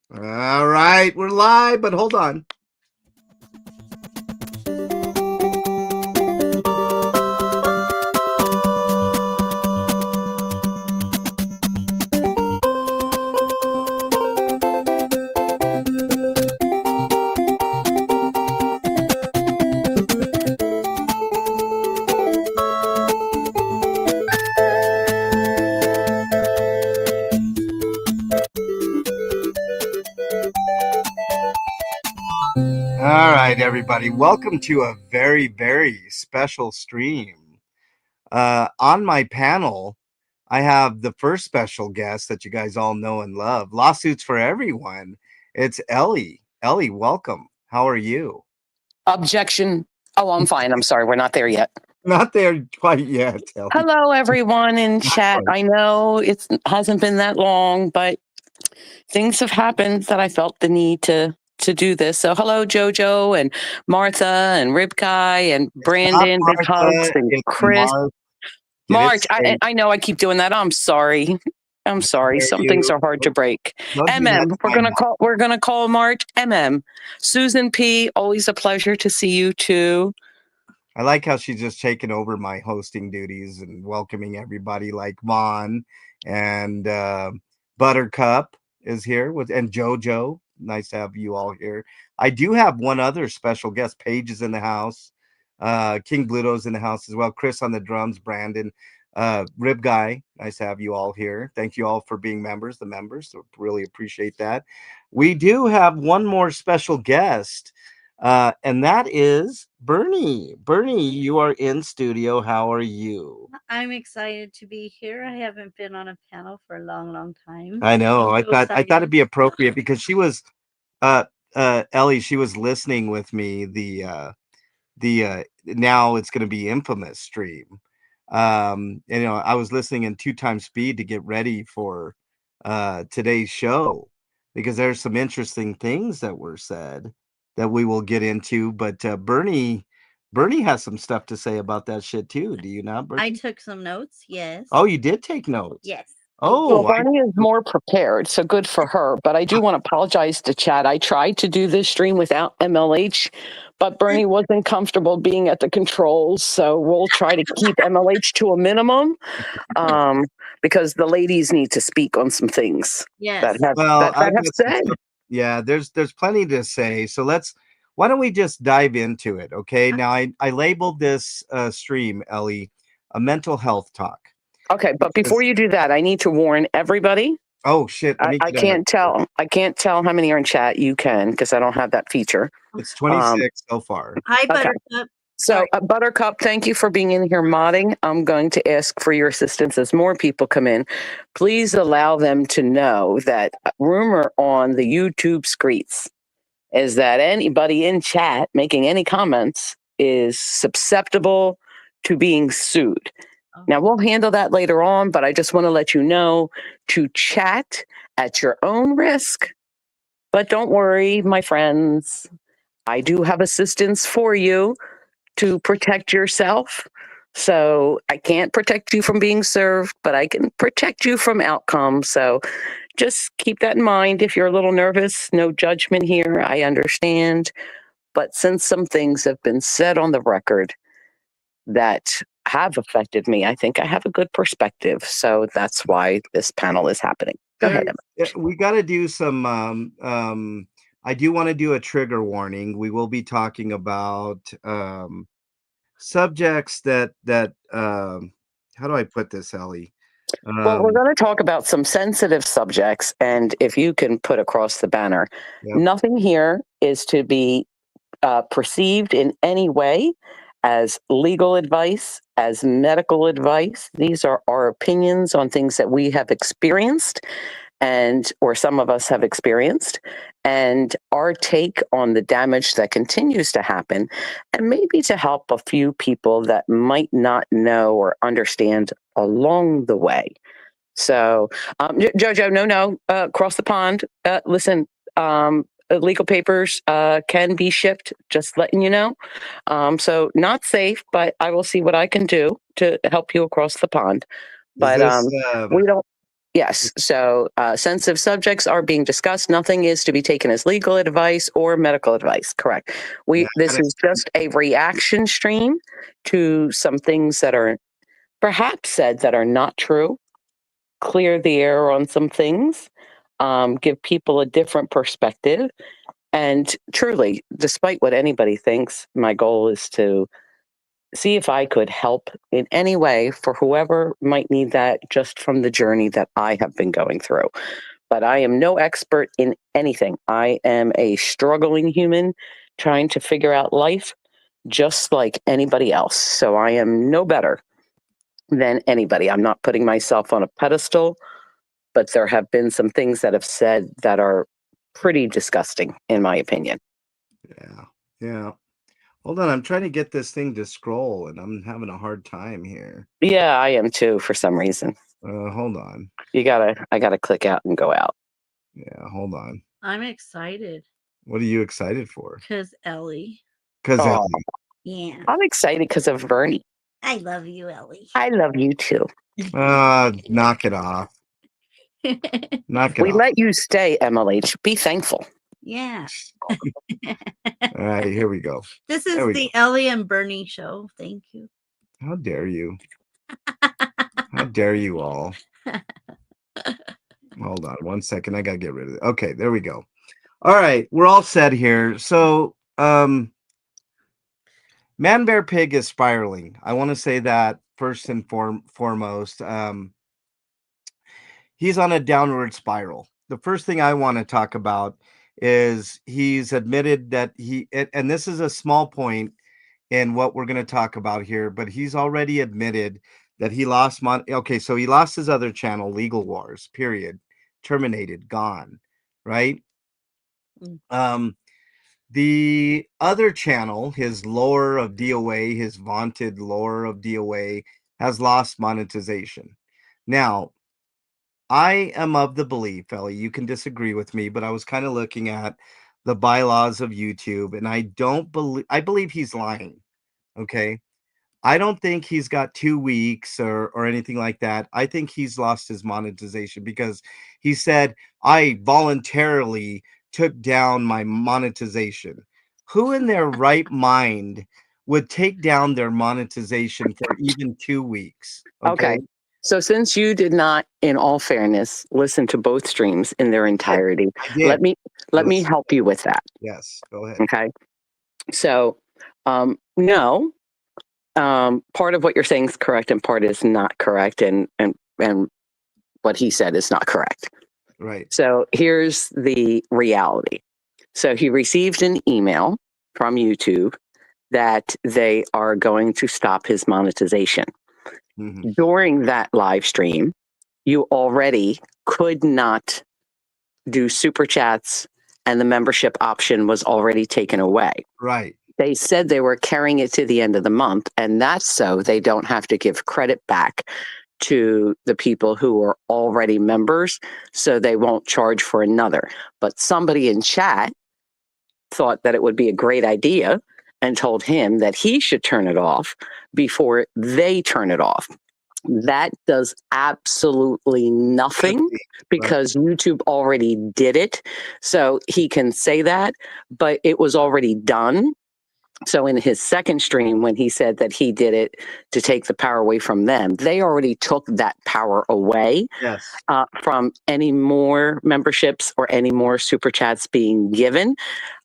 All right, we're live, but hold on. All right, everybody. Welcome to a very, very special stream. On my panel, I have the first special guest that you guys all know and love. Lawsuits for everyone. It's Ellie. Ellie, welcome. How are you? Objection. Oh, I'm fine. I'm sorry. We're not there yet. Not there quite yet, Ellie. Hello, everyone in chat. I know it hasn't been that long, but things have happened that I felt the need to do this. So hello, Jojo and Martha and Rib Guy and Brandon, big hugs, and Chris. March. I know I keep doing that. I'm sorry. I'm sorry. Some things are hard to break. We're gonna call March MM. Susan P. Always a pleasure to see you too. I like how she's just taken over my hosting duties and welcoming everybody like Vaughn and Buttercup is here and Jojo. Nice to have you all here. I do have one other special guest. Paige is in the house. King Bluto's in the house as well. Chris on the drums, Brandon, Rib Guy. Nice to have you all here. Thank you all for being members, the members. So really appreciate that. We do have one more special guest. And that is Bernie. Bernie, you are in studio. How are you? I'm excited to be here. I haven't been on a panel for a long, long time. I know. I thought it'd be appropriate because she was Ellie, she was listening with me the now it's gonna be infamous stream. And I was listening in 2 times speed to get ready for today's show because there's some interesting things that were said that we will get into. But Bernie has some stuff to say about that shit too. Do you not, Bernie? I took some notes, yes. Oh, you did take notes? Yes. Oh, well, Bernie is more prepared, so good for her. But I do want to apologize to Chad. I tried to do this stream without MLH, but Bernie wasn't comfortable being at the controls, so we'll try to keep MLH to a minimum because the ladies need to speak on some things that have said. Yeah, there's plenty to say. So why don't we just dive into it? Okay. Now I labeled this stream, Ellie, a mental health talk. Okay, but before you do that, I need to warn everybody. Oh shit! I can't tell. I can't tell how many are in chat. You can because I don't have that feature. It's 26 so far. Hi, Buttercup. Okay. So, Buttercup, thank you for being in here modding. I'm going to ask for your assistance as more people come in. Please allow them to know that rumor on the YouTube streets is that anybody in chat making any comments is susceptible to being sued. Now, we'll handle that later on, but I just want to let you know to chat at your own risk. But don't worry, my friends. I do have assistance for you to protect yourself. So I can't protect you from being served, but I can protect you from outcome. So just keep that in mind. If you're a little nervous, no judgment here. I understand. But since some things have been said on the record that have affected me, I think I have a good perspective. So that's why this panel is happening. Go ahead, Emma. We got to do some I do want to do a trigger warning. We will be talking about subjects that how do I put this, Ellie? Well, we're going to talk about some sensitive subjects, and if you can put across the banner, nothing here is to be perceived in any way as legal advice, as medical advice. These are our opinions on things that we have experienced or some of us have experienced, and our take on the damage that continues to happen, and maybe to help a few people that might not know or understand along the way. So, Jojo, no, across the pond. Listen, legal papers can be shipped, just letting you know. So not safe, but I will see what I can do to help you across the pond. But we don't. Yes. So sensitive subjects are being discussed. Nothing is to be taken as legal advice or medical advice. Correct. Yeah, This is just a reaction stream to some things that are perhaps said that are not true. Clear the air on some things. Give people a different perspective. And truly, despite what anybody thinks, my goal is to see if I could help in any way for whoever might need that just from the journey that I have been going through. But I am no expert in anything. I am a struggling human trying to figure out life just like anybody else. So I am no better than anybody. I'm not putting myself on a pedestal, but there have been some things that have said that are pretty disgusting, in my opinion. yeah, yeah. Hold on, I'm trying to get this thing to scroll, and I'm having a hard time here. Yeah, I am too for some reason. Hold on. I gotta click out and go out. Yeah, hold on. I'm excited What are you excited for? because Ellie. Because Oh, Yeah. I'm excited because of Bernie. I love you, Ellie. I love you too. knock it off. Knock it We off. let you stay, MLH. Be thankful. Yeah. All right, here we go. This is There we the Ellie and Bernie show. Thank you. How dare you? How dare you all? Hold on one second. I gotta get rid of it. Okay, there we go. All right, we're all set here. So, Man Bear Pig is spiraling. I want to say that first and foremost. He's on a downward spiral. The first thing I want to talk about is he's admitted that and this is a small point in what we're going to talk about here, but he's already admitted that he lost okay, so he lost his other channel, Legal Wars, period. Terminated, gone, right? Mm. The other channel, his lore of DOA, his vaunted lore of DOA, has lost monetization. Now, I am of the belief, Ellie, you can disagree with me, but I was kind of looking at the bylaws of YouTube, and I believe he's lying. Okay. I don't think he's got 2 weeks or anything like that. I think he's lost his monetization because he said, I voluntarily took down my monetization. Who in their right mind would take down their monetization for even 2 weeks? Okay. So since you did not, in all fairness, listen to both streams in their entirety, I did. let me help you with that. Yes, go ahead. Okay. So no. Part of what you're saying is correct and part is not correct, and what he said is not correct. Right. So here's the reality. So he received an email from YouTube that they are going to stop his monetization. Mhm. During that live stream, you already could not do super chats, and the membership option was already taken away. Right. They said they were carrying it to the end of the month, and that's so they don't have to give credit back to the people who are already members, so they won't charge for another. But somebody in chat thought that it would be a great idea and told him that he should turn it off before they turn it off. That does absolutely nothing because YouTube already did it. So he can say that, but it was already done. So in his second stream, when he said that he did it to take the power away from them, they already took that power away. Yes. From any more memberships or any more super chats being given.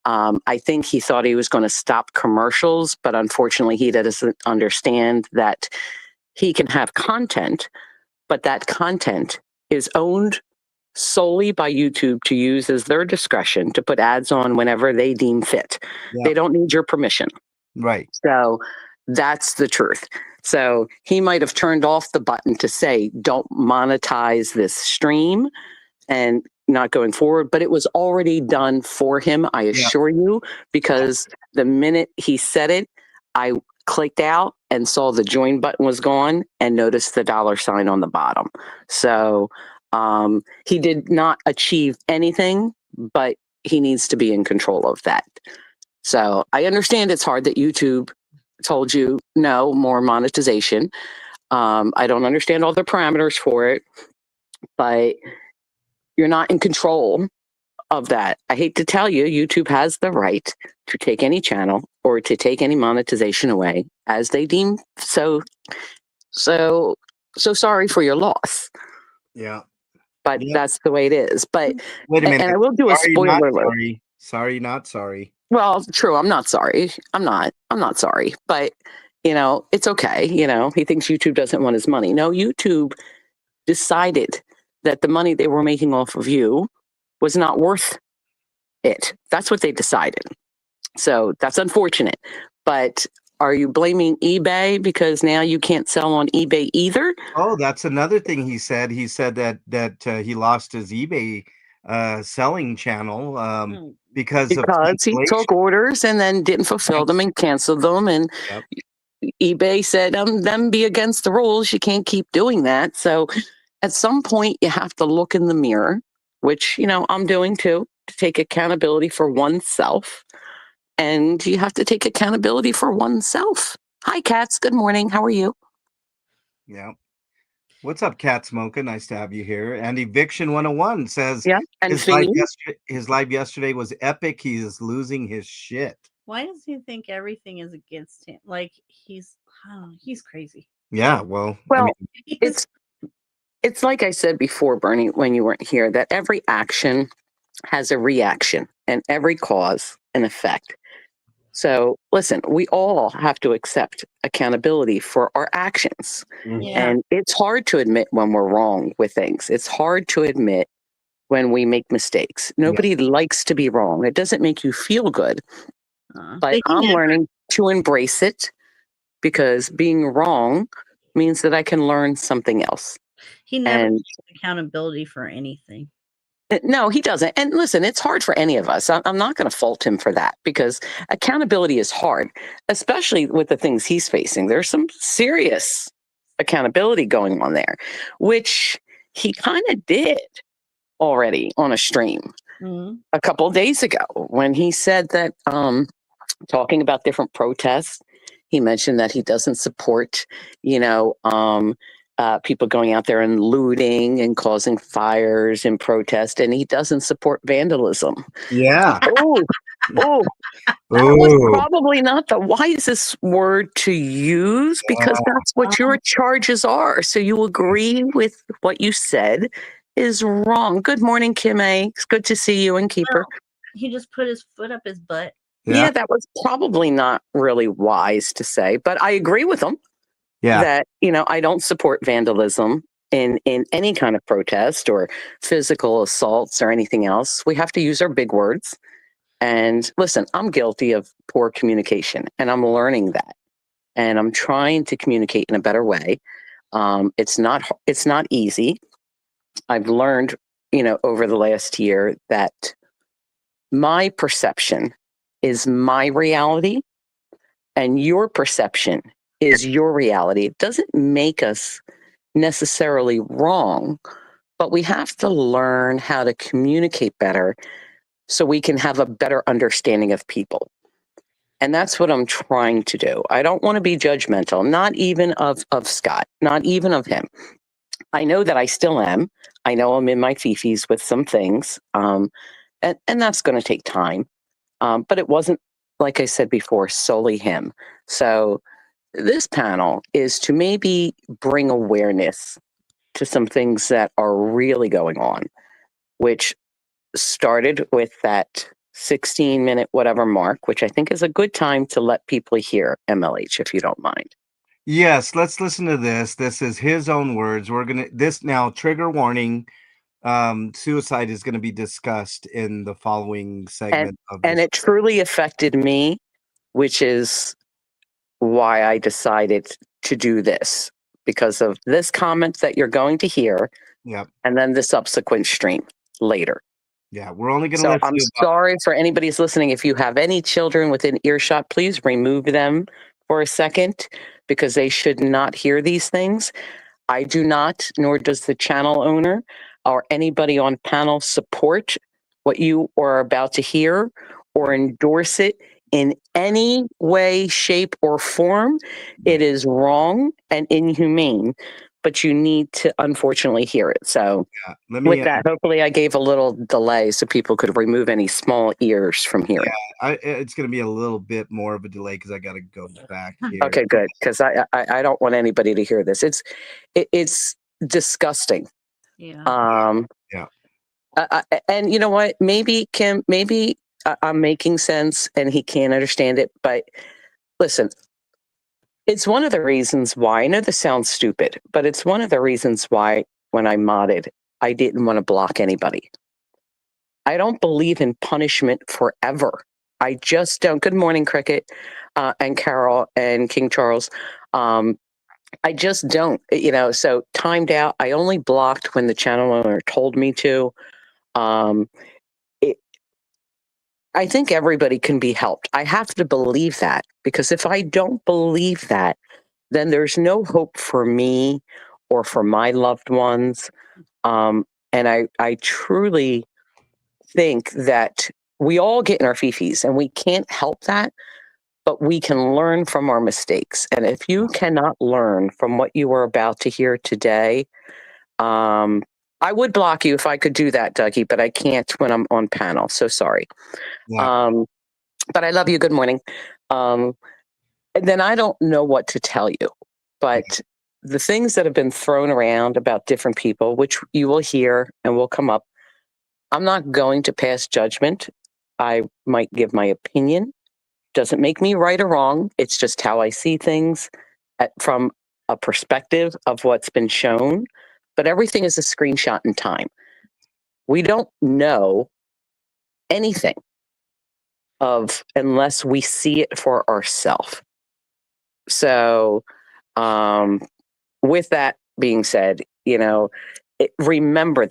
I think he thought he was going to stop commercials, but unfortunately he doesn't understand that he can have content, but that content is owned solely by YouTube to use as their discretion to put ads on whenever they deem fit. Yeah. They don't need your permission. Right. So that's the truth. So he might have turned off the button to say, don't monetize this stream and not going forward, but it was already done for him, I assure you, because the minute he said it, I clicked out and saw the join button was gone and noticed the $sign on the bottom. So he did not achieve anything, but he needs to be in control of that. So I understand it's hard that YouTube told you no more monetization. I don't understand all the parameters for it, but you're not in control of that. I hate to tell you, YouTube has the right to take any channel or to take any monetization away as they deem so. So sorry for your loss, Yeah. but Yep. that's the way it is. But Wait a minute. and I will do a Sorry, not spoiler alert. sorry. Sorry, not sorry. Well, true. I'm not sorry. I'm not sorry. But it's okay. He thinks YouTube doesn't want his money. No, YouTube decided that the money they were making off of you was not worth it. That's what they decided. So that's unfortunate. But are you blaming eBay because now you can't sell on eBay either? Oh, that's another thing he said. He said that he lost his eBay selling channel because of He cancellation. took orders and then didn't fulfill them and canceled them. And Yep. eBay said, them be against the rules. You can't keep doing that. So at some point, you have to look in the mirror, which, I'm doing too, to take accountability for oneself. And you have to take accountability for oneself. Hi, Cats. Good morning. How are you? Yeah. What's up, Cat Smoker? Nice to have you here. And Eviction 101 says Yeah. And his live yesterday was epic. He is losing his shit. Why does he think everything is against him? Like he's crazy. Yeah, well, it's like I said before, Bernie, when you weren't here, that every action has a reaction and every cause an effect. So listen, we all have to accept accountability for our actions. Yeah. And it's hard to admit when we're wrong with things. It's hard to admit when we make mistakes. Nobody likes to be wrong. It doesn't make you feel good. But I'm learning to embrace it because being wrong means that I can learn something else. He never takes accountability for anything. No, he doesn't. And listen, it's hard for any of us. I'm not going to fault him for that because accountability is hard, especially with the things he's facing. There's some serious accountability going on there, which he kind of did already on a stream a couple of days ago when he said that, talking about different protests, he mentioned that he doesn't support, people going out there and looting and causing fires and protest, and he doesn't support vandalism. Yeah. That was probably not the wisest word to use because that's what your charges are. So you agree with what you said is wrong. Good morning, Kim A. It's good to see you and Keeper. He just put his foot up his butt. Yeah, that was probably not really wise to say, but I agree with him. Yeah. That, I don't support vandalism in any kind of protest or physical assaults or anything else. We have to use our big words. And listen, I'm guilty of poor communication and I'm learning that. And I'm trying to communicate in a better way. It's not easy. I've learned, over the last year that my perception is my reality and your perception is your reality. It doesn't make us necessarily wrong, but we have to learn how to communicate better so we can have a better understanding of people. And that's what I'm trying to do. I don't want to be judgmental, not even of Scott, not even of him. I know that I still am. I know I'm in my fifis with some things, and that's going to take time. But it wasn't, like I said before, solely him. So this panel is to maybe bring awareness to some things that are really going on, which started with that 16-minute whatever mark, which I think is a good time to let people hear MLH, if you don't mind. Yes, let's listen to this. This is his own words. This now, trigger warning. Suicide is going to be discussed in the following segment of this. And it truly affected me, which is why I decided to do this, because of this comment that you're going to hear. Yep. And then the subsequent stream later. Yeah, we're only going to let I'm sorry for anybody who's listening. If you have any children within earshot, please remove them for a second because they should not hear these things. I do not, nor does the channel owner or anybody on panel support what you are about to hear or endorse it in any way, shape, or form. It is wrong and inhumane but you need to unfortunately hear it. So Yeah. Let with me. that, hopefully I gave a little delay so people could remove any small ears from hearing. It's going to be a little bit more of a delay because I got to go back here. Okay, good, because I don't want anybody to hear this. It's disgusting. Yeah. Yeah. And you know what? Maybe Kim, maybe I'm making sense, and he can't understand it. But listen, it's one of the reasons why. I know this sounds stupid, but it's one of the reasons why when I modded, I didn't want to block anybody. I don't believe in punishment forever. I just don't. Good morning, Cricket, and Carol and King Charles. I just don't, so timed out. I only blocked when the channel owner told me to. Um, it, I think everybody can be helped. I have to believe that, because if I don't believe that, then there's no hope for me or for my loved ones. And I truly think that we all get in our fifis and we can't help that, but we can learn from our mistakes. And if you cannot learn from what you are about to hear today, I would block you if I could do that, Dougie, but I can't when I'm on panel. So sorry. Yeah. But I love you. Good morning. And then I don't know what to tell you, but the things that have been thrown around about different people, which you will hear and will come up, I'm not going to pass judgment. I might give my opinion. Doesn't make me right or wrong. It's just how I see things from a perspective of what's been shown. But everything is a screenshot in time. We don't know anything of unless we see it for ourselves. So, with that being said, remember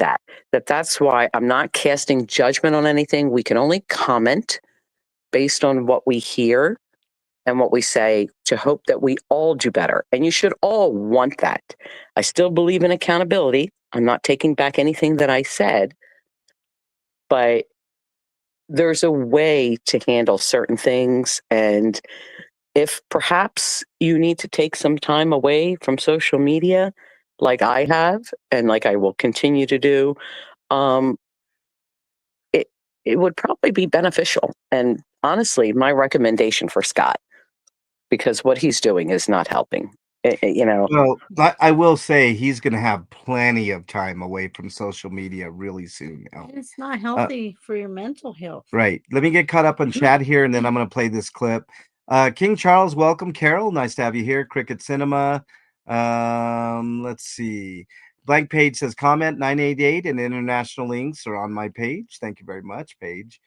that's why I'm not casting judgment on anything. We can only comment based on what we hear and what we say to hope that we all do better. And you should all want that. I still believe in accountability. I'm not taking back anything that I said, but there's a way to handle certain things. And if perhaps you need to take some time away from social media, like I have, and like I will continue to do, um, it it would probably be beneficial. And honestly, my recommendation for Scott, because what he's doing is not helping. Well, I will say he's going to have plenty of time away from social media really soon now. And it's not healthy for your mental health. Right. Let me get caught up on chat here, and then I'm going to play this clip. King Charles, welcome. Carol, nice to have you here. Cricket Cinema. Let's see. Blank Page says comment 988 and international links are on my page. Thank you very much, Paige.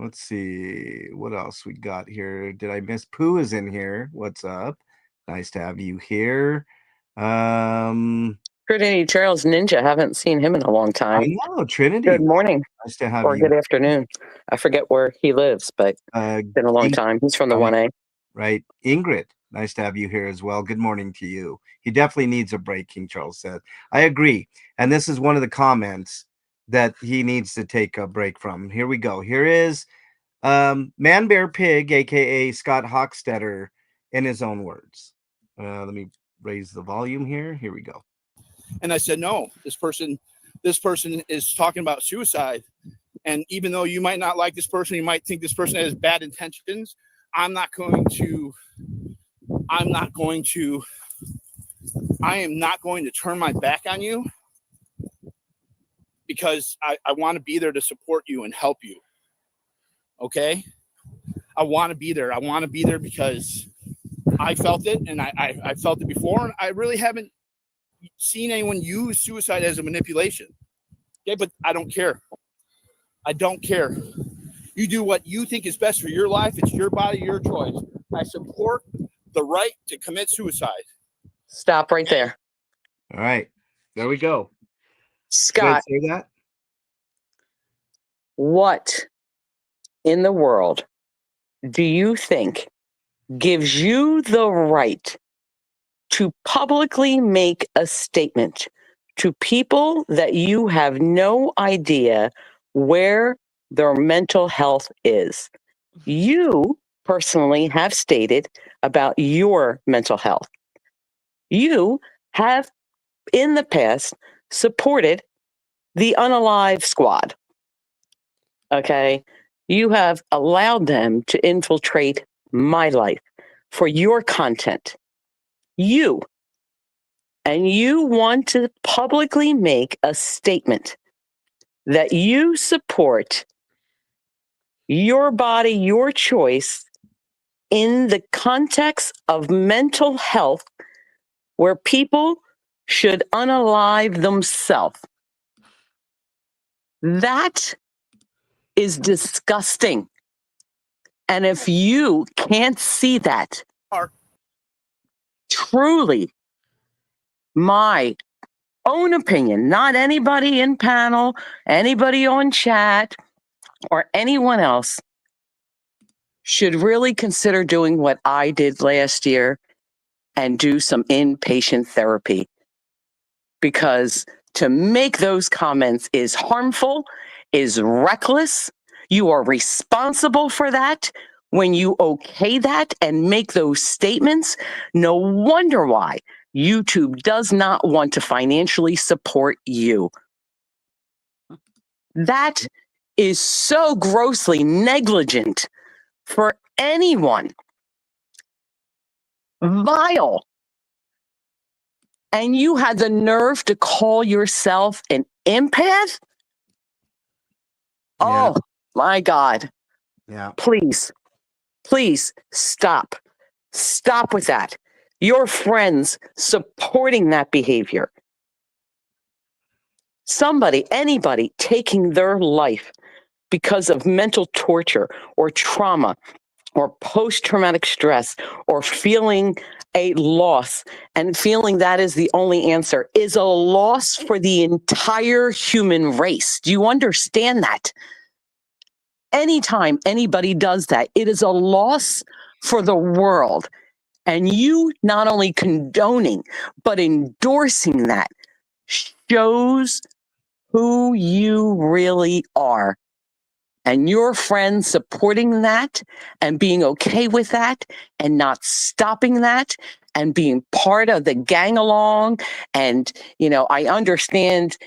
Let's see what else we got here. Did I miss Pooh is in here? What's up? Nice to have you here. Trinity Charles Ninja, haven't seen him in a long time. I know, Trinity. Good morning. Nice to have or you. Good afternoon. I forget where he lives, but it's been a long time. He's from the 1A. Right. Ingrid, nice to have you here as well. Good morning to you. He definitely needs a break, King Charles said. I agree. And this is one of the comments that he needs to take a break from. Here we go. Here is Man Bear Pig, aka Scott Hochstetter, in his own words. Let me raise the volume here. Here we go. And I said, no, this person is talking about suicide. And even though you might not like this person, you might think this person has bad intentions. I am not going to turn my back on you, because I want to be there to support you and help you. Okay? I want to be there. I want to be there because I felt it, and I felt it before, and I really haven't seen anyone use suicide as a manipulation. Okay, but I don't care. I don't care. You do what you think is best for your life. It's your body, your choice. I support the right to commit suicide. Stop right there. All right. There we go. Scott, say that? What in the world do you think gives you the right to publicly make a statement to people that you have no idea where their mental health is? You personally have stated about your mental health. You have in the past supported the unalive squad. Okay. You have allowed them to infiltrate my life for your content. You want to publicly make a statement that you support your body, your choice in the context of mental health where people should unalive themselves. That is disgusting. And if you can't see that, truly, my own opinion, not anybody in panel, anybody on chat, or anyone else, should really consider doing what I did last year and do some inpatient therapy. Because to make those comments is harmful, is reckless. You are responsible for that. When you okay that and make those statements, no wonder why YouTube does not want to financially support you. That is so grossly negligent for anyone. Vile. And you had the nerve to call yourself an empath? Yeah. Oh, my God. Yeah. Please stop. Stop with that. Your friends supporting that behavior. Somebody, anybody taking their life because of mental torture or trauma or post-traumatic stress or feeling a loss and feeling that is the only answer is a loss for the entire human race. Do you understand that? Anytime anybody does that, it is a loss for the world. And you not only condoning, but endorsing that shows who you really are. And your friends supporting that and being okay with that and not stopping that and being part of the gang along. And, I understand,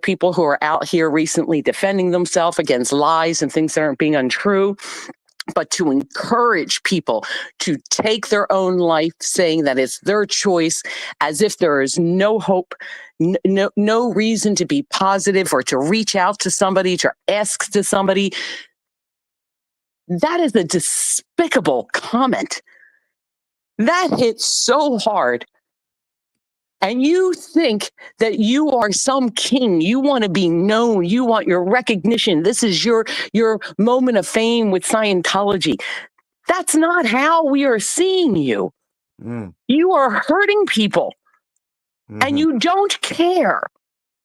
people who are out here recently defending themselves against lies and things that aren't being untrue. But to encourage people to take their own life, saying that it's their choice, as if there is no hope, no reason to be positive or to reach out to somebody, to ask to somebody. That is a despicable comment. That hits so hard. And you think that you are some king. You want to be known. You want your recognition. This is your moment of fame with Scientology. That's not how we are seeing you. Mm. You are hurting people and you don't care.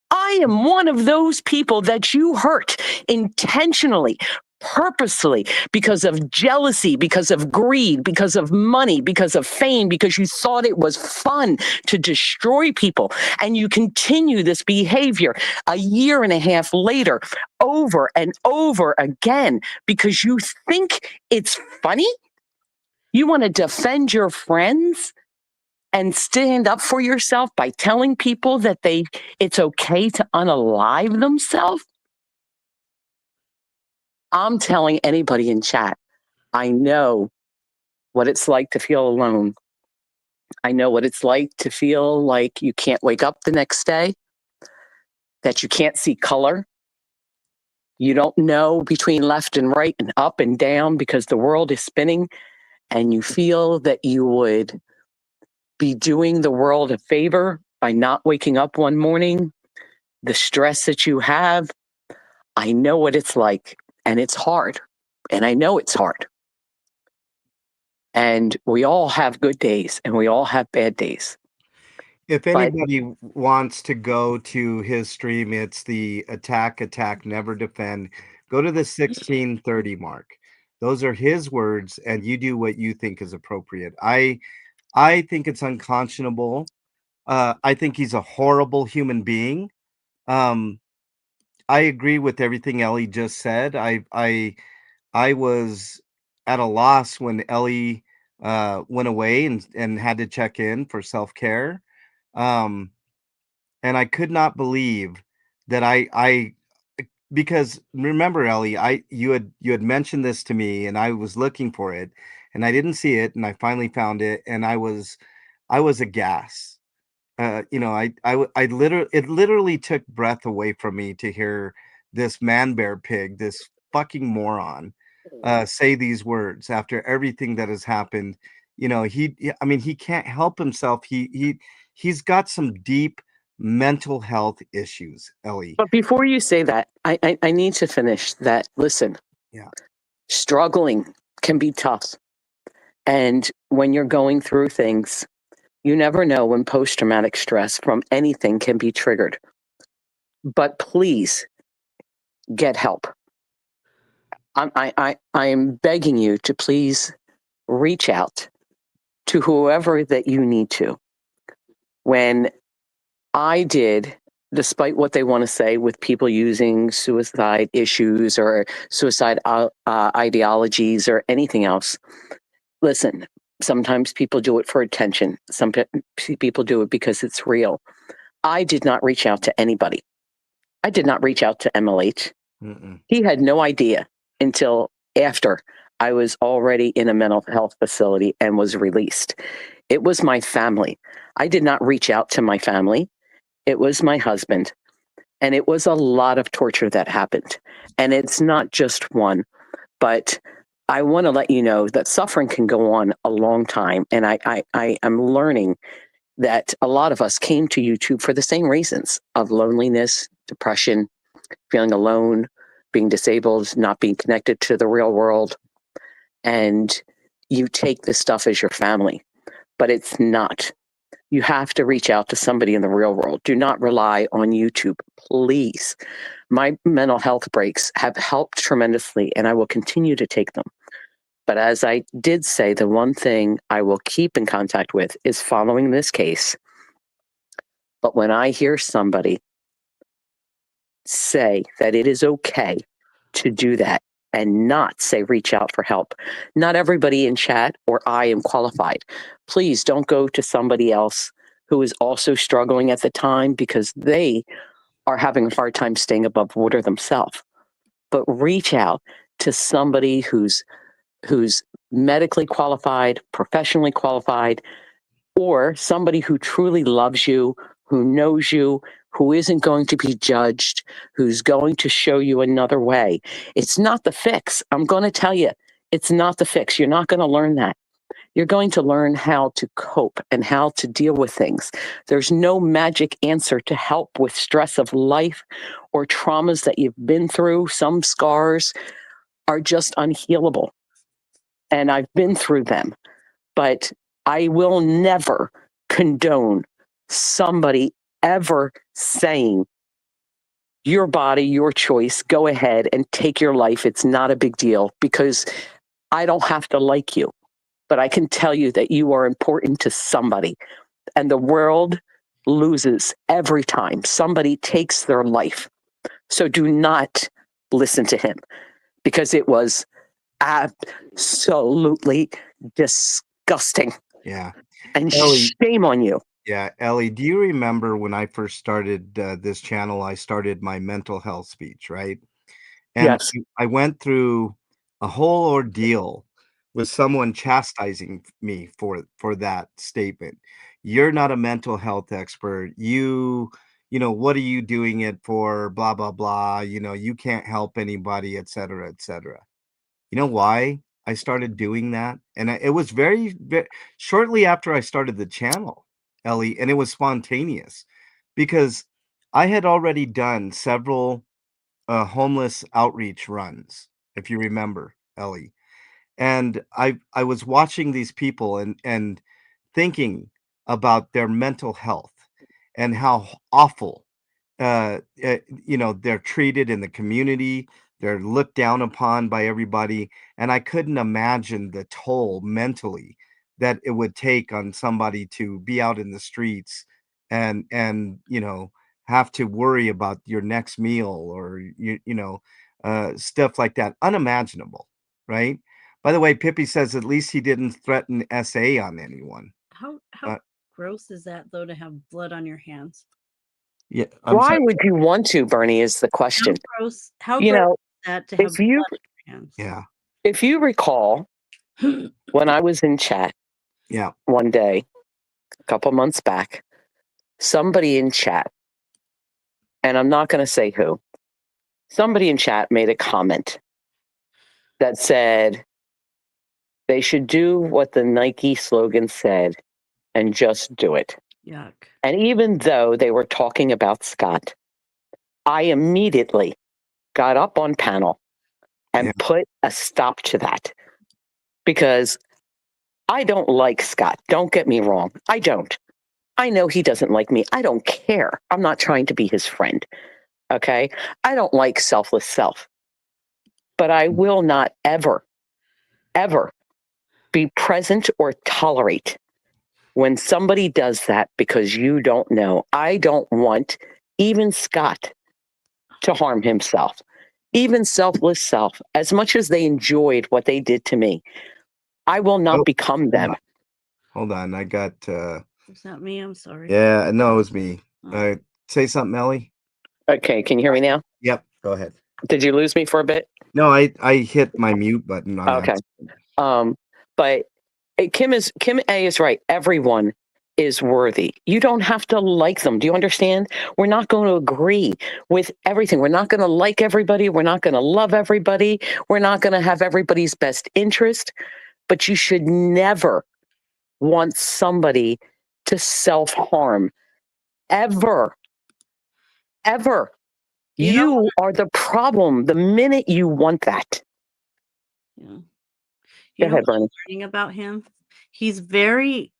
I am one of those people that you hurt intentionally, purposely, because of jealousy, because of greed, because of money, because of fame, because you thought it was fun to destroy people. And you continue this behavior a year and a half later, over and over again, because you think it's funny. You want to defend your friends and stand up for yourself by telling people that it's okay to unalive themselves. I'm telling anybody in chat, I know what it's like to feel alone. I know what it's like to feel like you can't wake up the next day, that you can't see color. You don't know between left and right and up and down because the world is spinning, and you feel that you would be doing the world a favor by not waking up one morning. The stress that you have, I know what it's like, and it's hard. And I know it's hard. And we all have good days and we all have bad days. If But anybody wants to go to his stream, it's the attack, never defend. Go to the 1630 mark. Those are his words, and you do what you think is appropriate. I think it's unconscionable. I think he's a horrible human being. I agree with everything Ellie just said. I was at a loss when Ellie went away and had to check in for self-care. Um, and I could not believe that I because remember, Ellie, you had mentioned this to me, and I was looking for it, and I didn't see it, and I finally found it, and I was aghast. I literally it literally took breath away from me to hear this man bear pig, this fucking moron, say these words after everything that has happened. I mean, he can't help himself. He's got some deep mental health issues, Ellie. But before you say that, I need to finish that. Listen, Yeah. struggling can be tough. And when you're going through things, you never know when post traumatic stress from anything can be triggered. But please get help. I am begging you to please reach out to whoever that you need to. When I did, despite what they want to say with people using suicide issues or suicide ideologies or anything else, listen, sometimes people do it for attention. Some people do it because it's real. I did not reach out to anybody. I did not reach out to MLH. Mm-mm. He had no idea until after I was already in a mental health facility and was released. It was my family. I did not reach out to my family. It was my husband. And it was a lot of torture that happened. And it's not just one, but I want to let you know that suffering can go on a long time. And I am learning that a lot of us came to YouTube for the same reasons of loneliness, depression, feeling alone, being disabled, not being connected to the real world. And you take this stuff as your family, but it's not. You have to reach out to somebody in the real world. Do not rely on YouTube, please. My mental health breaks have helped tremendously, and I will continue to take them. But as I did say, the one thing I will keep in contact with is following this case. But when I hear somebody say that it is okay to do that and not say reach out for help, not everybody in chat or I am qualified. Please don't go to somebody else who is also struggling at the time because they are having a hard time staying above water themselves. But reach out to somebody who's medically qualified, professionally qualified, or somebody who truly loves you, who knows you, who isn't going to be judged, who's going to show you another way. It's not the fix. I'm going to tell you, it's not the fix. You're not going to learn that. You're going to learn how to cope and how to deal with things. There's no magic answer to help with stress of life or traumas that you've been through. Some scars are just unhealable. And I've been through them. But I will never condone somebody ever saying, your body, your choice, go ahead and take your life. It's not a big deal because I don't have to like you, but I can tell you that you are important to somebody. And the world loses every time somebody takes their life. So do not listen to him because it was absolutely disgusting. Yeah. And Ellie, shame on you. yeah, Ellie, do you remember when I first started this channel? I started my mental health speech, right? And Yes. I went through a whole ordeal with someone chastising me for that statement. You're not a mental health expert. What are you doing it for? Blah blah blah. You can't help anybody, et cetera, et cetera. You know why I started doing that? And it was very shortly after I started the channel, Ellie, and it was spontaneous because I had already done several homeless outreach runs, if you remember, Ellie. And I was watching these people and thinking about their mental health and how awful they're treated in the community. They're looked down upon by everybody, and I couldn't imagine the toll mentally that it would take on somebody to be out in the streets and have to worry about your next meal or stuff like that. Unimaginable, right? By the way, Pippi says at least he didn't threaten SA on anyone. How Uh, gross is that though, to have blood on your hands? Yeah, I'm Why sorry. would you want to, Bernie, is the How question. gross? How You gross know, is that to have if you blood on your hands? Yeah, if you recall when I was in chat yeah. one day, a couple months back, somebody in chat, and I'm not going to say who, somebody in chat made a comment that said they should do what the Nike slogan said and just do it. Yuck. And even though they were talking about Scott, I immediately got up on panel and Yeah. put a stop to that because I don't like Scott. Don't get me wrong. I don't. I know he doesn't like me. I don't care. I'm not trying to be his friend. Okay. I don't like selfless self, but I will not ever, ever be present or tolerate when somebody does that because you don't know. I don't want even Scott to harm himself, even selfless self, as much as they enjoyed what they did to me. I will not Oh, become hold them. on. Hold on. I got Is that me? I'm sorry. yeah, no, it was me. Oh. Say something, Ellie. Okay. Can you hear me now? Yep, go ahead. Did you lose me for a bit? No, I hit my mute button on Okay. that. But Kim A is right. Everyone is worthy. You don't have to like them. Do you understand? We're not going to agree with everything. We're not going to like everybody. We're not going to love everybody. We're not going to have everybody's best interest. But you should never want somebody to self harm ever, ever. You know, You are the problem the minute you want that. yeah. Go You know ahead, what I'm Bernie. learning about him? He's very,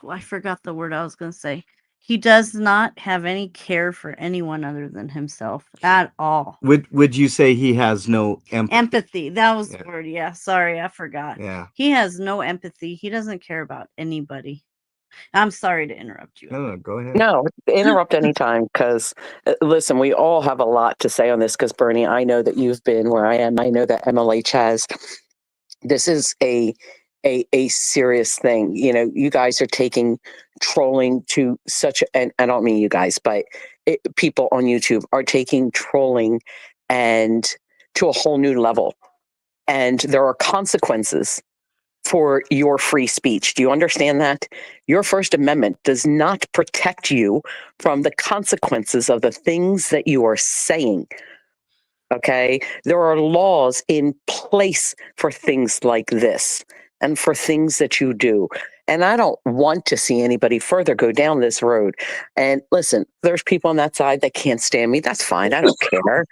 I forgot the word I was going to say. He does not have any care for anyone other than himself at all. Would you say he has no empathy? Empathy. That was Yeah. the word. Yeah. Sorry, I forgot. Yeah. He has no empathy. He doesn't care about anybody. I'm sorry to interrupt you. No, go ahead. No, interrupt anytime because listen, we all have a lot to say on this because Bernie, I know that you've been where I am. I know that MLH has. This is a serious thing. You know, you guys are taking trolling to such, and I don't mean you guys, but people on YouTube are taking trolling and to a whole new level. And there are consequences for your free speech. Do you understand that? Your First Amendment does not protect you from the consequences of the things that you are saying. Okay. There are laws in place for things like this and for things that you do. And I don't want to see anybody further go down this road. And listen, there's people on that side that can't stand me. That's fine. I don't care.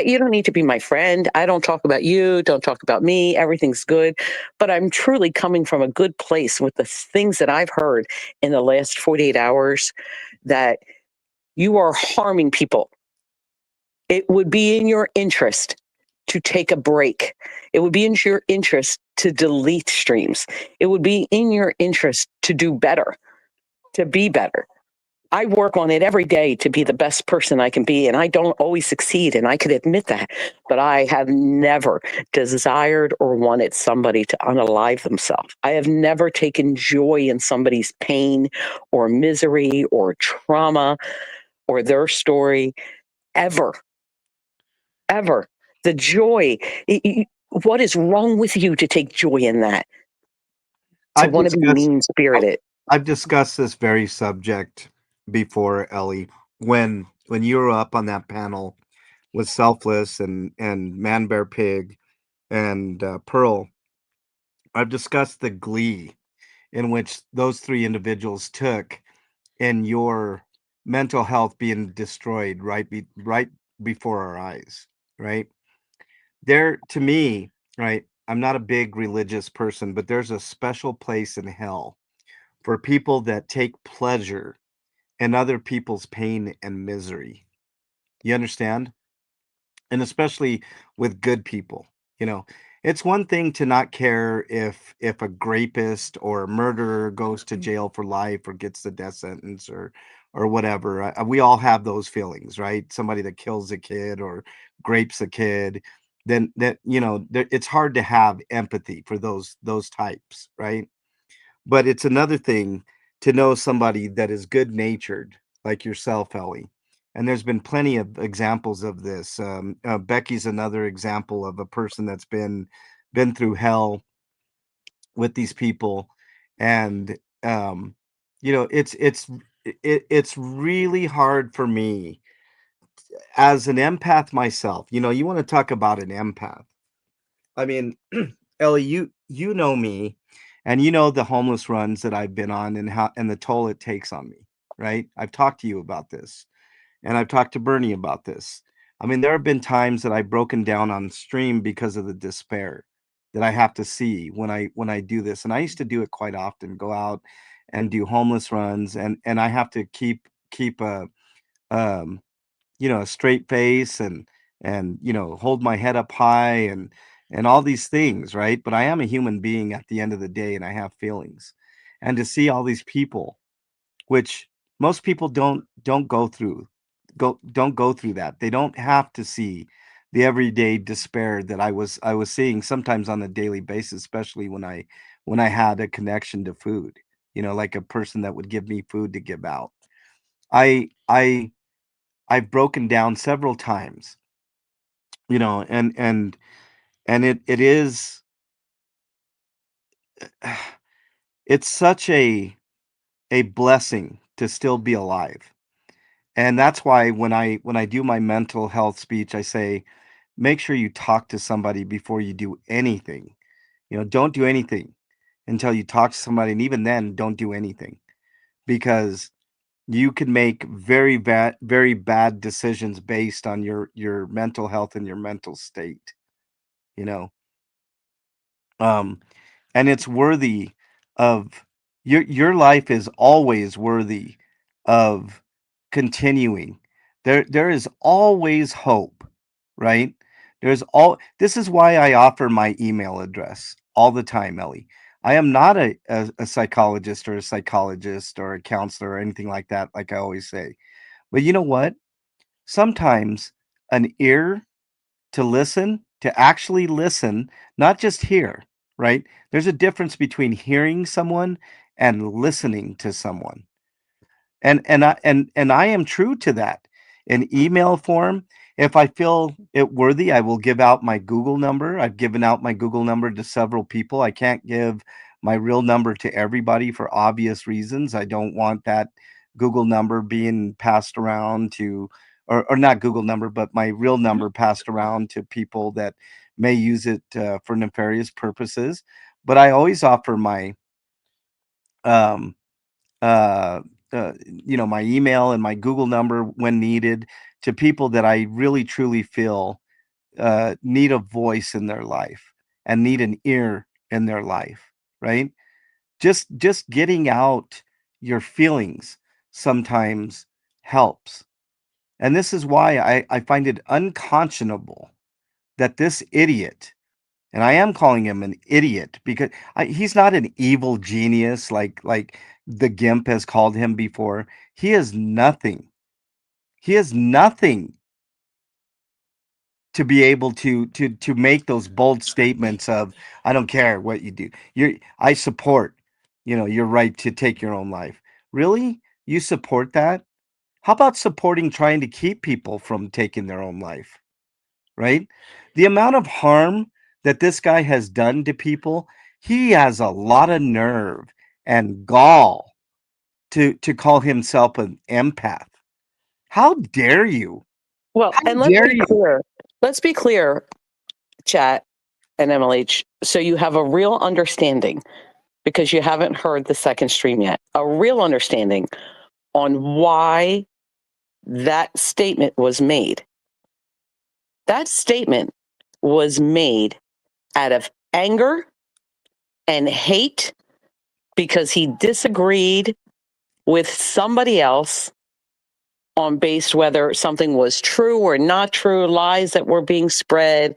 You don't need to be my friend. I don't talk about you. Don't talk about me. Everything's good. But I'm truly coming from a good place with the things that I've heard in the last 48 hours that you are harming people. It would be in your interest to take a break. It would be in your interest to delete streams. It would be in your interest to do better, to be better. I work on it every day to be the best person I can be, and I don't always succeed, and I could admit that. But I have never desired or wanted somebody to unalive themselves. I have never taken joy in somebody's pain or misery or trauma or their story ever. Ever. The joy. What is wrong with you to take joy in that? To I've want to be discussed mean spirited? I've discussed this very subject before, Ellie. When you were up on that panel with Selfless and Man Bear Pig and Pearl, I've discussed the glee in which those three individuals took in your mental health being destroyed right before our eyes, right? There, to me, right, I'm not a big religious person, but there's a special place in hell for people that take pleasure in other people's pain and misery. You understand? And especially with good people, you know. It's one thing to not care if a rapist or a murderer goes to jail for life or gets the death sentence or whatever. We all have those feelings, right? Somebody that kills a kid or grapes a kid, then that it's hard to have empathy for those types, right? But it's another thing to know somebody that is good natured like yourself, Ellie. And there's been plenty of examples of this. Becky's another example of a person that's been through hell with these people, and you know, it's really hard for me as an empath myself. You know, you want to talk about an empath. I mean, Ellie, you know me, and you know the homeless runs that I've been on and how and the toll it takes on me, right? I've talked to you about this, and I've talked to Bernie about this. I mean, there have been times that I've broken down on stream because of the despair that I have to see when I do this. And I used to do it quite often, go out and do homeless runs, and I have to keep a um you know, a straight face and you know, hold my head up high and all these things, right? But I am a human being at the end of the day, and I have feelings. And to see all these people, which most people don't go through, don't go through that. They don't have to see the everyday despair that I was seeing sometimes on a daily basis, especially when I had a connection to food, you know, like a person that would give me food to give out. I I've broken down several times, you know, and it is it's such a blessing to still be alive. And that's why when I do my mental health speech, I say, make sure you talk to somebody before you do anything. You know, don't do anything until you talk to somebody, and even then, don't do anything because you can make very bad decisions based on your mental health and your mental state. You know, um, and it's worthy of your life is always worthy of continuing. There is always hope, right? There's all this is why I offer my email address all the time, Ellie. I am not a psychologist or a psychologist or a counselor or anything like that, like I always say. But you know what? Sometimes an ear to listen, to actually listen, not just hear, right? There's a difference between hearing someone and listening to someone. And I am true to that. In email form, if I feel it worthy, I will give out my Google number. I've given out my Google number to several people. I can't give my real number to everybody for obvious reasons. I don't want that Google number being passed around to or not Google number, but my real number passed around to people that may use it for nefarious purposes. But I always offer my um, uh, you know, my email and my Google number when needed to people that I really truly feel need a voice in their life and need an ear in their life, right? Just getting out your feelings sometimes helps. And this is why I find it unconscionable that this idiot, and I am calling him an idiot because he's not an evil genius like the Gimp has called him before. He is nothing. He is nothing to be able to make those bold statements of I don't care what you do. I support, you know, your right to take your own life. Really? You support that? How about supporting trying to keep people from taking their own life? Right? The amount of harm that this guy has done to people, he has a lot of nerve and gall to call himself an empath. How dare you? Well, How and let's dare be you? clear. Let's be clear, chat and MLH, so you have a real understanding because you haven't heard the second stream yet. A real understanding on why that statement was made. That statement was made out of anger and hate because he disagreed with somebody else on based whether something was true or not true, lies that were being spread.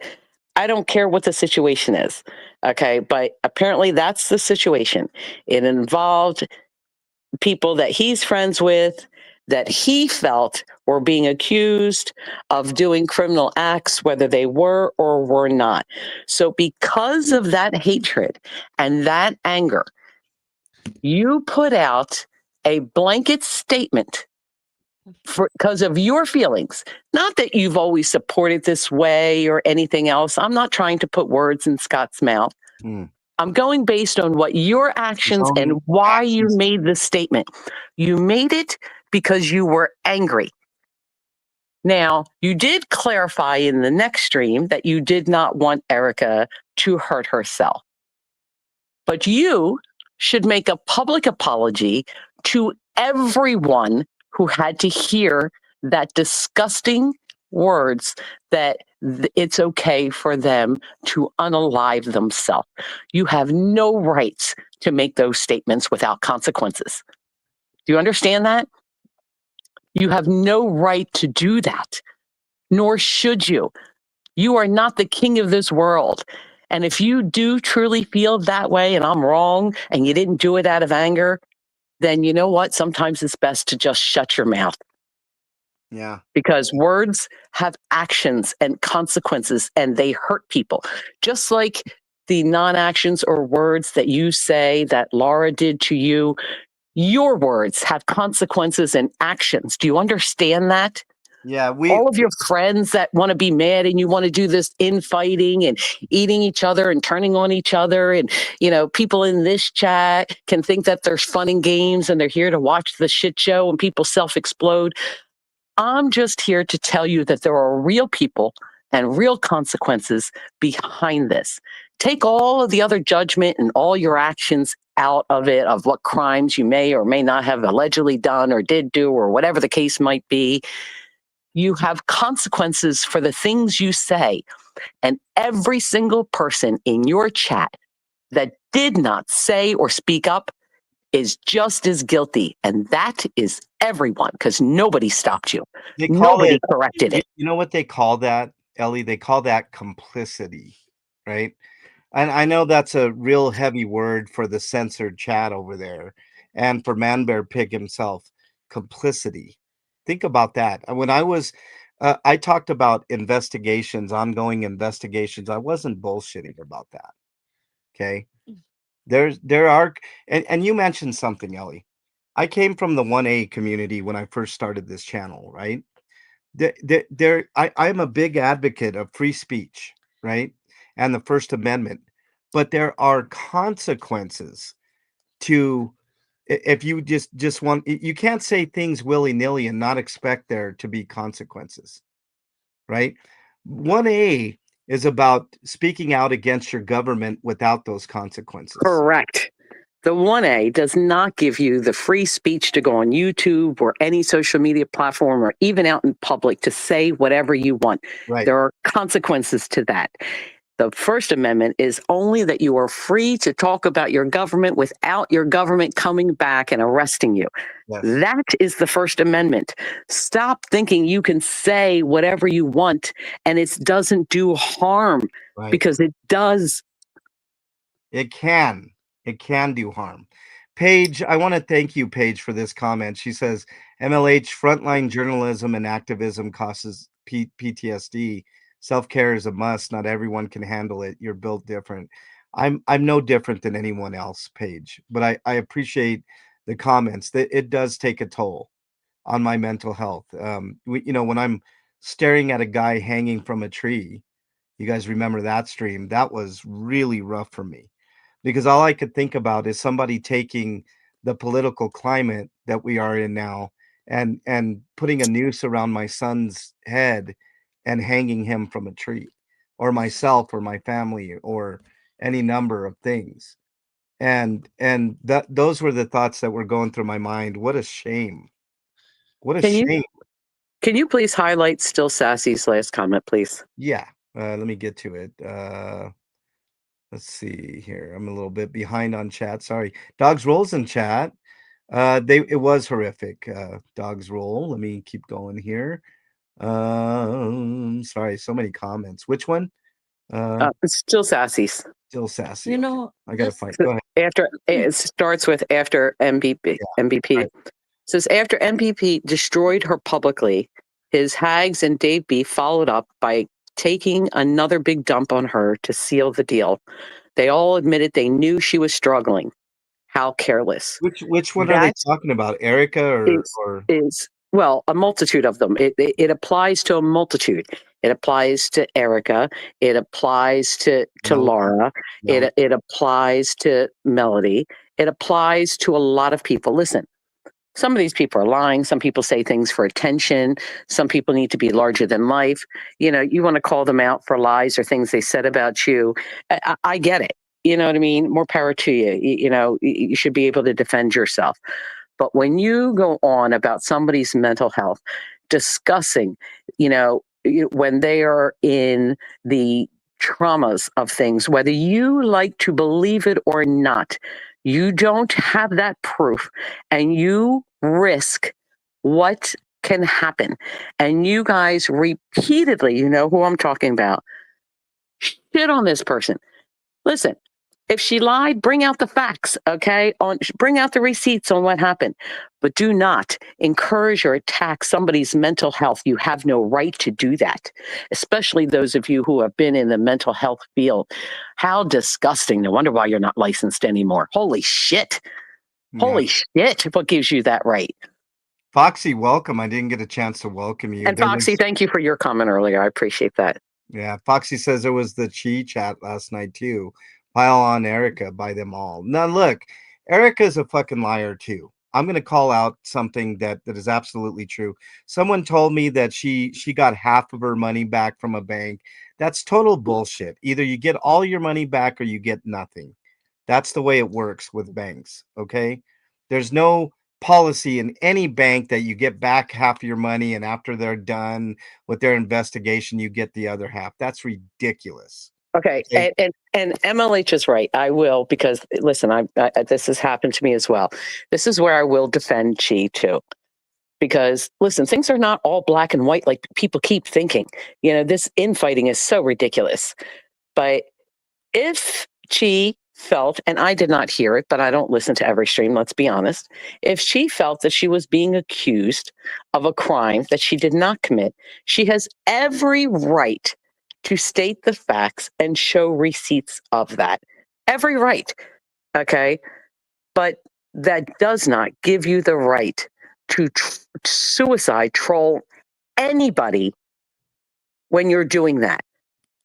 I don't care what the situation is. Okay. But apparently that's the situation. It involved people that he's friends with that he felt were being accused of doing criminal acts, whether they were or were not. So, because of that hatred and that anger, you put out a blanket statement because of your feelings. Not that you've always supported this way or anything else. I'm not trying to put words in Scott's mouth. I'm going based on what your actions and why you made this statement. You made it because you were angry. Now, you did clarify in the next stream that you did not want Erica to hurt herself. But you should make a public apology to everyone who had to hear that disgusting words that it's okay for them to unalive themselves. You have no rights to make those statements without consequences. Do you understand that? You have no right to do that, nor should you. You are not the king of this world. And if you do truly feel that way and I'm wrong and you didn't do it out of anger, then you know what? Sometimes it's best to just shut your mouth. Yeah. Because words have actions and consequences and they hurt people. Just like the non-actions or words that you say that Laura did to you, your words have consequences and actions. Do you understand that? Yeah, all of your friends that want to be mad and you want to do this infighting and eating each other and turning on each other. And, you know, people in this chat can think that there's fun and games and they're here to watch the shit show and people self-explode. I'm just here to tell you that there are real people and real consequences behind this. Take all of the other judgment and all your actions out of it, of what crimes you may or may not have allegedly done or did do or whatever the case might be. You have consequences for the things you say. And every single person in your chat that did not say or speak up is just as guilty. And that is everyone, because nobody stopped you. Nobody corrected it. You know what they call that, Ellie? They call that complicity, right? And I know that's a real heavy word for the censored chat over there and for Man Bear Pig himself, complicity. Think about that. When I talked about investigations, ongoing investigations. I wasn't bullshitting about that. Okay. There are, and you mentioned something, Ellie. I came from the 1A community when I first started this channel, right? I'm a big advocate of free speech, right? And the First Amendment. But there are consequences to if you just want you can't say things willy-nilly and not expect there to be consequences, right? 1A is about speaking out against your government without those consequences. Correct. The 1A does not give you the free speech to go on YouTube or any social media platform or even out in public to say whatever you want. Right. There are consequences to that. The First Amendment is only that you are free to talk about your government without your government coming back and arresting you. Yes. That is the First Amendment. Stop thinking you can say whatever you want and it doesn't do harm, Right. because it does. It can do harm. Paige, I want to thank you, Paige, for this comment. She says MLH frontline journalism and activism causes PTSD. Self-care is a must. Not everyone can handle it. You're built different. I'm no different than anyone else, Paige, but I appreciate the comments. That it does take a toll on my mental health. When I'm staring at a guy hanging from a tree, you guys remember that stream? That was really rough for me, because all I could think about is somebody taking the political climate that we are in now and putting a noose around my son's head and hanging him from a tree, or myself or my family or any number of things. And those were the thoughts that were going through my mind. What a shame. What a shame. Can you please highlight Still Sassy's last comment, please? Yeah. Let me get to it. Let's see here. I'm a little bit behind on chat. Sorry. Dogs Rolls in chat. It was horrific. Dogs Roll. Let me keep going here. Sorry, so many comments. Which one? Still Sassy's. Still Sassy. You know, I gotta find. Go ahead. After it starts with after MVP. Yeah, MVP right. says after MVP destroyed her publicly, his Hags and Dave B followed up by taking another big dump on her to seal the deal. They all admitted they knew she was struggling. how careless. Which one are they That talking about? Erica is well, a multitude of them. It applies to a multitude. It applies to Erica. It applies to Melody? Laura. Melody. It applies to Melody. It applies to a lot of people. Listen, some of these people are lying. Some people say things for attention. Some people need to be larger than life. You know, you want to call them out for lies or things they said about you. I get it. You know what I mean? More power to you. You know, you should be able to defend yourself. But when you go on about somebody's mental health, discussing, you know, when they are in the traumas of things, whether you like to believe it or not, you don't have that proof and you risk what can happen. And you guys repeatedly, you know who I'm talking about, shit on this person. Listen, if she lied, bring out the facts, okay? Bring out the receipts on what happened. But do not encourage or attack somebody's mental health. You have no right to do that, especially those of you who have been in the mental health field. How disgusting. No wonder why you're not licensed anymore. Holy shit. Yeah. Holy shit. What gives you that right? Foxy, welcome. I didn't get a chance to welcome you. And Foxy, thank you for your comment earlier. I appreciate that. Yeah, Foxy says it was the Chi chat last night too. Pile on Erica by them all. Now look, Erica's a fucking liar too. I'm gonna call out something that is absolutely true. Someone told me that she got half of her money back from a bank. That's total bullshit. Either you get all your money back or you get nothing. That's the way it works with banks. Okay, there's no policy in any bank that you get back half of your money and after they're done with their investigation you get the other half. That's ridiculous. Okay, and MLH is right. I will, because listen, this has happened to me as well. This is where I will defend Chi too, because listen, things are not all black and white like people keep thinking. You know, this infighting is so ridiculous. But if Chi felt, and I did not hear it, but I don't listen to every stream, let's be honest. If she felt that she was being accused of a crime that she did not commit, she has every right to state the facts and show receipts of that. Every right. Okay. But that does not give you the right to suicide troll anybody when you're doing that.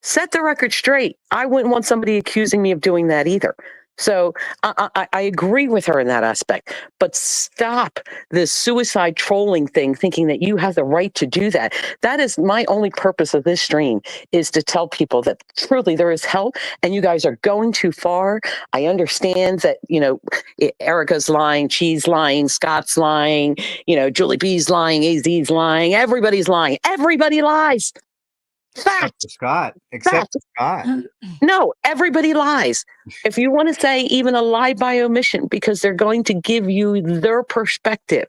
Set the record straight. I wouldn't want somebody accusing me of doing that either. So I agree with her in that aspect, but stop this suicide trolling thing, thinking that you have the right to do that. That is my only purpose of this stream, is to tell people that truly there is help and you guys are going too far. I understand that, you know, Erica's lying, Chi's lying, Scott's lying, you know, Julie B's lying, AZ's lying, everybody's lying. Everybody lies. Fact. Except Scott. No, everybody lies. If you want to say even a lie by omission, because they're going to give you their perspective,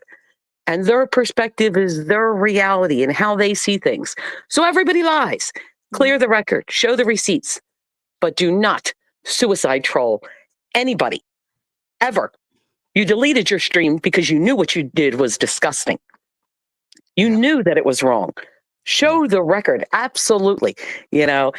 and their perspective is their reality and how they see things. So everybody lies. Clear the record, show the receipts, but do not suicide troll anybody ever. You deleted your stream because you knew what you did was disgusting. You knew that it was wrong. Show the record. Absolutely. You know,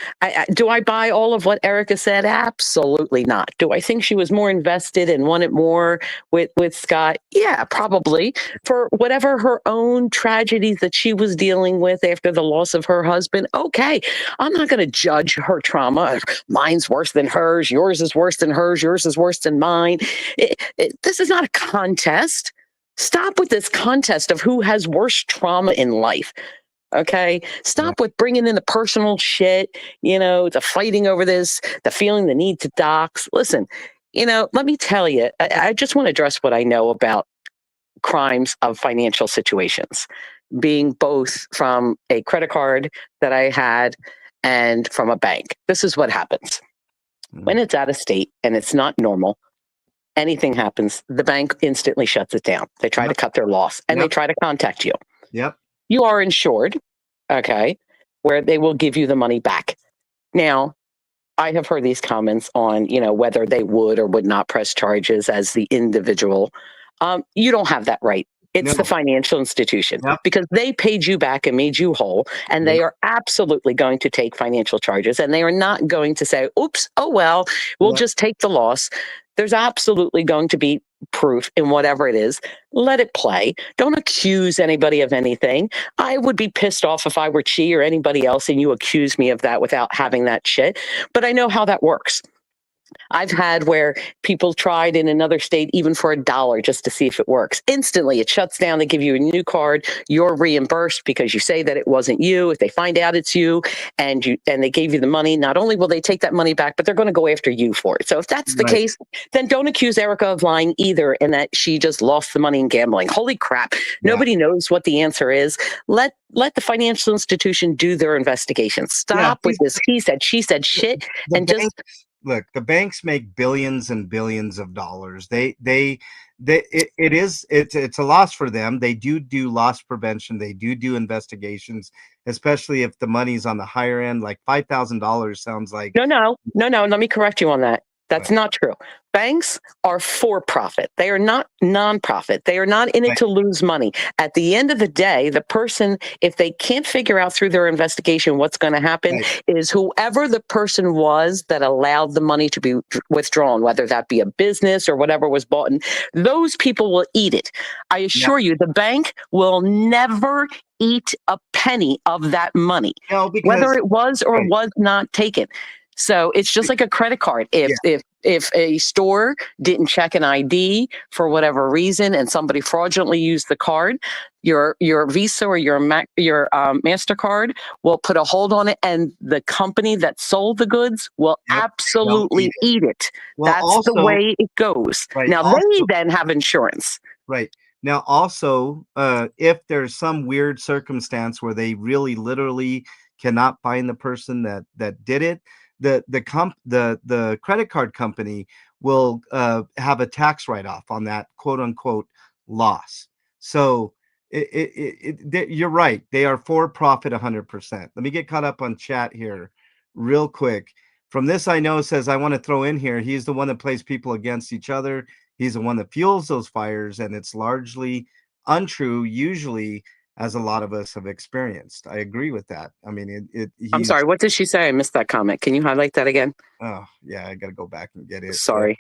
do I buy all of what Erica said? Absolutely not. Do I think she was more invested and wanted more with Scott? Yeah, probably, for whatever her own tragedies that she was dealing with after the loss of her husband. Okay, I'm not going to judge her trauma. Mine's worse than hers. Yours is worse than hers. Yours is worse than mine. This is not a contest. Stop with this contest of who has worse trauma in life. Okay. Stop with bringing in the personal shit, you know, the fighting over this, the feeling the need to dox. Listen, you know, let me tell you, I just want to address what I know about crimes of financial situations, being both from a credit card that I had and from a bank. This is what happens. When it's out of state and it's not normal, anything happens, the bank instantly shuts it down. They try to cut their loss and they try to contact you. Yep. You are insured, okay, where they will give you the money back. Now, I have heard these comments on, you know, whether they would or would not press charges as the individual. You don't have that right It's No. the financial institution Yep. because they paid you back and made you whole, and they Yep. are absolutely going to take financial charges, and they are not going to say, oops, oh, well, we'll Yep. just take the loss. There's absolutely going to be proof in whatever it is. Let it play. Don't accuse anybody of anything. I would be pissed off if I were Chi or anybody else and you accuse me of that without having that shit. But I know how that works. I've had where people tried in another state even for $1 just to see if it works. Instantly, it shuts down. They give you a new card. You're reimbursed because you say that it wasn't you. If they find out it's you and they gave you the money, not only will they take that money back, but they're going to go after you for it. So if that's the Right. case, then don't accuse Erica of lying either and that she just lost the money in gambling. Holy crap. Yeah. Nobody knows what the answer is. Let the financial institution do their investigation. Stop with this he said, she said shit The and just look, the banks make billions and billions of dollars. It's a loss for them. They do loss prevention. They do investigations, especially if the money's on the higher end. Like $5,000 sounds like No. Let me correct you on that. That's Right. not true. Banks are for profit. They are not nonprofit. They are not in it Right. to lose money. At the end of the day, the person, if they can't figure out through their investigation what's going to happen, Right. is whoever the person was that allowed the money to be withdrawn, whether that be a business or whatever was bought, and those people will eat it. I assure you, the bank will never eat a penny of that money, No, whether because it was or right. was not taken. So it's just like a credit card. If a store didn't check an ID for whatever reason and somebody fraudulently used the card, your Visa or your MasterCard will put a hold on it, and the company that sold the goods will Yep. absolutely eat it. Well, That's the also, way it goes. right. Now they Also, then have insurance. right. Now, also, if there's some weird circumstance where they really literally cannot find the person that did it, the credit card company will have a tax write-off on that quote unquote loss. So you're right. They are for profit 100%. Let me get caught up on chat here real quick. From this, I know says I want to throw in here. He's the one that plays people against each other. He's the one that fuels those fires, and it's largely untrue, usually, as a lot of us have experienced. I agree with that. I mean, I'm he's, sorry, what did she say? I missed that comment. Can you highlight that again? oh, yeah, I got to go back and get it. Sorry.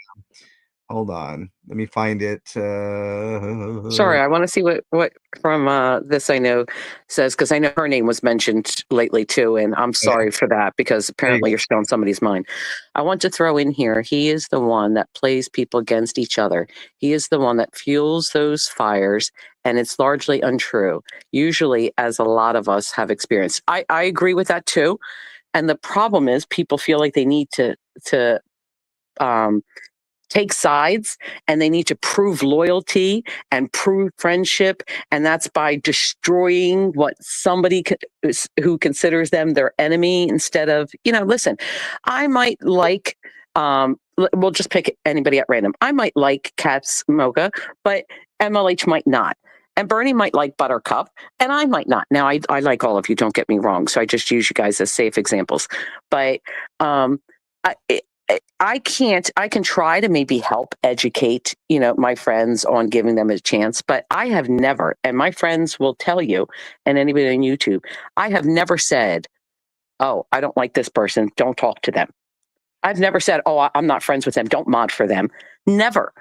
Hold on. Let me find it. Sorry, I want to see what from this I know says, because I know her name was mentioned lately too, and I'm sorry for that because apparently you're still on somebody's mind. I want to throw in here, he is the one that plays people against each other. He is the one that fuels those fires, and it's largely untrue, usually, as a lot of us have experienced. I agree with that too, and the problem is people feel like they need to take sides, and they need to prove loyalty and prove friendship, and that's by destroying what somebody who considers them their enemy instead of, listen, I might like we'll just pick anybody at random. I might like Kat's Mocha, but MLH might not, and Bernie might like Buttercup, and I might not. Now I like all of you, don't get me wrong, so I just use you guys as safe examples, but I can try to maybe help educate, my friends on giving them a chance, but I have never, and my friends will tell you, and anybody on YouTube, I have never said, oh, I don't like this person, don't talk to them. I've never said, oh, I'm not friends with them, don't mod for them. Never.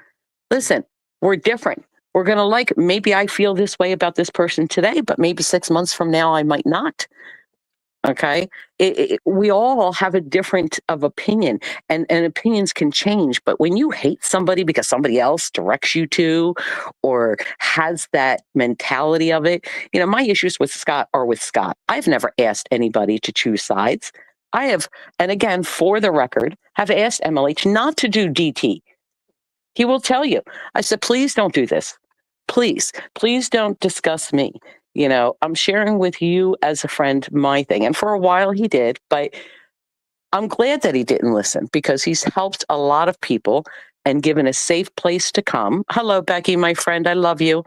Listen, we're different. We're going to maybe I feel this way about this person today, but maybe 6 months from now, I might not. Okay. We all have a different of opinion, and opinions can change. But when you hate somebody because somebody else directs you to, or has that mentality of it, my issues with Scott are with Scott. I've never asked anybody to choose sides. I have, and again, for the record, have asked MLH not to do DT. He will tell you. I said, please don't do this. Please don't discuss me. I'm sharing with you as a friend my thing. And for a while he did, but I'm glad that he didn't listen because he's helped a lot of people and given a safe place to come. Hello, Becky, my friend. I love you.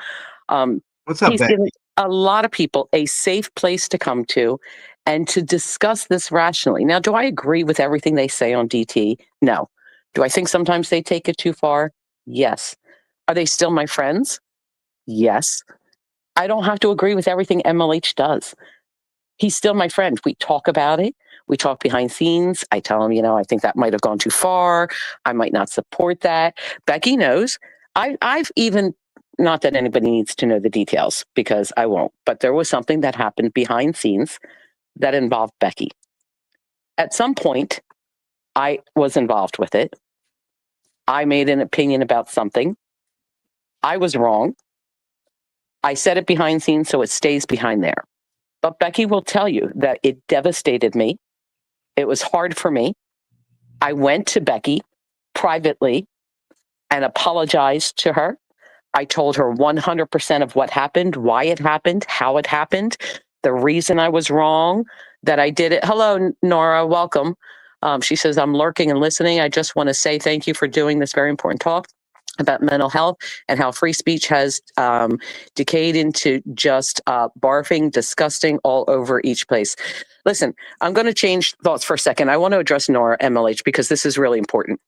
What's up, He's Becky? given a lot of people a safe place to come to and to discuss this rationally. Now, do I agree with everything they say on DT? No. Do I think sometimes they take it too far? Yes. Are they still my friends? Yes. I don't have to agree with everything MLH does. He's still my friend. We talk about it. We talk behind scenes. I tell him, I think that might have gone too far. I might not support that. Becky knows. I've even, not that anybody needs to know the details because I won't, but there was something that happened behind scenes that involved Becky. At some point, I was involved with it. I made an opinion about something. I was wrong. I said it behind scenes, so it stays behind there. But Becky will tell you that it devastated me. It was hard for me. I went to Becky privately and apologized to her. I told her 100% of what happened, why it happened, how it happened, the reason I was wrong, that I did it. Hello, Nora, welcome. She says, I'm lurking and listening. I just want to say thank you for doing this very important talk about mental health and how free speech has decayed into just barfing, disgusting all over each place. Listen, I'm going to change thoughts for a second. I want to address Nora MLH because this is really important.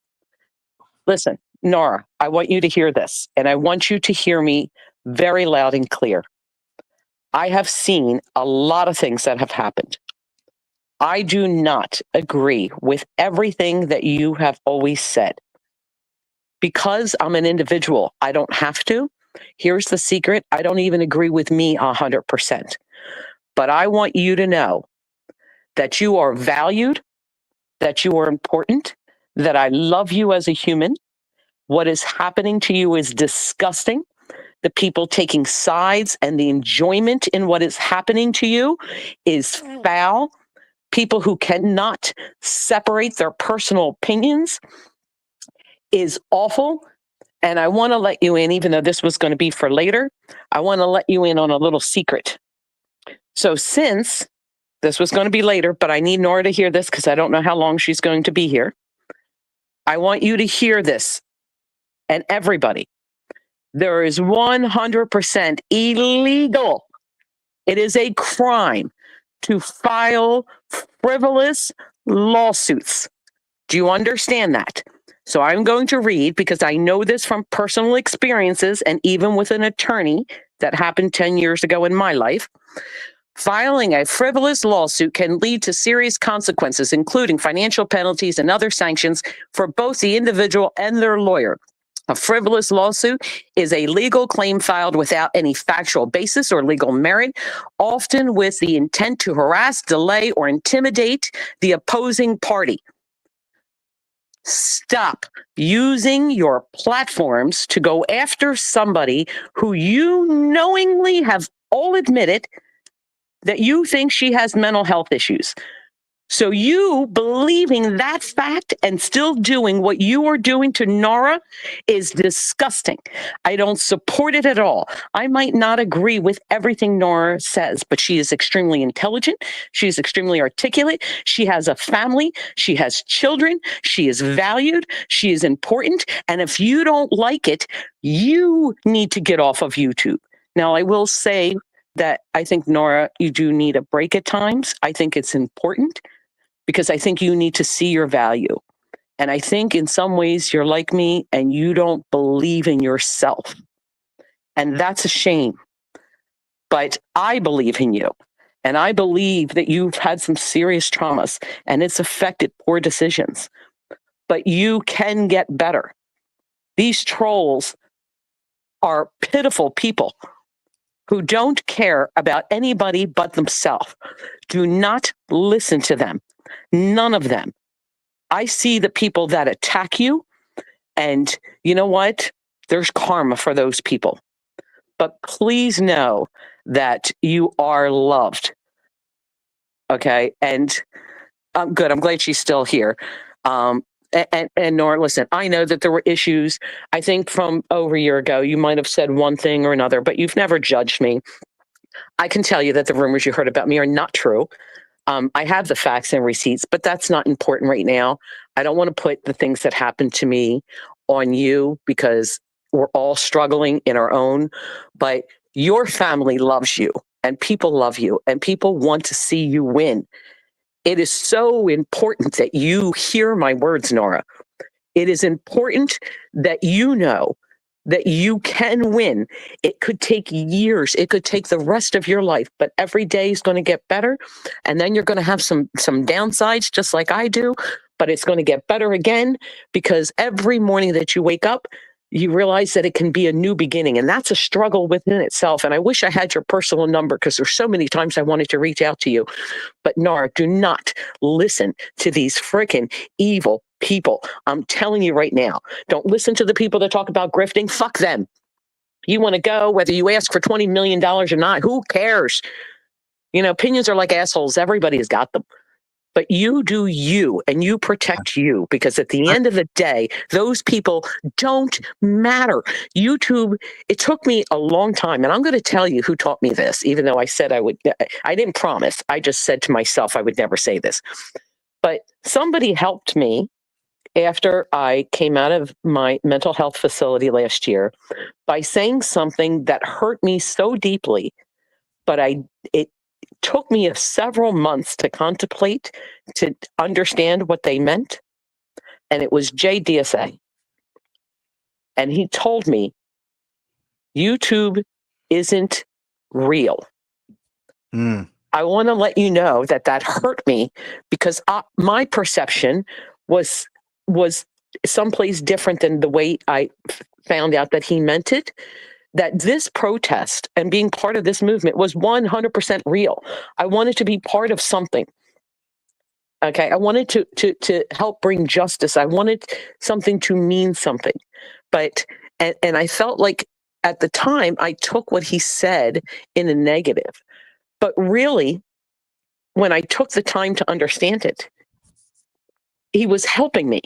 Listen, Nora, I want you to hear this, and I want you to hear me very loud and clear. I have seen a lot of things that have happened. I do not agree with everything that you have always said. Because I'm an individual, I don't have to. Here's the secret. I don't even agree with me 100%. But I want you to know that you are valued, that you are important, that I love you as a human. What is happening to you is disgusting. The people taking sides and the enjoyment in what is happening to you is foul. People who cannot separate their personal opinions is awful. And I want to let you in, even though this was going to be for later, I want to let you in on a little secret. So since this was going to be later, but I need Nora to hear this because I don't know how long she's going to be here. I want you to hear this. And everybody, there is 100% illegal. It is a crime to file frivolous lawsuits. Do you understand that? So I'm going to read, because I know this from personal experiences and even with an attorney that happened 10 years ago in my life. Filing a frivolous lawsuit can lead to serious consequences, including financial penalties and other sanctions for both the individual and their lawyer. A frivolous lawsuit is a legal claim filed without any factual basis or legal merit, often with the intent to harass, delay, or intimidate the opposing party. Stop using your platforms to go after somebody who you knowingly have all admitted that you think she has mental health issues. So you believing that fact and still doing what you are doing to Nora is disgusting. I don't support it at all. I might not agree with everything Nora says, but she is extremely intelligent. She is extremely articulate. She has a family. She has children. She is valued. She is important. And if you don't like it, you need to get off of YouTube. Now, I will say that I think, Nora, you do need a break at times. I think it's important, because I think you need to see your value. And I think in some ways you're like me and you don't believe in yourself. And that's a shame. But I believe in you. And I believe that you've had some serious traumas and it's affected poor decisions. But you can get better. These trolls are pitiful people who don't care about anybody but themselves. Do not listen to them. None of them. I see the people that attack you, and you know what? There's karma for those people. But please know that you are loved. Okay? And I'm good. I'm glad she's still here. And Nora, listen, I know that there were issues. I think from over a year ago, you might have said one thing or another, but you've never judged me. I can tell you that the rumors you heard about me are not true. I have the facts and receipts, but that's not important right now. I don't want to put the things that happened to me on you because we're all struggling in our own, but your family loves you and people love you and people want to see you win. It is so important that you hear my words, Nora. It is important that you know that you can win. It could take years. It could take the rest of your life, but every day is going to get better. And then you're going to have some downsides, just like I do, but it's going to get better again, because every morning that you wake up, you realize that it can be a new beginning. And that's a struggle within itself. And I wish I had your personal number, because there's so many times I wanted to reach out to you. But Nara, do not listen to these freaking evil people. I'm telling you right now, don't listen to the people that talk about grifting. Fuck them. You want to go, whether you ask for $20 million or not, who cares? You know, opinions are like assholes. Everybody has got them. But you do you, and you protect you, because at the end of the day, those people don't matter. YouTube, it took me a long time, and I'm going to tell you who taught me this, even though I said I would. I didn't promise. I just said to myself I would never say this. But somebody helped me after I came out of my mental health facility last year by saying something that hurt me so deeply, but it took me several months to contemplate, to understand what they meant. And it was JDSA. And he told me, YouTube isn't real. I want to let you know that hurt me, because my perception was someplace different than the way I found out that he meant it. That this protest and being part of this movement was 100% real. I wanted to be part of something. Okay, I wanted to help bring justice. I wanted something to mean something. But and I felt like at the time I took what he said in a negative. But really, when I took the time to understand it, he was helping me.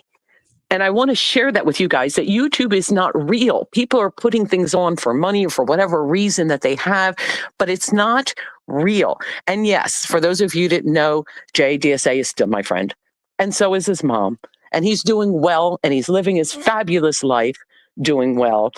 And I want to share that with you guys, that YouTube is not real. People are putting things on for money or for whatever reason that they have, but it's not real. And yes, for those of you that know, JDSA is still my friend. And so is his mom. And he's doing well, and he's living his fabulous life doing well.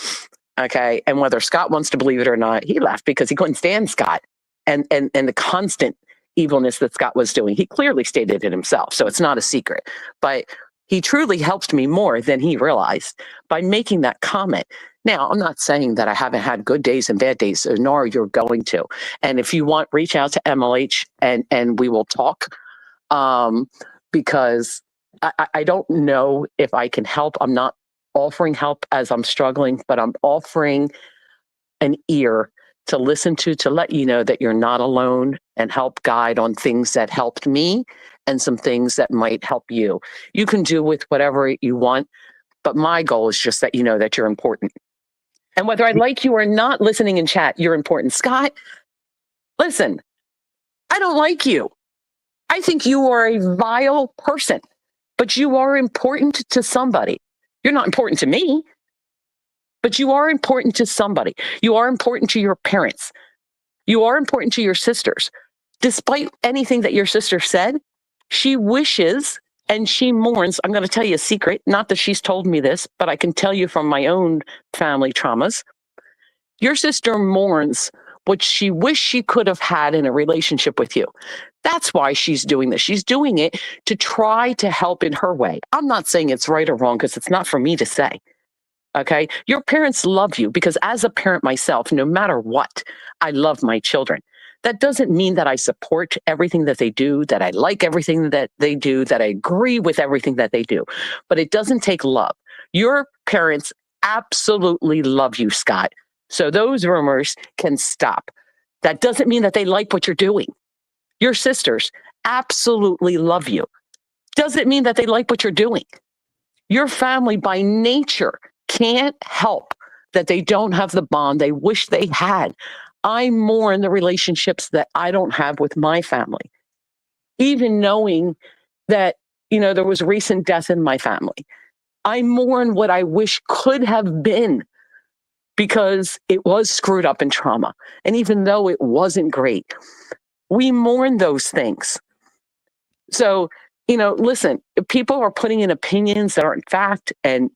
Okay. And whether Scott wants to believe it or not, he left because he couldn't stand Scott and the constant evilness that Scott was doing. He clearly stated it himself, so it's not a secret. But he truly helped me more than he realized by making that comment. Now, I'm not saying that I haven't had good days and bad days, nor you're going to. And if you want, reach out to MLH and we will talk, because I don't know if I can help. I'm not offering help as I'm struggling, but I'm offering an ear to listen to let you know that you're not alone, and help guide on things that helped me and some things that might help you. You can do with whatever you want, but my goal is just that you know that you're important. And whether I like you or not listening in chat, you're important. Scott, listen, I don't like you. I think you are a vile person, but you are important to somebody. You're not important to me, but you are important to somebody. You are important to your parents. You are important to your sisters. Despite anything that your sister said, she wishes and she mourns. I'm going to tell you a secret, not that she's told me this, but I can tell you from my own family traumas. Your sister mourns what she wished she could have had in a relationship with you. That's why she's doing this. She's doing it to try to help in her way. I'm not saying it's right or wrong, because it's not for me to say. Okay. Your parents love you, because as a parent myself, no matter what, I love my children. That doesn't mean that I support everything that they do, that I like everything that they do, that I agree with everything that they do. But it doesn't take love. Your parents absolutely love you, Scott. So those rumors can stop. That doesn't mean that they like what you're doing. Your sisters absolutely love you. Doesn't mean that they like what you're doing. Your family by nature can't help that they don't have the bond they wish they had. I mourn the relationships that I don't have with my family, even knowing that, there was recent death in my family. I mourn what I wish could have been, because it was screwed up in trauma. And even though it wasn't great, we mourn those things. So, listen, if people are putting in opinions that aren't fact, and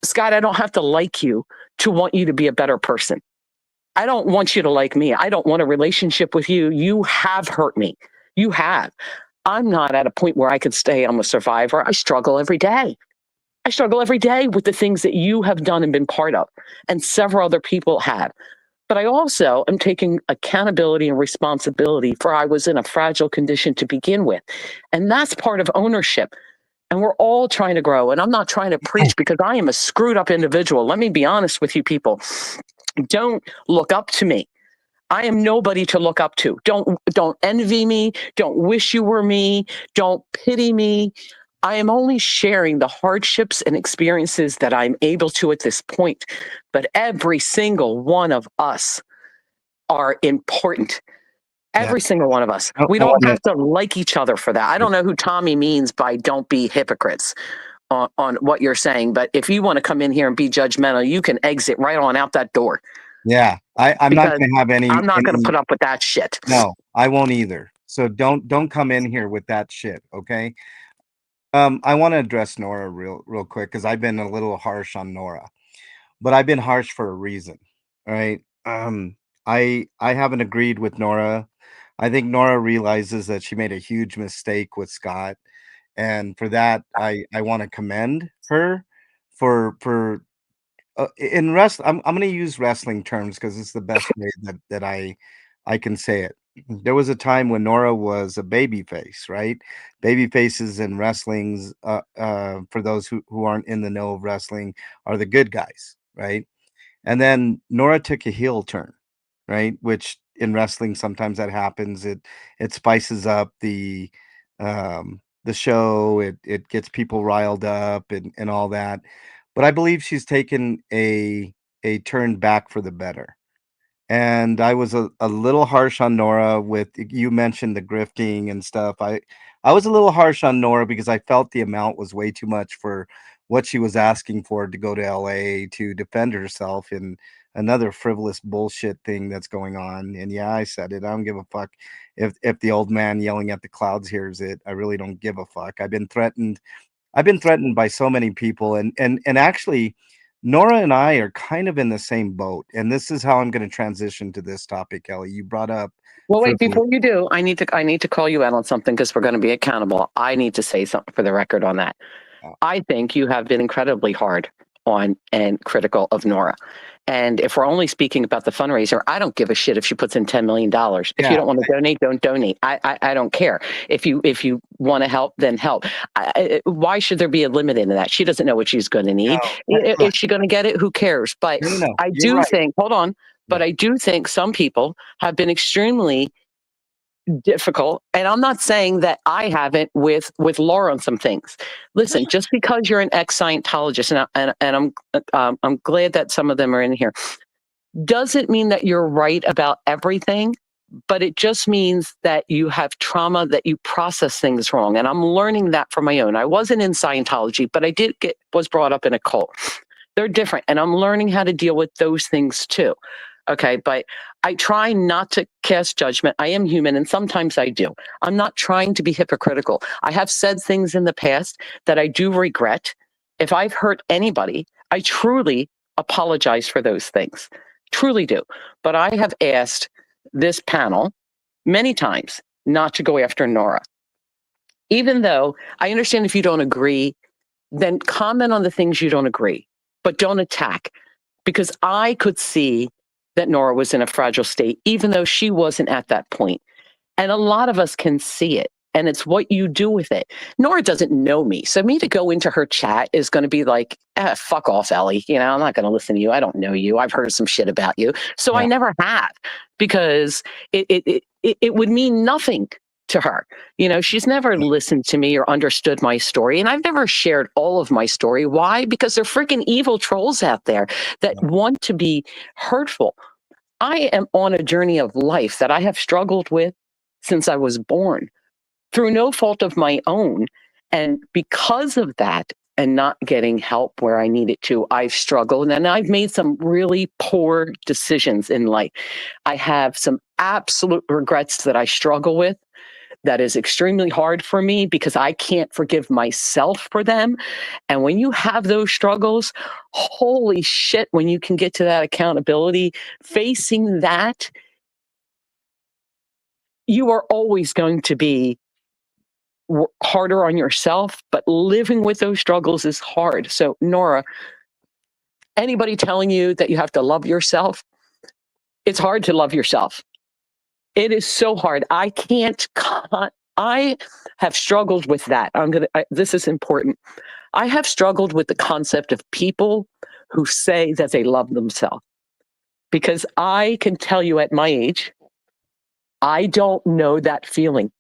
Scott, I don't have to like you to want you to be a better person. I don't want you to like me. I don't want a relationship with you. You have hurt me. You have. I'm not at a point where I could say I'm a survivor. I struggle every day. I struggle every day with the things that you have done and been part of, and several other people have. But I also am taking accountability and responsibility for I was in a fragile condition to begin with. And that's part of ownership. And we're all trying to grow. And I'm not trying to preach because I am a screwed up individual. Let me be honest with you people. Don't look up to me. I am nobody to look up to. Don't envy me. Don't wish you were me. Don't pity me. I am only sharing the hardships and experiences that I'm able to at this point. But every single one of us are important. Yeah. Every single one of us. I We don't wanna have to like each other for that. I don't know who Tommy means by don't be hypocrites on what you're saying, but if you want to come in here and be judgmental, you can exit right on out that door yeah, I'm not because gonna have I'm not going to any put up with that shit. no, I won't either. So don't come in here with that shit, okay? I wanna address Nora real quick because I've been a little harsh on Nora, but I've been harsh for a reason, all right? I haven't agreed with Nora. I think Nora realizes that she made a huge mistake with Scott, and for that, I wanna commend her for in I'm gonna use wrestling terms because it's the best way that I can say it. There was a time when Nora was a baby face, right? Baby faces in wrestling's for those who aren't in the know of wrestling are the good guys, right? And then Nora took a heel turn, right? Which in wrestling sometimes that happens. It spices up the show. It gets people riled up and all that. But I believe she's taken a turn back for the better. And I was a little harsh on Nora with you mentioned the grifting and stuff. I was a little harsh on Nora because I felt the amount was way too much for what she was asking for to go to LA to defend herself in another frivolous bullshit thing that's going on. And yeah, I said it. I don't give a fuck if the old man yelling at the clouds hears it. I really don't give a fuck. I've been threatened by so many people and actually Nora and I are kind of in the same boat. And this is how I'm going to transition to this topic, Kelly. You brought up Well, wait, frivolous. before you do, I need to call you out on something because we're going to be accountable. I need to say something for the record on that. I think you have been incredibly hard on and critical of Nora. And if we're only speaking about the fundraiser, I don't give a shit if she puts in $10 million. If you don't want to donate, don't donate. I don't care. If you want to help, then help. Why should there be a limit into that? She doesn't know what she's going to need. Is she going to get it? Who cares? But No, I you're do right. think, hold on, but Yeah. I do think some people have been extremely difficult, and I'm not saying that I haven't with Laura on some things. Listen, just because you're an ex-Scientologist, and I'm glad that some of them are in here, doesn't mean that you're right about everything, but it just means that you have trauma, that you process things wrong. And I'm learning that from my own. I wasn't in Scientology, but I was brought up in a cult. They're different, and I'm learning how to deal with those things too. Okay, but I try not to cast judgment. I am human, and sometimes I do. I'm not trying to be hypocritical. I have said things in the past that I do regret. If I've hurt anybody, I truly apologize for those things. Truly do. But I have asked this panel many times not to go after Nora. Even though I understand if you don't agree, then comment on the things you don't agree, but don't attack. Because I could see that Nora was in a fragile state, even though she wasn't at that point. And a lot of us can see it. And it's what you do with it. Nora doesn't know me. So me to go into her chat is going to be like, fuck off, Ellie. You know, I'm not going to listen to you. I don't know you. I've heard some shit about you. So I never have because it would mean nothing to her. You know, she's never listened to me or understood my story. And I've never shared all of my story. Why? Because they're freaking evil trolls out there that want to be hurtful. I am on a journey of life that I have struggled with since I was born through no fault of my own. And because of that, and not getting help where I needed to, I've struggled and I've made some really poor decisions in life. I have some absolute regrets that I struggle with. That is extremely hard for me because I can't forgive myself for them. And when you have those struggles, holy shit, when you can get to that accountability, facing that, you are always going to be harder on yourself, but living with those struggles is hard. So, Nora, anybody telling you that you have to love yourself, it's hard to love yourself. It is so hard. I have struggled with that. This is important. I have struggled with the concept of people who say that they love themselves, because I can tell you at my age, I don't know that feeling.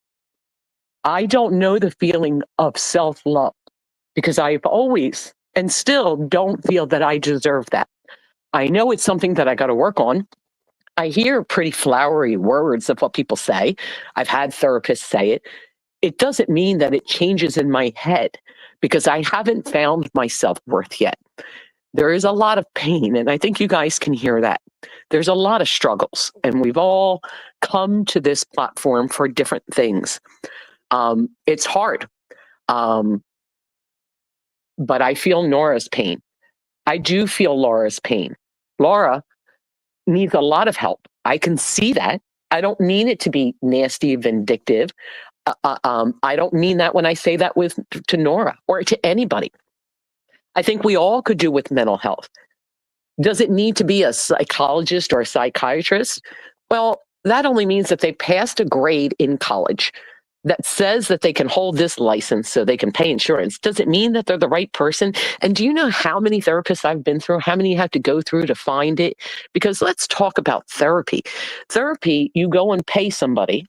I don't know the feeling of self-love, because I've always and still don't feel that I deserve that. I know it's something that I got to work on. I hear pretty flowery words of what people say. I've had therapists say it. It doesn't mean that it changes in my head, because I haven't found my self-worth yet. There is a lot of pain, and I think you guys can hear that. There's a lot of struggles, and we've all come to this platform for different things. It's hard, but I feel Nora's pain. I do feel Laura's pain. Laura needs a lot of help. I can see that. I don't mean it to be nasty, vindictive. I don't mean that when I say that to Nora or to anybody. I think we all could do with mental health. Does it need to be a psychologist or a psychiatrist? Well, that only means that they passed a grade in college that says that they can hold this license so they can pay insurance. Does it mean that they're the right person? And do you know how many therapists I've been through, how many you have to go through to find it? Because let's talk about therapy. Therapy, you go and pay somebody.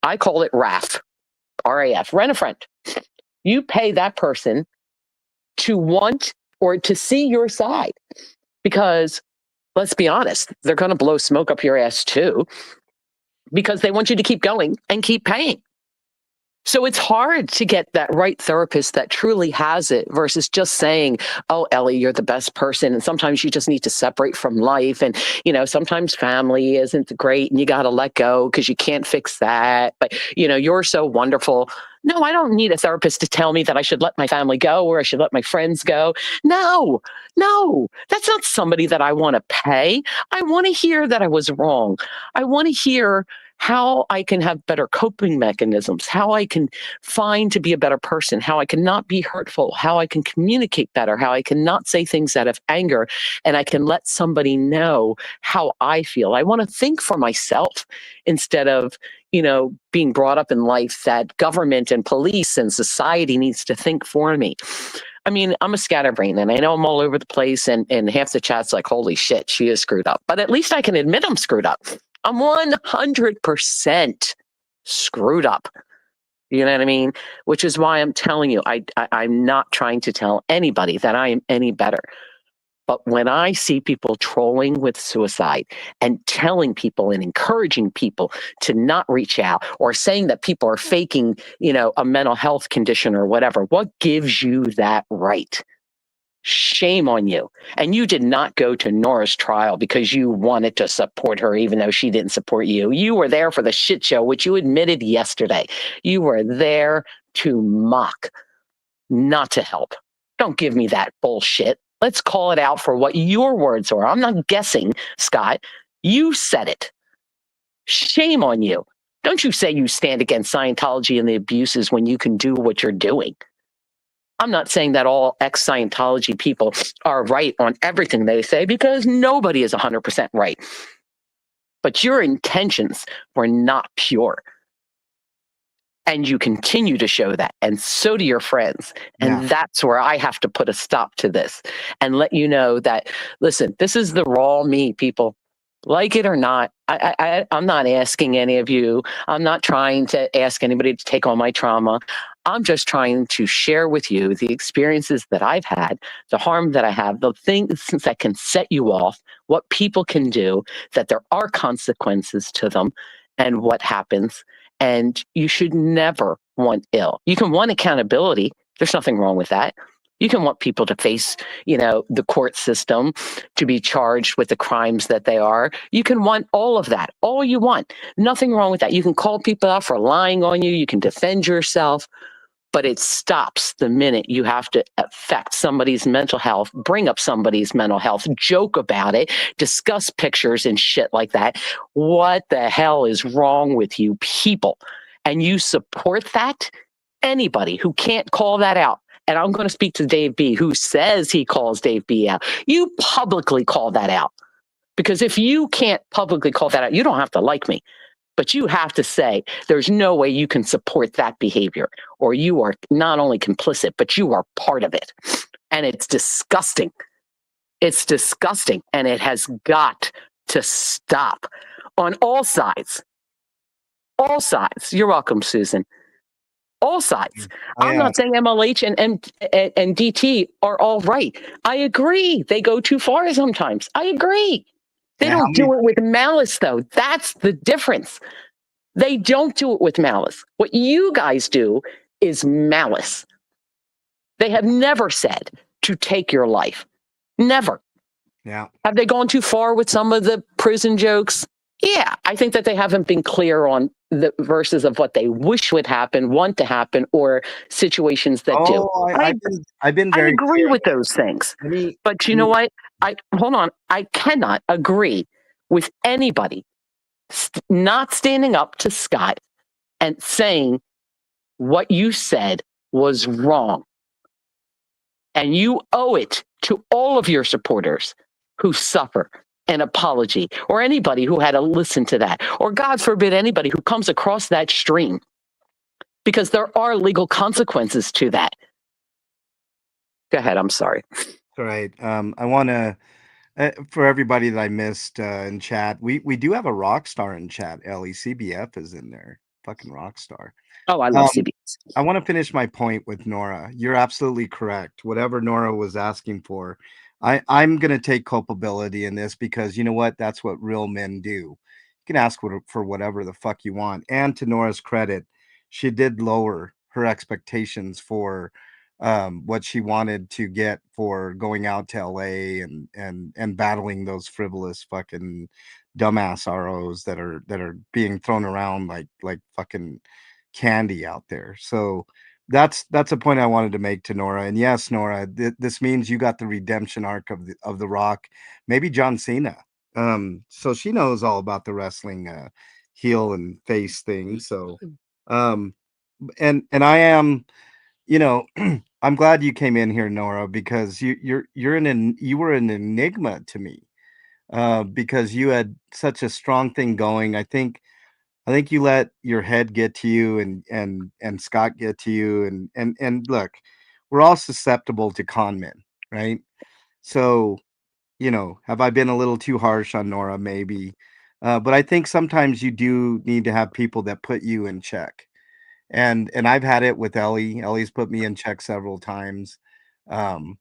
I call it RAF, RAF, rent a friend. You pay that person to want or to see your side, because let's be honest, they're going to blow smoke up your ass too, because they want you to keep going and keep paying. So it's hard to get that right therapist that truly has it versus just saying, oh, Ellie, you're the best person. And sometimes you just need to separate from life. And, sometimes family isn't great and you got to let go because you can't fix that. But, you're so wonderful. No, I don't need a therapist to tell me that I should let my family go or I should let my friends go. No, that's not somebody that I want to pay. I want to hear that I was wrong. I want to hear how I can have better coping mechanisms, how I can find to be a better person, how I can not be hurtful, how I can communicate better, how I can not say things out of anger, and I can let somebody know how I feel. I want to think for myself instead of, being brought up in life that government and police and society needs to think for me. I mean, I'm a scatterbrain and I know I'm all over the place, and half the chat's like, holy shit, she is screwed up. But at least I can admit I'm screwed up. I'm 100% screwed up. You know what I mean? Which is why I'm telling you, I'm not trying to tell anybody that I am any better. But when I see people trolling with suicide and telling people and encouraging people to not reach out, or saying that people are faking, a mental health condition or whatever, what gives you that right? Shame on you. And you did not go to Nora's trial because you wanted to support her, even though she didn't support you. You were there for the shit show, which you admitted yesterday. You were there to mock, not to help. Don't give me that bullshit. Let's call it out for what your words are. I'm not guessing, Scott. You said it. Shame on you. Don't you say you stand against Scientology and the abuses when you can do what you're doing. I'm not saying that all ex-Scientology people are right on everything they say, because nobody is 100% right. But your intentions were not pure. And you continue to show that. And so do your friends. And that's where I have to put a stop to this and let you know that, listen, this is the raw me, people. Like it or not, I'm not asking any of you. I'm not trying to ask anybody to take on my trauma. I'm just trying to share with you the experiences that I've had, the harm that I have, the things that can set you off, what people can do, that there are consequences to them, and what happens. And you should never want ill. You can want accountability. There's nothing wrong with that. You can want people to face, the court system, to be charged with the crimes that they are. You can want all of that, all you want. Nothing wrong with that. You can call people out for lying on you. You can defend yourself. But it stops the minute you have to affect somebody's mental health, bring up somebody's mental health, joke about it, discuss pictures and shit like that. What the hell is wrong with you people? And you support that? anybody who can't call that out, and I'm going to speak to Dave B, who says he calls Dave B out, you publicly call that out. Because if you can't publicly call that out, you don't have to like me, but you have to say there's no way you can support that behavior, or you are not only complicit, but you are part of it. And it's disgusting. It's disgusting. And it has got to stop on all sides. All sides. You're welcome, Susan. All sides. I'm not saying MLH and DT are all right. I agree. They go too far sometimes. I agree. They don't do it with malice, though. That's the difference. They don't do it with malice. What you guys do is malice. They have never said to take your life. Never. Yeah. Have they gone too far with some of the prison jokes? Yeah. I think that they haven't been clear on the verses of what they wish would happen, want to happen, or situations that do. I've been I very agree clear. with those things. But you know what? Hold on. I cannot agree with anybody not standing up to Scott and saying what you said was wrong. And you owe it to all of your supporters who suffer an apology, or anybody who had to listen to that, or God forbid, anybody who comes across that stream, because there are legal consequences to that. Go ahead. I'm sorry. All right. I want to, for everybody that I missed in chat, we do have a rock star in chat. Ellie CBF is in there. Fucking rock star. Oh, I love CBS. I want to finish my point with Nora. You're absolutely correct. Whatever Nora was asking for, I'm going to take culpability in this, because you know what? That's what real men do. You can ask for whatever the fuck you want. And to Nora's credit, she did lower her expectations for what she wanted to get for going out to LA and battling those frivolous fucking dumbass ROs that are being thrown around like fucking candy out there. So that's a point I wanted to make to Nora. And yes, Nora, this means you got the redemption arc of the Rock, maybe John Cena. So she knows all about the wrestling heel and face thing. So and I am, you know, I'm glad you came in here, Nora, because you were an enigma to me. Because you had such a strong thing going. I think you let your head get to you, and Scott get to you, and look, we're all susceptible to con men, right? So, have I been a little too harsh on Nora? Maybe, but I think sometimes you do need to have people that put you in check, and I've had it with Ellie. Ellie's put me in check several times. Um,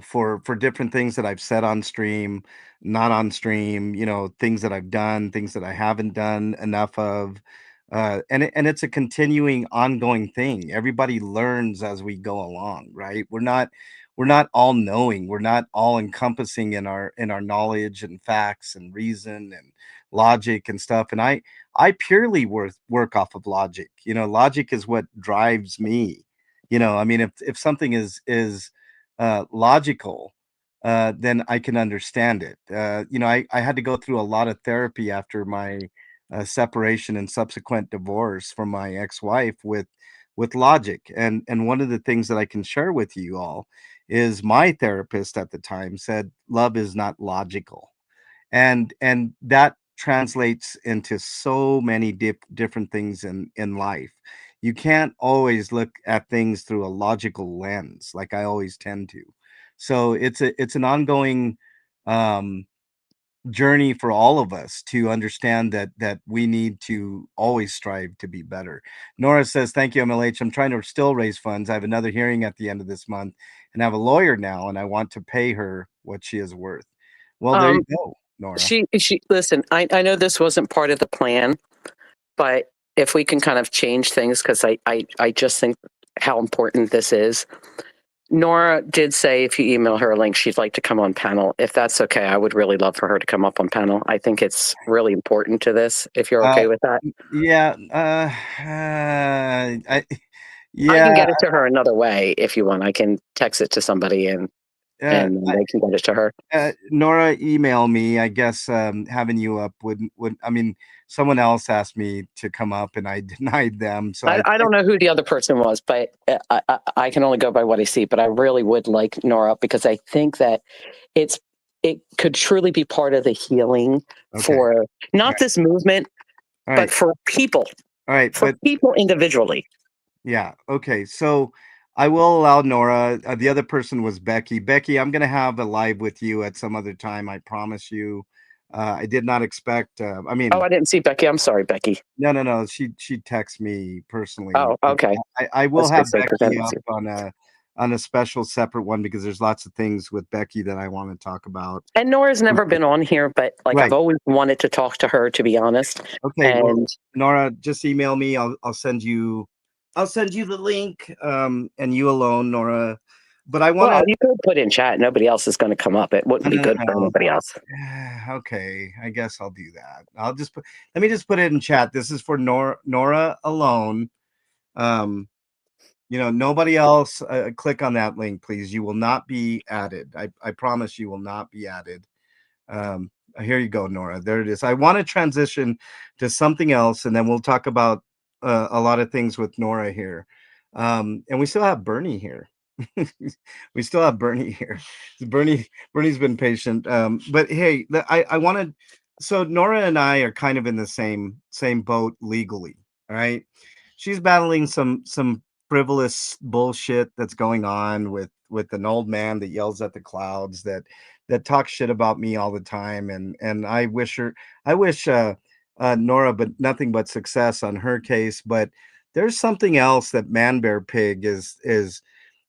for different things that I've said on stream, not on stream, things that I've done, things that I haven't done enough of. And it's a continuing ongoing thing. Everybody learns as we go along, right? We're not all knowing. We're not all encompassing in our knowledge and facts and reason and logic and stuff. And I purely work off of logic. Logic is what drives me. I mean, if something is logical, then I can understand it. I had to go through a lot of therapy after my separation and subsequent divorce from my ex-wife with logic. And one of the things that I can share with you all is my therapist at the time said love is not logical, and that translates into so many different things in life. You can't always look at things through a logical lens like I always tend to. So it's an ongoing um journey for all of us to understand that we need to always strive to be better. Nora says, thank you, MLH. I'm trying to still raise funds. I have another hearing at the end of this month and I have a lawyer now, and I want to pay her what she is worth. Well, there you go, Nora. She listen, I know this wasn't part of the plan, but if we can kind of change things, because I just think how important this is. Nora did say if you email her a link, she'd like to come on panel. If that's okay, I would really love for her to come up on panel. I think it's really important to this, if you're okay with that. Yeah. I can get it to her another way if you want. I can text it to somebody and and they can get it to her. Nora, email me. I guess having you up would I mean someone else asked me to come up and I denied them. So I don't know who the other person was, but I can only go by what I see. But I really would like Nora up because I think that it could truly be part of the healing for not this movement, but for people. All right, for people individually. Yeah. Okay. So I will allow Nora. The other person was Becky. Becky, I'm going to have a live with you at some other time. I promise you. I did not expect. I mean, I didn't see Becky. I'm sorry, Becky. No. She texted me personally. Oh, okay. I will have so, Becky up on a special separate one because there's lots of things with Becky that I want to talk about. And Nora's never been on here, but I've always wanted to talk to her, to be honest. Okay. And well, Nora, just email me. I'll send you the link. And you alone, Nora. But I want to. Well, you could put in chat. Nobody else is going to come up. It wouldn't be good for anybody else. Okay, I guess I'll do that. Let me just put it in chat. This is for Nora alone. Nobody else. Click on that link, please. You will not be added. I promise you will not be added. Here you go, Nora. There it is. I want to transition to something else, and then we'll talk about a lot of things with Nora here. And we still have Bernie here. We still have Bernie here. Bernie's been patient. But hey, I wanted. So Nora and I are kind of in the same boat legally. All right. She's battling some frivolous bullshit that's going on with an old man that yells at the clouds that talks shit about me all the time, and I wish Nora but nothing but success on her case. But there's something else that Man Bear Pig is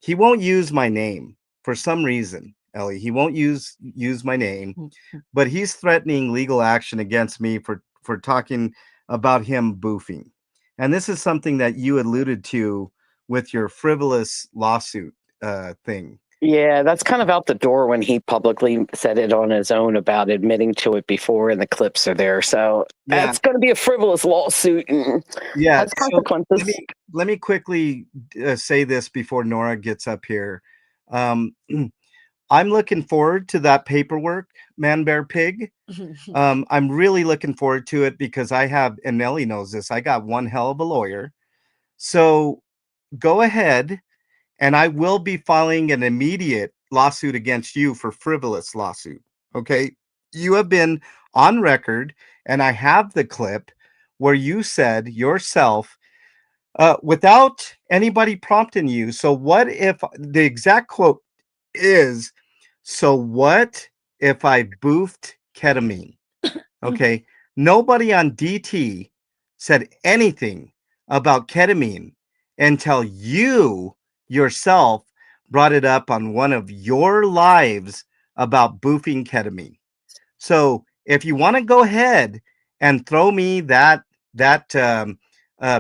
he won't use my name for some reason. Ellie, he won't use my name, but he's threatening legal action against me for talking about him boofing. And this is something that you alluded to with your frivolous lawsuit thing. Yeah, that's kind of out the door when he publicly said it on his own about admitting to it before, and the clips are there. So that's going to be a frivolous lawsuit and has consequences. So let me quickly say this before Nora gets up here. I'm looking forward to that paperwork, Man Bear Pig. I'm really looking forward to it because I have, and Nellie knows this, I got one hell of a lawyer. So go ahead, and I will be filing an immediate lawsuit against you for frivolous lawsuit. Okay. You have been on record, and I have the clip where you said yourself, without anybody prompting you. So what if the exact quote is, so what if I boofed ketamine? Okay. Nobody on DT said anything about ketamine until you yourself brought it up on one of your lives about boofing ketamine. So if you want to go ahead and throw me that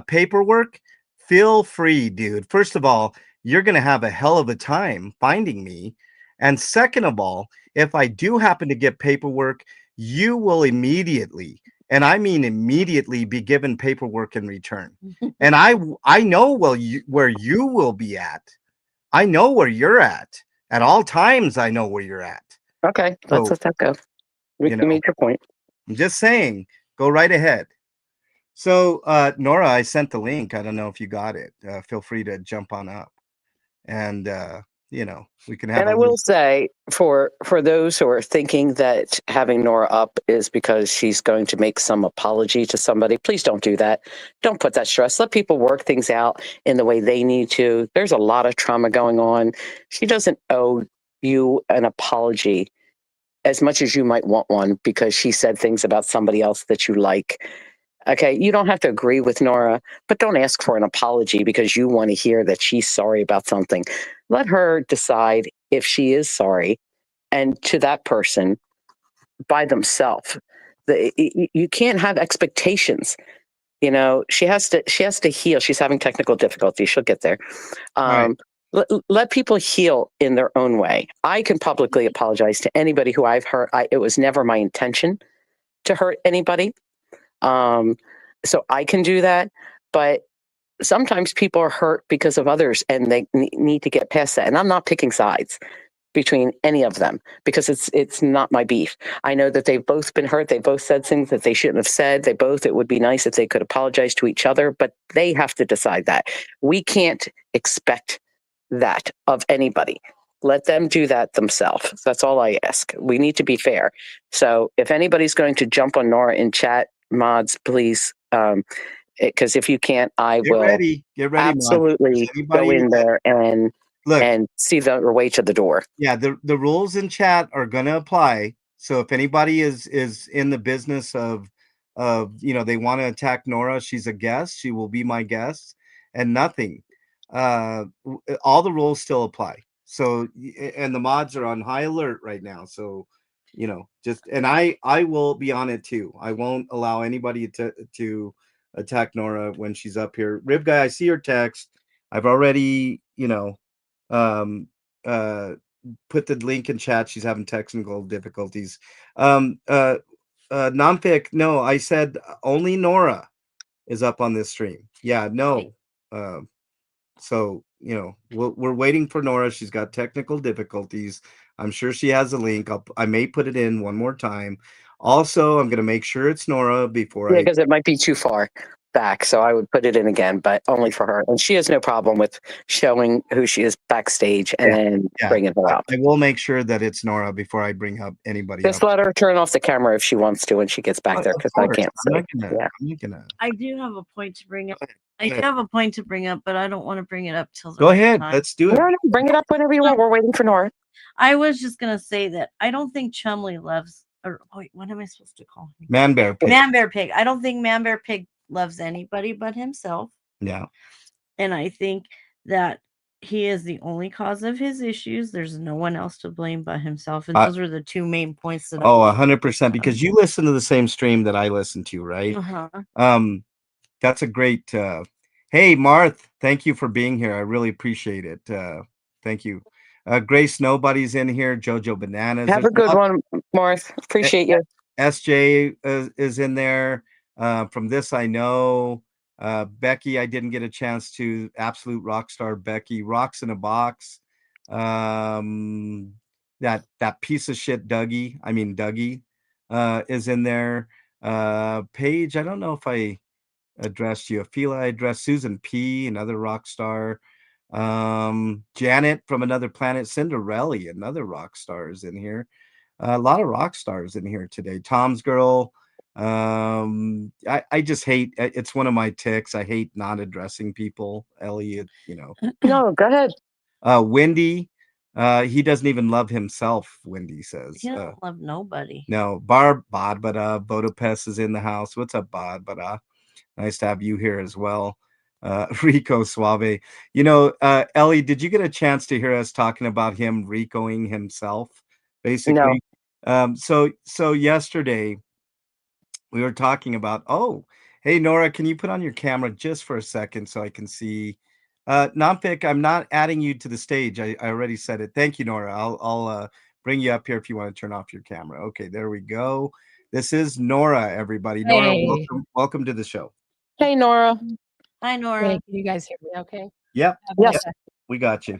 paperwork, feel free, dude. First of all, you're going to have a hell of a time finding me. And second of all, if I do happen to get paperwork, you will immediately, and I mean immediately, be given paperwork in return. And I know where you will be at. I know where you're at all times. I know where you're at. Okay, let's let that go. You made your point. I'm just saying, go right ahead. So, Nora, I sent the link. I don't know if you got it. Feel free to jump on up, and we can have. And I will say, for those who are thinking that having Nora up is because she's going to make some apology to somebody, please don't do that. Don't put that stress. Let people work things out in the way they need to. There's a lot of trauma going on. She doesn't owe you an apology as much as you might want one because she said things about somebody else that you like. Okay, you don't have to agree with Nora, but don't ask for an apology because you want to hear that she's sorry about something. Let her decide if she is sorry, and to that person by themselves. You can't have expectations. She has to heal. She's having technical difficulties. She'll get there. Right. Let people heal in their own way. I can publicly apologize to anybody who I've hurt. It was never my intention to hurt anybody. So I can do that, but sometimes people are hurt because of others and they need to get past that. And I'm not picking sides. between any of them because it's not my beef. I know that they've both been hurt. They both said things that they shouldn't have said. It would be nice if they could apologize to each other, but they have to decide that. We can't expect that of anybody. Let them do that themselves. That's all I ask. We need to be fair. So if anybody's going to jump on Nora in chat, mods, please, because if you can't, I Get will ready, mods. absolutely go in there and look and see the way to the door. Yeah, the rules in chat are going to apply. So if anybody is in the business of they want to attack Nora, she's a guest. She will be my guest, and nothing. All the rules still apply. So and the mods are on high alert right now. So just and I will be on it too. I won't allow anybody to attack Nora when she's up here. Rib guy, I see your text. I've already um put the link in chat. She's having technical difficulties. Nonfic, no, I said only Nora is up on this stream. Yeah, no. So we're waiting for Nora. She's got technical difficulties. I'm sure she has a link. I may put it in one more time. Also, I'm gonna make sure it's Nora before because it might be too far back, so I would put it in again, but only for her. And she has no problem with showing who she is backstage and then bringing her up. I will make sure that it's Nora before I bring up anybody. Just let her turn off the camera if she wants to when she gets back there, because I can't see. I do have a point to bring up. I have a point to bring up, but I don't want to bring it up till the Go ahead. time. Let's do it. No, bring it up whenever you want. We're waiting for Nora. I was just gonna say that I don't think Chumley loves. Or wait, what am I supposed to call him? Man Bear Pig. Man Bear Pig. I don't think Man Bear Pig loves anybody but himself. Yeah. And I think that he is the only cause of his issues. There's no one else to blame but himself. And those are the two main points that 100%, because you listen to the same stream that I listen to, right? That's a great hey Marth, thank you for being here. I really appreciate it. Thank you. Grace Nobody's in here. Jojo Bananas. Have a good one, Marth. Appreciate you. SJ is in there. From This I Know. Becky, I didn't get a chance to. Absolute rock star Becky. Rocks in a Box. That piece of shit Dougie is in there. Paige, I don't know if I addressed you. Afila, I addressed Susan P, another rock star. Janet from Another Planet. Cinderella, another rock star, is in here. A lot of rock stars in here today. Tom's Girl. I just hate, it's one of my ticks. I hate not addressing people. Ellie, No, go ahead. Wendy, he doesn't even love himself, Wendy says. He doesn't love nobody. No. Barb Bodbada, Bodapest is in the house. What's up, Bodbada? Nice to have you here as well. Rico Suave. Ellie, did you get a chance to hear us talking about him Ricoing himself? Basically. No. So yesterday we were talking about, hey Nora, can you put on your camera just for a second so I can see? Nonfic, I'm not adding you to the stage. I already said it. Thank you, Nora. I'll bring you up here if you want to turn off your camera. Okay, there we go. This is Nora, everybody. Hey. Nora, welcome to the show. Hey, Nora. Hi, Nora. Hey, can you guys hear me okay? Yep. Yes. We got you.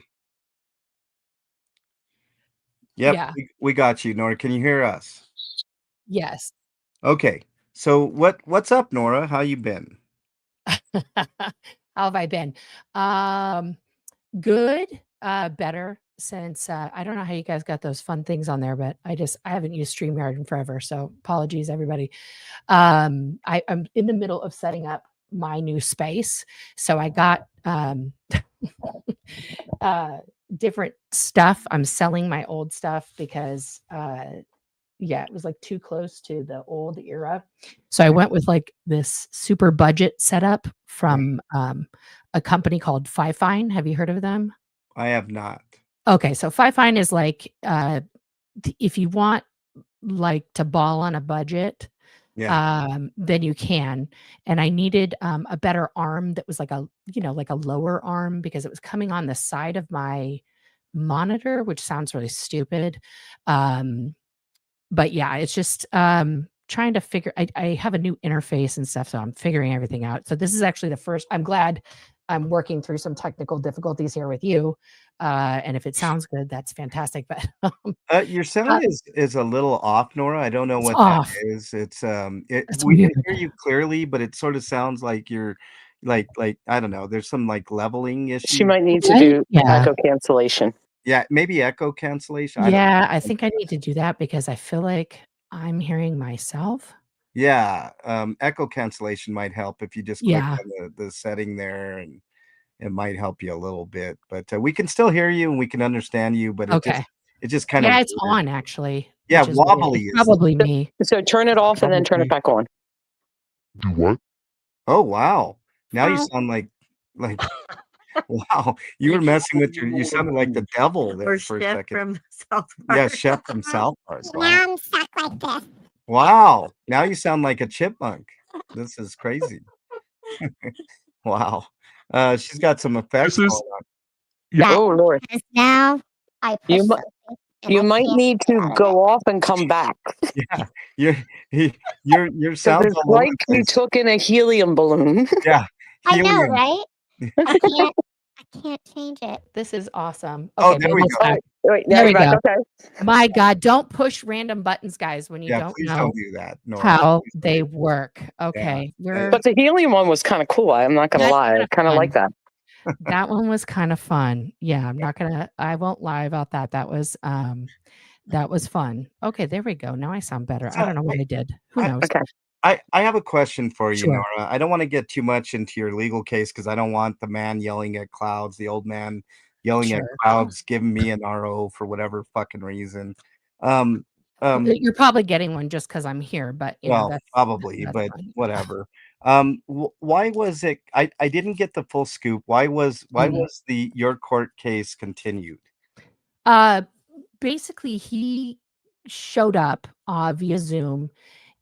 Yep. Yeah. We got you, Nora. Can you hear us? Yes. Okay. So what's up, Nora? How you been? How have I been? Good. Better since I don't know how you guys got those fun things on there, but I haven't used StreamYard in forever. So apologies, everybody. I'm in the middle of setting up my new space. So I got different stuff. I'm selling my old stuff because it was like too close to the old era. So I went with like this super budget setup from a company called Fifine. Have you heard of them? I have not. Okay, so Fifine is like if you want like to ball on a budget, then you can. And I needed a better arm that was like a lower arm because it was coming on the side of my monitor, which sounds really stupid. But yeah, it's just trying to figure. I have a new interface and stuff, so I'm figuring everything out. So this is actually the first. I'm glad I'm working through some technical difficulties here with you. And if it sounds good, that's fantastic. But Your sound is a little off, Nora. I don't know it's what that off. is. It's It's we can weird. hear you clearly, but it sort of sounds like you're like I don't know. There's some like leveling She issue. might need to Right? do Yeah. echo cancellation. Yeah, maybe echo cancellation. I don't Yeah, I think I need to do that because I feel like I'm hearing myself. Yeah, echo cancellation might help if you just click Yeah. on the setting there, and it might help you a little bit. But we can still hear you and we can understand you, but Okay. it just kind of Yeah, it's weird. on actually, Yeah, which is weird. wobbly It's is probably me. So turn it off and then turn it back on. Do what? Oh wow. Now you Wow. sound like wow. You were messing with you sounded like the devil there Or for a Chef second. from South Yeah, Park. Chef from South Park. Wow. Now I'm stuck like this. Wow. Now you sound like a chipmunk. This is crazy. Wow. She's got some effects This going is on. yeah. Oh Lord, Because now I push You mi- something and you I might can't need get to out of go off and come back. Yeah. Your your So sounds it's all over like the you place. took in a helium balloon. Yeah. I know, Helium. right? I can't change it. This is awesome. Oh, Okay, there maybe we it's go. back. Wait, now There we you're back. go. Okay. My God, don't push random buttons, guys, when you Yeah, don't please know don't do that, Nora. how Please don't they do work. Okay. But the helium one was kind of cool. I'm not gonna That's lie. I kinda kind of fun. like that. That one was kind of fun. Yeah, I won't lie about that. That was fun. Okay, there we go. Now I sound better. I don't know what I did. Who I- knows? Okay. I have a question for you, Sure. Nora. I don't want to get too much into your legal case because I don't want the man yelling at clouds, the old man yelling at Sure. clouds, giving me an RO for whatever fucking reason. Um, You're probably getting one just because I'm here, but well, that's probably, that's but fine. whatever. Why was it? I didn't get the full scoop. Why was Mhm. your court case continued? Basically he showed up via Zoom.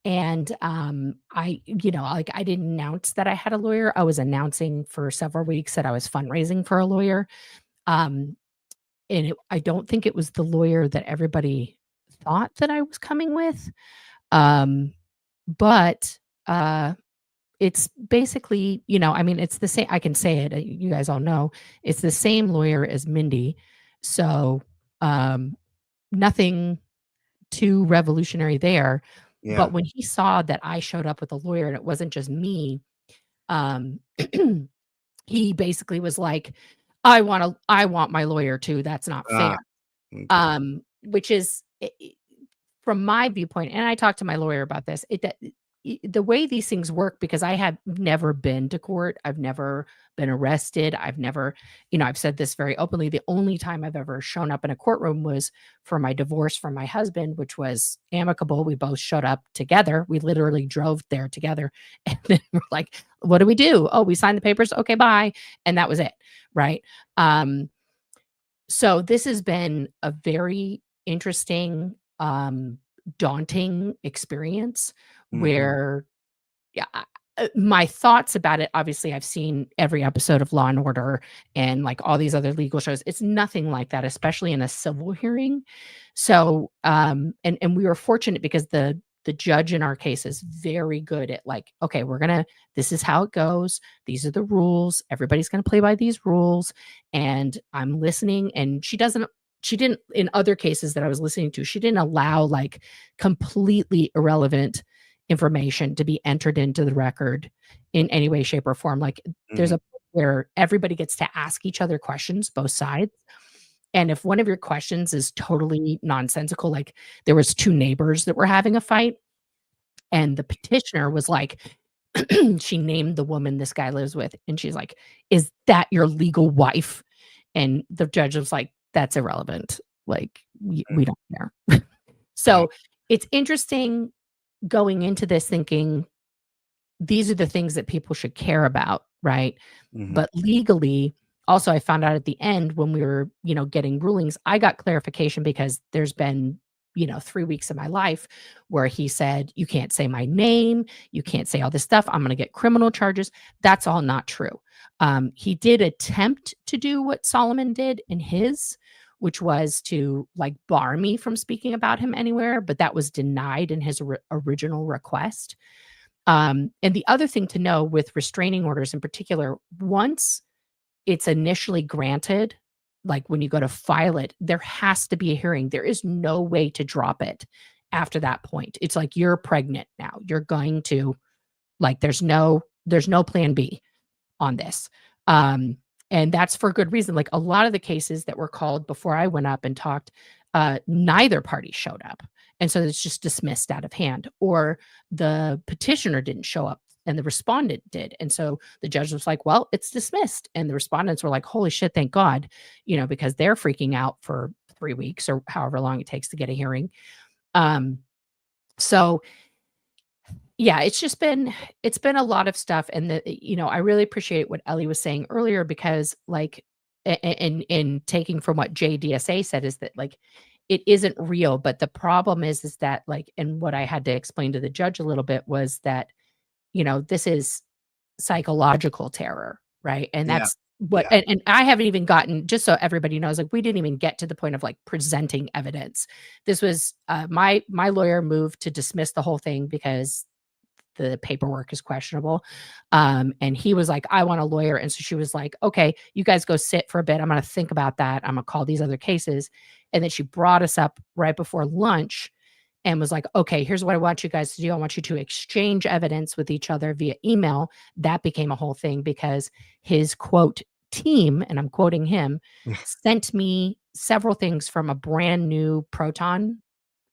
And I, like I didn't announce that I had a lawyer. I was announcing for several weeks that I was fundraising for a lawyer. Um, I don't think it was the lawyer that everybody thought that I was coming with. But it's basically, I mean, it's the same. I can say it. You guys all know it's the same lawyer as Mindy. So nothing too revolutionary there. Yeah. But when he saw that I showed up with a lawyer and it wasn't just me, um, he basically was like, I want my lawyer too. That's not fair. Okay. Which is from my viewpoint, and I talked to my lawyer about this, the way these things work, because I have never been to court. I've never been arrested. I've never, I've said this very openly. The only time I've ever shown up in a courtroom was for my divorce from my husband, which was amicable. We both showed up together. We literally drove there together. And then we're like, what do we do? Oh, we signed the papers. Okay, bye. And that was it. Right. So this has been a very interesting, daunting experience where my thoughts about it, obviously I've seen every episode of Law and Order and like all these other legal shows. It's nothing like that, especially in a civil hearing. So and we were fortunate because the judge in our case is very good at like, okay, this is how it goes. These are the rules. Everybody's going to play by these rules. And I'm listening. And she didn't, in other cases that I was listening to, she didn't allow like completely irrelevant information to be entered into the record in any way, shape, or form. Like there's a point where everybody gets to ask each other questions, both sides. And if one of your questions is totally nonsensical, like there was two neighbors that were having a fight, and the petitioner was like, she named the woman this guy lives with, and she's like, "Is that your legal wife?" And the judge was like, "That's irrelevant. Like we don't care." So it's interesting going into this thinking these are the things that people should care about, right? But legally, also I found out at the end when we were, getting rulings, I got clarification because there's been, 3 weeks of my life where he said, you can't say my name, you can't say all this stuff, I'm going to get criminal charges. That's all not true. He did attempt to do what Solomon did in his, which was to like bar me from speaking about him anywhere, but that was denied in his original request. And the other thing to know with restraining orders in particular, once it's initially granted, like when you go to file it, there has to be a hearing. There is no way to drop it after that point. It's like you're pregnant now. You're going to, like, there's no plan B on this. And that's for good reason. Like a lot of the cases that were called before I went up and talked, neither party showed up. And so it's just dismissed out of hand, or the petitioner didn't show up and the respondent did. And so the judge was like, well, it's dismissed. And the respondents were like, holy shit, thank God, because they're freaking out for 3 weeks or however long it takes to get a hearing. So yeah, it's been a lot of stuff. And I really appreciate what Ellie was saying earlier, because like, in taking from what JDSA said, is that like, it isn't real. But the problem is that like, and what I had to explain to the judge a little bit was that, this is psychological terror, right? And that's what, and I haven't even gotten, just so everybody knows, like, we didn't even get to the point of like presenting evidence. This was, my lawyer moved to dismiss the whole thing because the paperwork is questionable. And he was like, I want a lawyer. And so she was like, okay, you guys go sit for a bit. I'm going to think about that. I'm going to call these other cases. And then she brought us up right before lunch and was like, okay, here's what I want you guys to do. I want you to exchange evidence with each other via email. That became a whole thing because his quote team, and I'm quoting him, sent me several things from a brand new Proton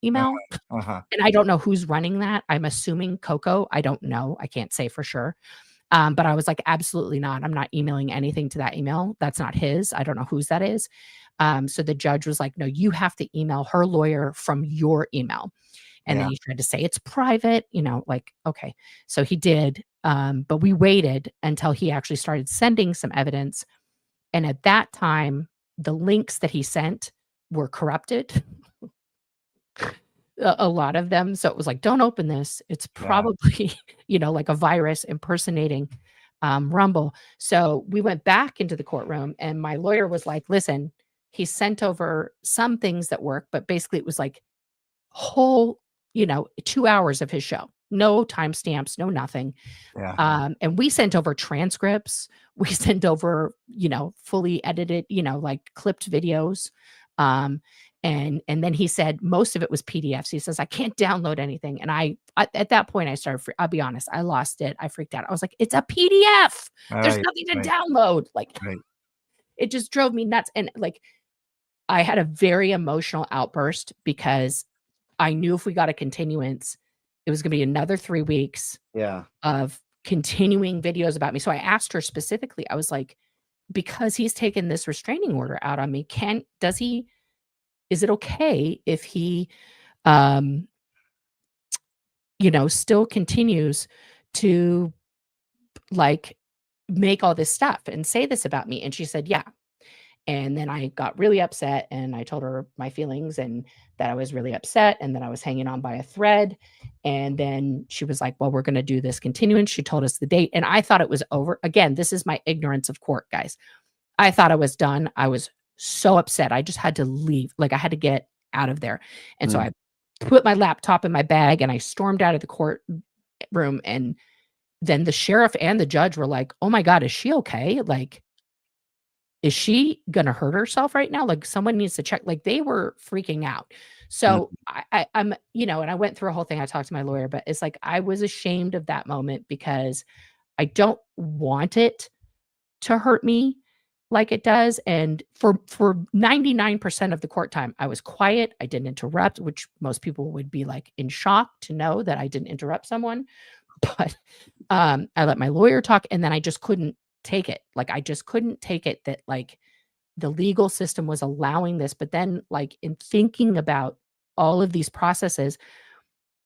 email. And I don't know who's running that. I'm assuming Coco. I don't know. I can't say for sure. But I was like, absolutely not. I'm not emailing anything to that email. That's not his. I don't know whose that is. So the judge was like, no, you have to email her lawyer from your email. And then he tried to say it's private, like, okay. So he did. But we waited until he actually started sending some evidence. And at that time, the links that he sent were corrupted. A lot of them. So it was like, don't open this. It's probably, like a virus impersonating Rumble. So we went back into the courtroom and my lawyer was like, listen, he sent over some things that work, but basically it was like whole, 2 hours of his show. No timestamps, no nothing. And we sent over transcripts. We sent over, fully edited, like clipped videos. And then he said most of it was PDFs. He says, I can't download anything. And I at that point, I'll be honest, I lost it. I freaked out. I was like, it's a PDF. There's nothing to download. Like, it just drove me nuts. And like, I had a very emotional outburst because I knew if we got a continuance, it was going to be another 3 weeks of continuing videos about me. So I asked her specifically, I was like, because he's taken this restraining order out on me, is it okay if he, still continues to like make all this stuff and say this about me? And she said, yeah. And then I got really upset and I told her my feelings and that I was really upset and that I was hanging on by a thread. And then she was like, well, we're going to do this continuance. She told us the date and I thought it was over. Again, this is my ignorance of court, guys. I thought I was done. I was so upset. I just had to leave. Like I had to get out of there. And so I put my laptop in my bag and I stormed out of the courtroom. And then the sheriff and the judge were like, oh my God, is she okay? Like, is she going to hurt herself right now? Like someone needs to check. Like they were freaking out. So I'm, and I went through a whole thing. I talked to my lawyer, but it's like, I was ashamed of that moment because I don't want it to hurt me like it does. And for 99% of the court time, I was quiet. I didn't interrupt, which most people would be like in shock to know that I didn't interrupt someone. But I let my lawyer talk and then I just couldn't take it. Like, I just couldn't take it that like the legal system was allowing this. But then like in thinking about all of these processes,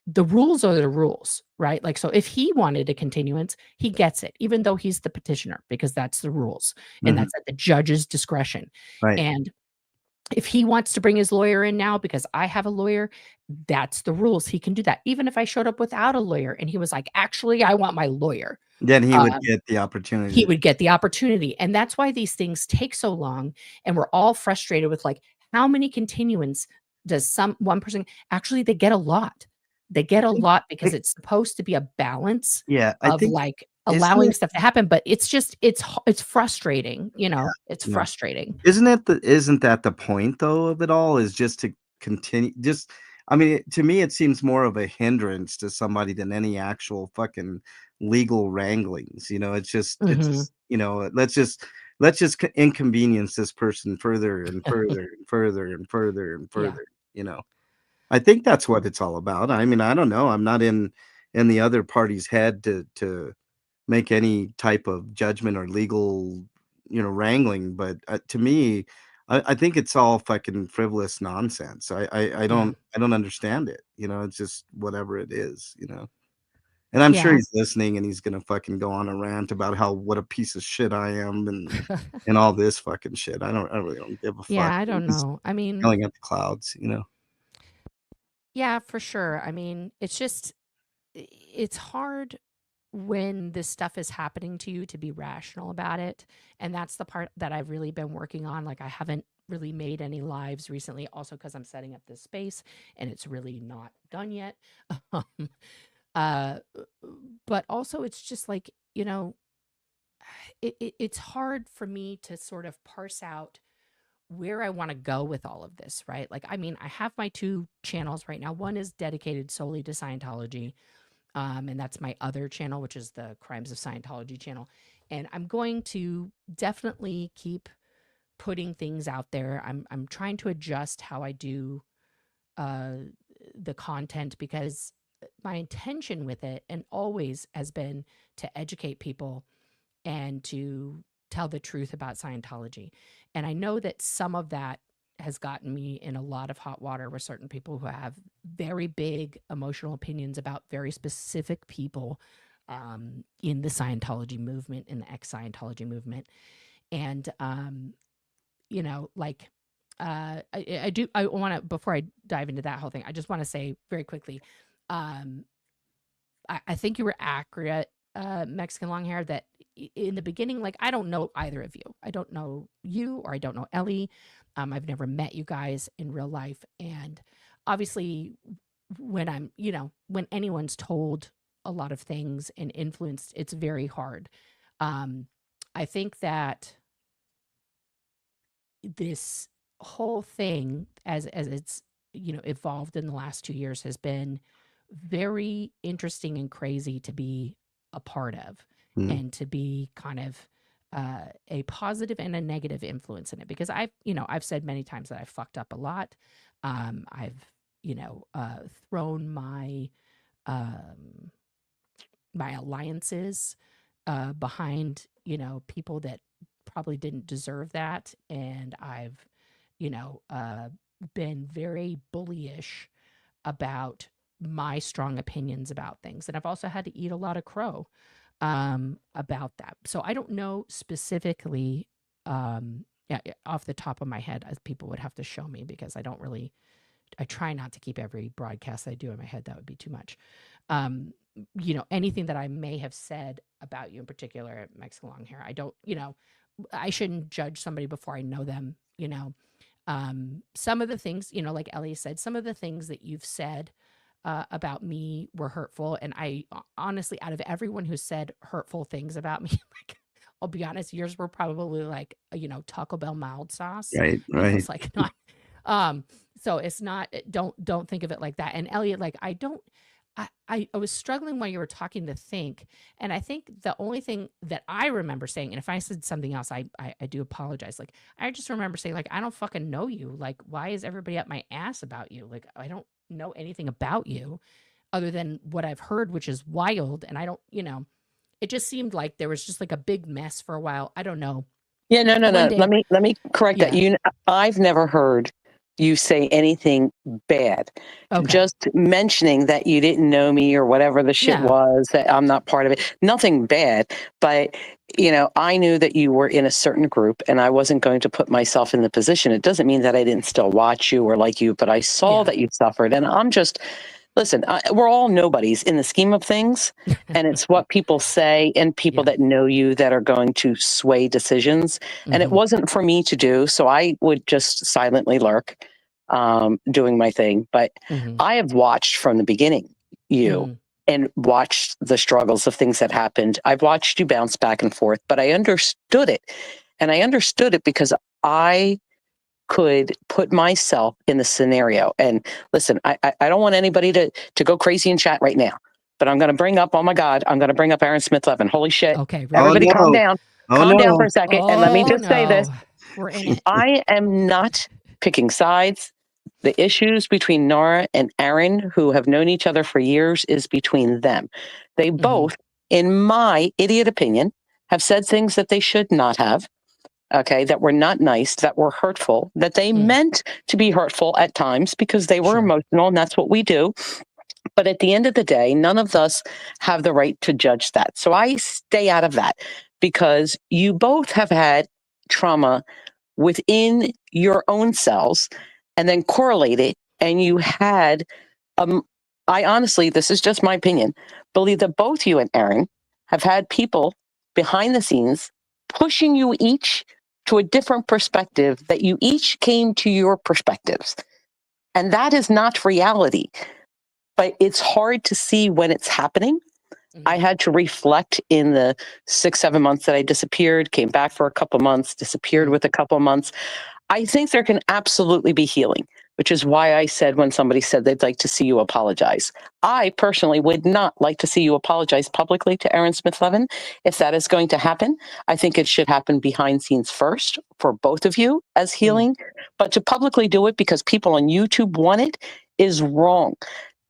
the rules are the rules, right? Like, so if he wanted a continuance, he gets it, even though he's the petitioner, because that's the rules and that's at the judge's discretion. And if he wants to bring his lawyer in now, because I have a lawyer, that's the rules. He can do that. Even if I showed up without a lawyer and he was like, actually, I want my lawyer. Then he would get the opportunity. He would get the opportunity. And that's why these things take so long. And we're all frustrated with like, how many continuance does one person actually, they get a lot. They get a lot because it's supposed to be a balance I of think like allowing stuff to happen, but it's just it's frustrating, it's frustrating. Isn't that the point though of it all, is just to continue, just I mean, to me it seems more of a hindrance to somebody than any actual fucking legal wranglings. It's just let's just inconvenience this person further and further and further and further and further. I think that's what it's all about. I mean, I don't know. I'm not in the other party's head to make any type of judgment or legal, wrangling. But to me, I think it's all fucking frivolous nonsense. I don't understand it. It's just whatever it is. And I'm sure he's listening and he's gonna fucking go on a rant about what a piece of shit I am and all this fucking shit. I really don't give a fuck. Yeah, I don't know. I mean, yelling at the clouds. Yeah, for sure. I mean, it's hard when this stuff is happening to you to be rational about it. And that's the part that I've really been working on. Like, I haven't really made any lives recently, also because I'm setting up this space and it's really not done yet. But also, it's just like, it's hard for me to sort of parse out where I want to go with all of this, right? Like, I mean, I have my 2 channels right now. One is dedicated solely to Scientology. And that's my other channel, which is the Crimes of Scientology channel. And I'm going to definitely keep putting things out there. I'm trying to adjust how I do the content, because my intention with it and always has been to educate people and to tell the truth about Scientology. And I know that some of that has gotten me in a lot of hot water with certain people who have very big emotional opinions about very specific people in the Scientology movement, in the ex-Scientology movement. And, I want to, before I dive into that whole thing, I just want to say very quickly, I think you were accurate, Mexican long hair, that in the beginning, like, I don't know either of you. I don't know you, or I don't know Ellie. I've never met you guys in real life. And obviously, when when anyone's told a lot of things and influenced, it's very hard. I think that this whole thing, as it's evolved in the last 2 years, has been very interesting and crazy to be a part of, and to be kind of a positive and a negative influence in it, because I've said many times that I've fucked up a lot. I've thrown my my alliances behind people that probably didn't deserve that, and I've been very bullyish about my strong opinions about things, and I've also had to eat a lot of crow about that. So I don't know specifically, off the top of my head, as people would have to show me, because I try not to keep every broadcast I do in my head. That would be too much. Anything that I may have said about you in particular, Mexican long hair, I shouldn't judge somebody before I know them. Some of the things, like Ellie said, some of the things that you've said about me were hurtful. And I honestly, out of everyone who said hurtful things about me, like, I'll be honest, yours were probably like, Taco Bell mild sauce. Right. It's like not, so it's not, don't think of it like that. And Elliot, like, I was struggling while you were talking to think. And I think the only thing that I remember saying, and if I said something else, I do apologize. Like, I just remember saying, like, I don't fucking know you. Like, why is everybody up my ass about you? Like, I don't know anything about you other than what I've heard, which is wild. And I don't, it just seemed like there was just like a big mess for a while. I don't know. Yeah, no. Let me correct that. I've never heard you say anything bad. Okay. Just mentioning that you didn't know me or whatever the shit was, that I'm not part of it. Nothing bad. But, I knew that you were in a certain group, and I wasn't going to put myself in the position. It doesn't mean that I didn't still watch you or like you, but I saw that you suffered. And I'm just, listen, we're all nobodies in the scheme of things. And it's what people say and people that know you that are going to sway decisions. Mm-hmm. And it wasn't for me to do. So I would just silently lurk, doing my thing. But I have watched from the beginning, you. and watched the struggles of things that happened. I've watched you bounce back and forth, but I understood it. And I understood it because I could put myself in the scenario. And listen, I don't want anybody to go crazy in chat right now, but I'm going to bring up, oh my God, I'm going to bring up Aaron Smith-Levin. Holy shit. Okay. Everybody Oh, no. calm down. Oh, Calm down for no. a second. And let me just say this. We're in it. I am not picking sides. The issues between Nora and Aaron, who have known each other for years, is between them. They both, in my idiot opinion, have said things that they should not have. Okay, that were not nice, that were hurtful, that they meant to be hurtful at times because they were emotional, and that's what we do. But at the end of the day, none of us have the right to judge that. So I stay out of that because you both have had trauma within your own selves and then correlate it. And you had, I honestly, this is just my opinion, believe that both you and Aaron have had people behind the scenes pushing you each to a different perspective, that you each came to your perspectives. And that is not reality, but it's hard to see when it's happening. I had to reflect in the 6-7 months that I disappeared, came back for a couple months, disappeared with a couple months. I think there can absolutely be healing, which is why I said when somebody said they'd like to see you apologize. I personally would not like to see you apologize publicly to Aaron Smith-Levin. If that is going to happen, I think it should happen behind scenes first for both of you as healing. But to publicly do it because people on YouTube want it is wrong.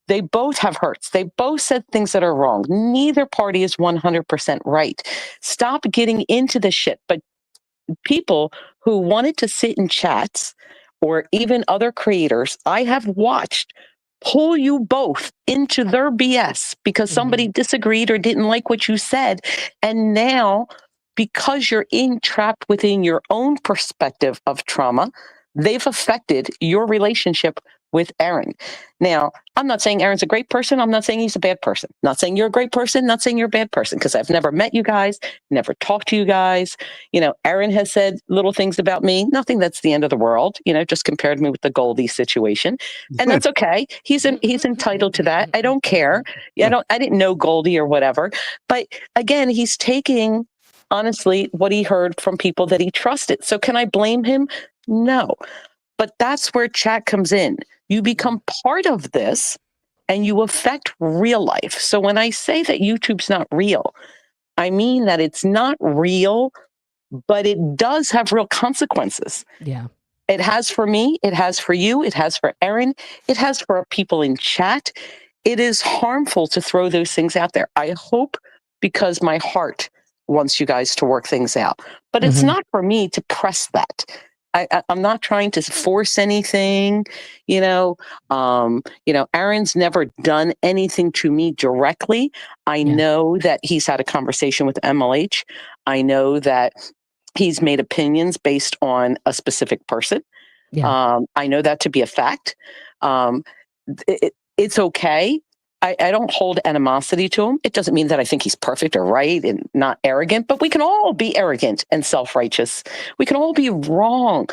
They both have hurts. They both said things that are wrong. Neither party is 100% right. Stop getting into this shit. But people who wanted to sit in chats or even other creators, I have watched pull you both into their BS because somebody disagreed or didn't like what you said. And now, because you're trapped within your own perspective of trauma, they've affected your relationship with Aaron. Now, I'm not saying Aaron's a great person. I'm not saying he's a bad person. Not saying you're a great person. Not saying you're a bad person because I've never met you guys, never talked to you guys. You know, Aaron has said little things about me. Nothing that's the end of the world. You know, just compared me with the Goldie situation, and that's okay. He's entitled to that. I don't care. I didn't know Goldie or whatever. But again, he's taking honestly what he heard from people that he trusted. So can I blame him? No. But that's where chat comes in. You become part of this and you affect real life. So when I say that YouTube's not real, I mean that it's not real, but it does have real consequences. Yeah. It has for me, it has for you, it has for Aaron, it has for people in chat. It is harmful to throw those things out there. I hope because my heart wants you guys to work things out, but it's not for me to press that. I'm not trying to force anything, Aaron's never done anything to me directly. I know that he's had a conversation with MLH. I know that he's made opinions based on a specific person. I know that to be a fact. It's okay. I don't hold animosity to him. It doesn't mean that I think he's perfect or right and not arrogant, but we can all be arrogant and self-righteous. We can all be wrong.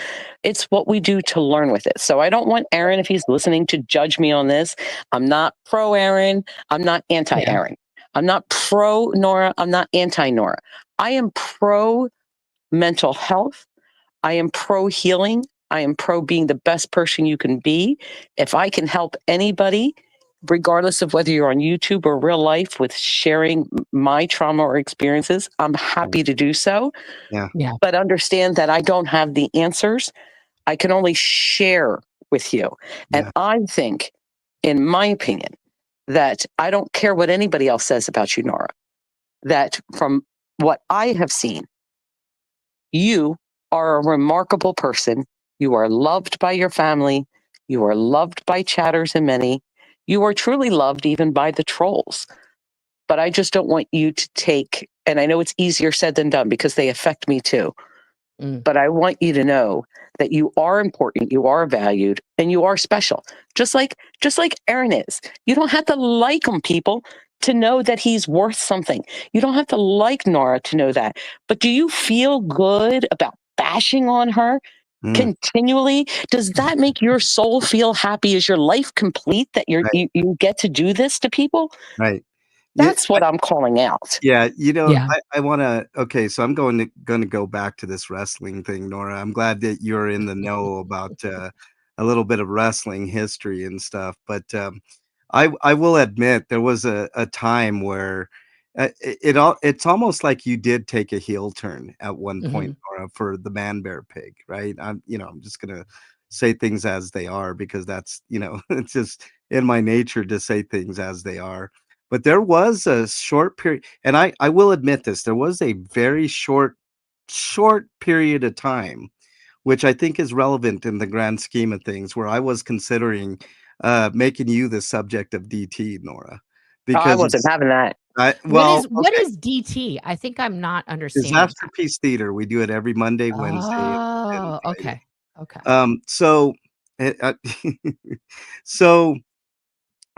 It's what we do to learn with it. So I don't want Aaron, if he's listening, to judge me on this. I'm not pro Aaron. I'm not anti Aaron. I'm not pro Nora. I'm not anti Nora. I am pro mental health. I am pro healing. I am pro being the best person you can be. If I can help anybody, regardless of whether you're on YouTube or real life, with sharing my trauma or experiences, I'm happy to do so. Yeah. But understand that I don't have the answers. I can only share with you. And I think, in my opinion, that I don't care what anybody else says about you, Nora, that from what I have seen, you are a remarkable person. You are loved by your family. You are loved by chatters and many. You are truly loved even by the trolls. But I just don't want you to take, and I know it's easier said than done because they affect me too. But I want you to know that you are important, you are valued, and you are special. Just like Aaron is. You don't have to like him, people, to know that he's worth something. You don't have to like Nora to know that. But do you feel good about bashing on her continually? Does that make your soul feel happy? Is your life complete that you get to do this to people? Right. That's what I'm calling out. Yeah, Yeah. I wanna okay, so I'm gonna go back to this wrestling thing, Nora. I'm glad that you're in the know about, a little bit of wrestling history and stuff, but, I will admit there was a time where, it's almost like you did take a heel turn at one point, Hmm. Nora, for the Man Bear Pig, right? I'm just gonna say things as they are because that's, it's just in my nature to say things as they are. But there was a short period, and I will admit this, there was a very short period of time, which I think is relevant in the grand scheme of things, where I was considering, making you the subject of DT, Nora, Oh, I because wasn't having that. What okay, is DT? I think I'm not understanding. Disaster Piece Theater, we do it every Monday, Wednesday, and Oh, Friday. okay. Okay. So, eh, so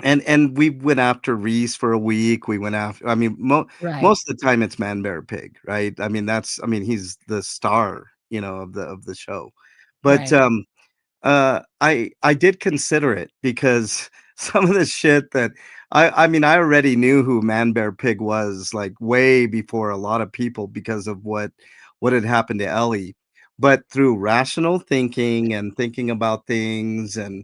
and we went after Reese for a week. We went after I mean, Right. most of the time it's Man Bear Pig, right? I mean, he's the star, of the show. But, Right. I did consider it because some of the shit that I mean, I already knew who Man Bear Pig was, like, way before a lot of people because of what had happened to Ellie. But through rational thinking and thinking about things and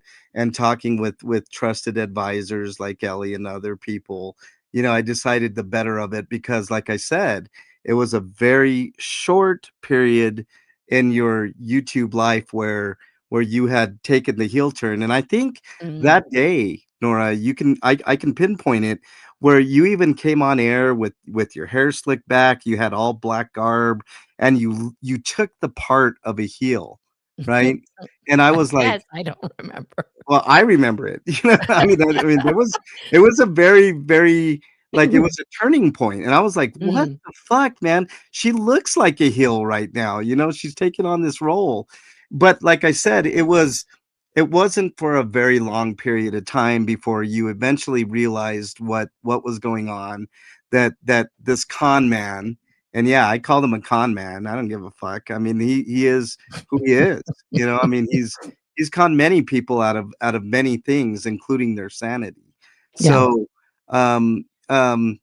talking with trusted advisors like Ellie and other people, I decided the better of it because, like I said, it was a very short period in your YouTube life where you had taken the heel turn. And I think Mm. that day, Nora, I can pinpoint it where you even came on air with your hair slicked back, you had all black garb, and you took the part of a heel, right? And I I was like, guess I don't remember. well, I remember it. I mean, it was a very, very like it was a turning point, and I was like, "What Mm, the fuck, man? She looks like a heel right now, she's taking on this role." But like I said, it wasn't for a very long period of time before you eventually realized what was going on, that this con man, and yeah, I called him a con man. I don't give a fuck. I mean, he is who he is. I mean, he's conned many people out of many things, including their sanity. yeah. So, um, um,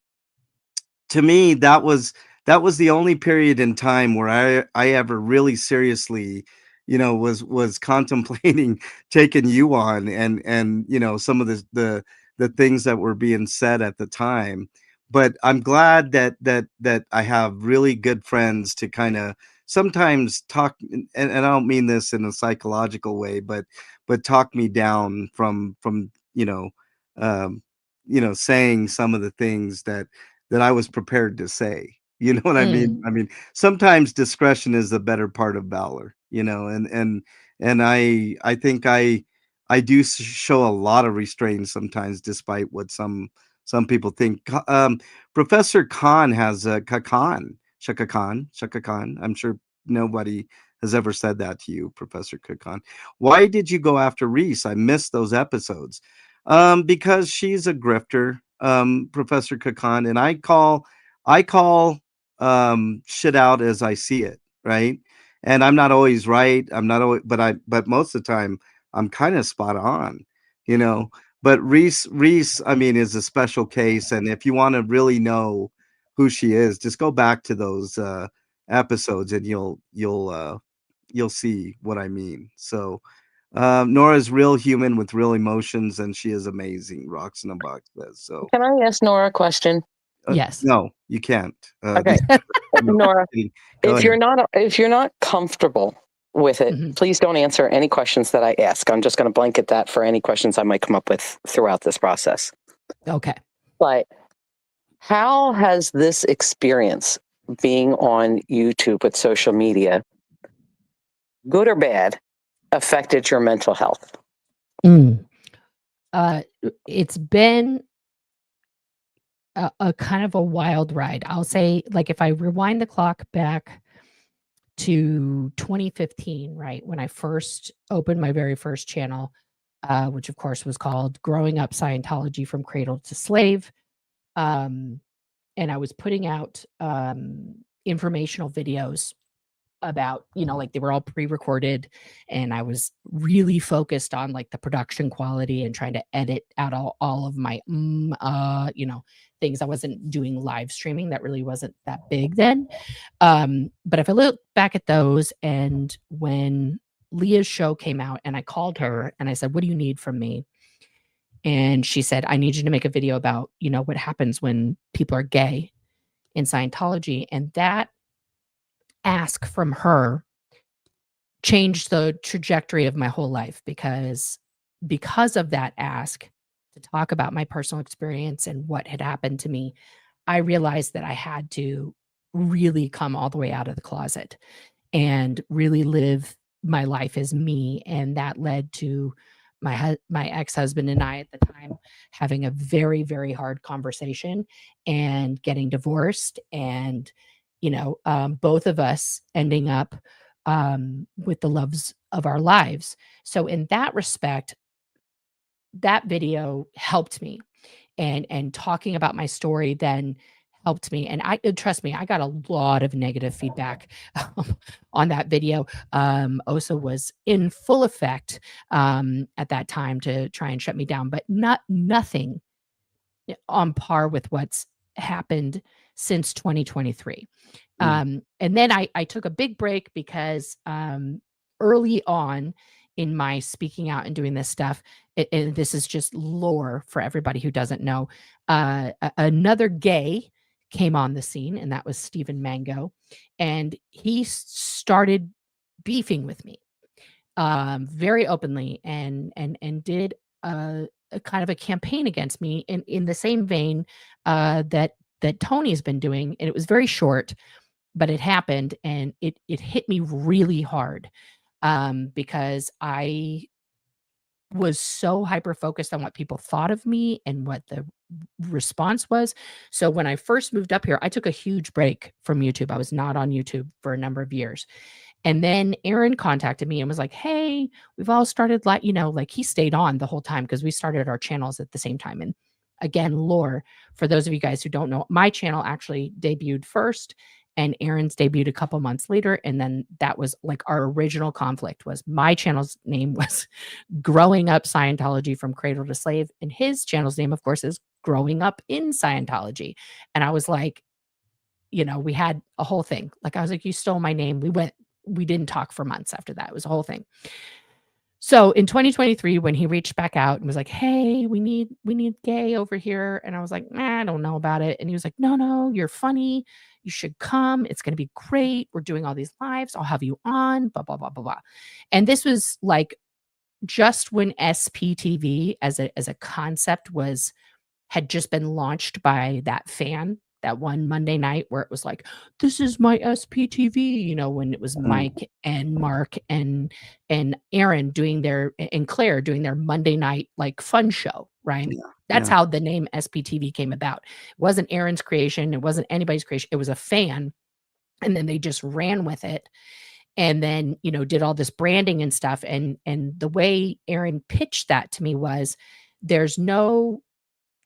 to me, that was the only period in time where I ever really seriously, was contemplating taking you on and some of the things that were being said at the time. But I'm glad that I have really good friends to kind of sometimes talk, and I don't mean this in a psychological way, but talk me down from um, saying some of the things that I was prepared to say. You know what I Mm, mean? I mean, sometimes discretion is the better part of valor, and I think I do show a lot of restraint sometimes, despite what some people think. Professor Khan has a Shaka Khan. I'm sure nobody has ever said that to you, Professor Khan. Why did you go after Reese? I missed those episodes. Because she's a grifter, Professor Kakan, and I call shit out as I see it, right? And I'm not always right. I'm not always, but most of the time I'm kind of spot on, you know. But Reese, I mean, is a special case, and if you want to really know who she is, just go back to those episodes, and you'll see what I mean. So Nora's real human with real emotions, and she is amazing. Rocks in a box says so. Can I ask Nora a question? yes. No, you can't. Okay, No, Nora, kidding. Go if ahead. you're not comfortable with it, Mhm. please don't answer any questions that I ask. I'm just going to blanket that for any questions I might come up with throughout this process. Okay. But how has this experience being on YouTube with social media, good or bad, affected your mental health? Mm. It's been a kind of a wild ride. I'll say, like, if I rewind the clock back to 2015, right, when I first opened my very first channel, which of course was called Growing Up Scientology from Cradle to Slave. And I was putting out informational videos about, like they were all pre-recorded, and I was really focused on like the production quality and trying to edit out all of my things. I wasn't doing live streaming. That really wasn't that big then. But if I look back at those, and when Leah's show came out and I called her and I said, "What do you need from me?" And she said, "I need you to make a video about, what happens when people are gay in Scientology." And that ask from her changed the trajectory of my whole life, because of that ask to talk about my personal experience and what had happened to me. I realized that I had to really come all the way out of the closet and really live my life as me, and that led to my ex-husband and I at the time having a very, very hard conversation and getting divorced, and both of us ending up with the loves of our lives. So in that respect, that video helped me, and talking about my story then helped me. And trust me, I got a lot of negative feedback on that video. OSA was in full effect at that time to try and shut me down, but nothing on par with what's happened since 2023. And then I took a big break because early on in my speaking out and doing this stuff, and this is just lore for everybody who doesn't know, another gay came on the scene, and that was Stephen Mango, and he started beefing with me very openly, and did a kind of a campaign against me in the same vein that Tony's been doing. And it was very short, but it happened, and it hit me really hard because I was so hyper focused on what people thought of me and what the response was. So when I first moved up here, I took a huge break from YouTube. I was not on YouTube for a number of years. And then Aaron contacted me and was like, "Hey, we've all started like he stayed on the whole time because we started our channels at the same time." And again, lore, for those of you guys who don't know, my channel actually debuted first, and Aaron's debuted a couple months later. And then that was like our original conflict. Was my channel's name was Growing Up Scientology from Cradle to Slave, and his channel's name, of course, is Growing Up in Scientology. And I was like, we had a whole thing. Like, I was like, "You stole my name." We didn't talk for months after that. It was a whole thing. So in 2023, when he reached back out and was like, "Hey, we need gay over here." And I was like, "I don't know about it." And he was like, "No, you're funny. You should come. It's going to be great. We're doing all these lives. I'll have you on, blah, blah, blah, blah, blah." And this was like just when SPTV as a concept had just been launched by that fan, that one Monday night where it was like, "This is my SPTV," when it was Mike and Mark and Aaron and Claire doing their Monday night like fun show, right? Yeah, That's how the name SPTV came about. It wasn't Aaron's creation. It wasn't anybody's creation. It was a fan. And then they just ran with it. And then, did all this branding and stuff. And the way Aaron pitched that to me was, there's no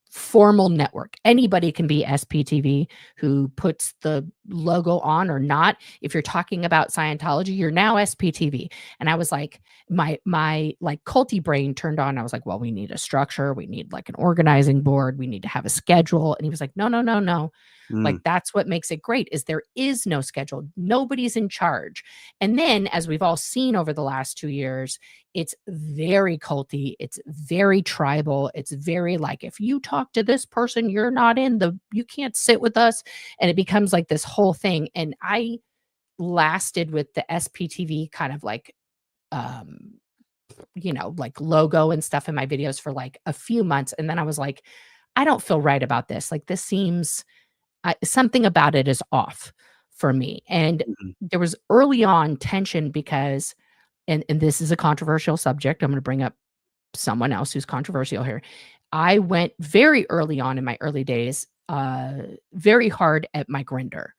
formal network. Anybody can be SPTV who puts the logo on or not. If you're talking about Scientology, you're now SPTV. And I was like, my like culty brain turned on. I was like, "Well, we need a structure. We need like an organizing board. We need to have a schedule." And he was like, "No, no, no, no. Like, that's what makes it great, is there is no schedule. Nobody's in charge." And then, as we've all seen over the last 2 years, it's very culty. It's very tribal. It's very like, if you talk to this person, you can't sit with us. And it becomes like this whole thing. And I lasted with the SPTV kind of like, like logo and stuff in my videos for like a few months. And then I was like, "I don't feel right about this. Like, this seems something about it is off for me." And there was early on tension because, and this is a controversial subject. I'm going to bring up someone else who's controversial here. I went very early on in my early days, very hard at my Grinder.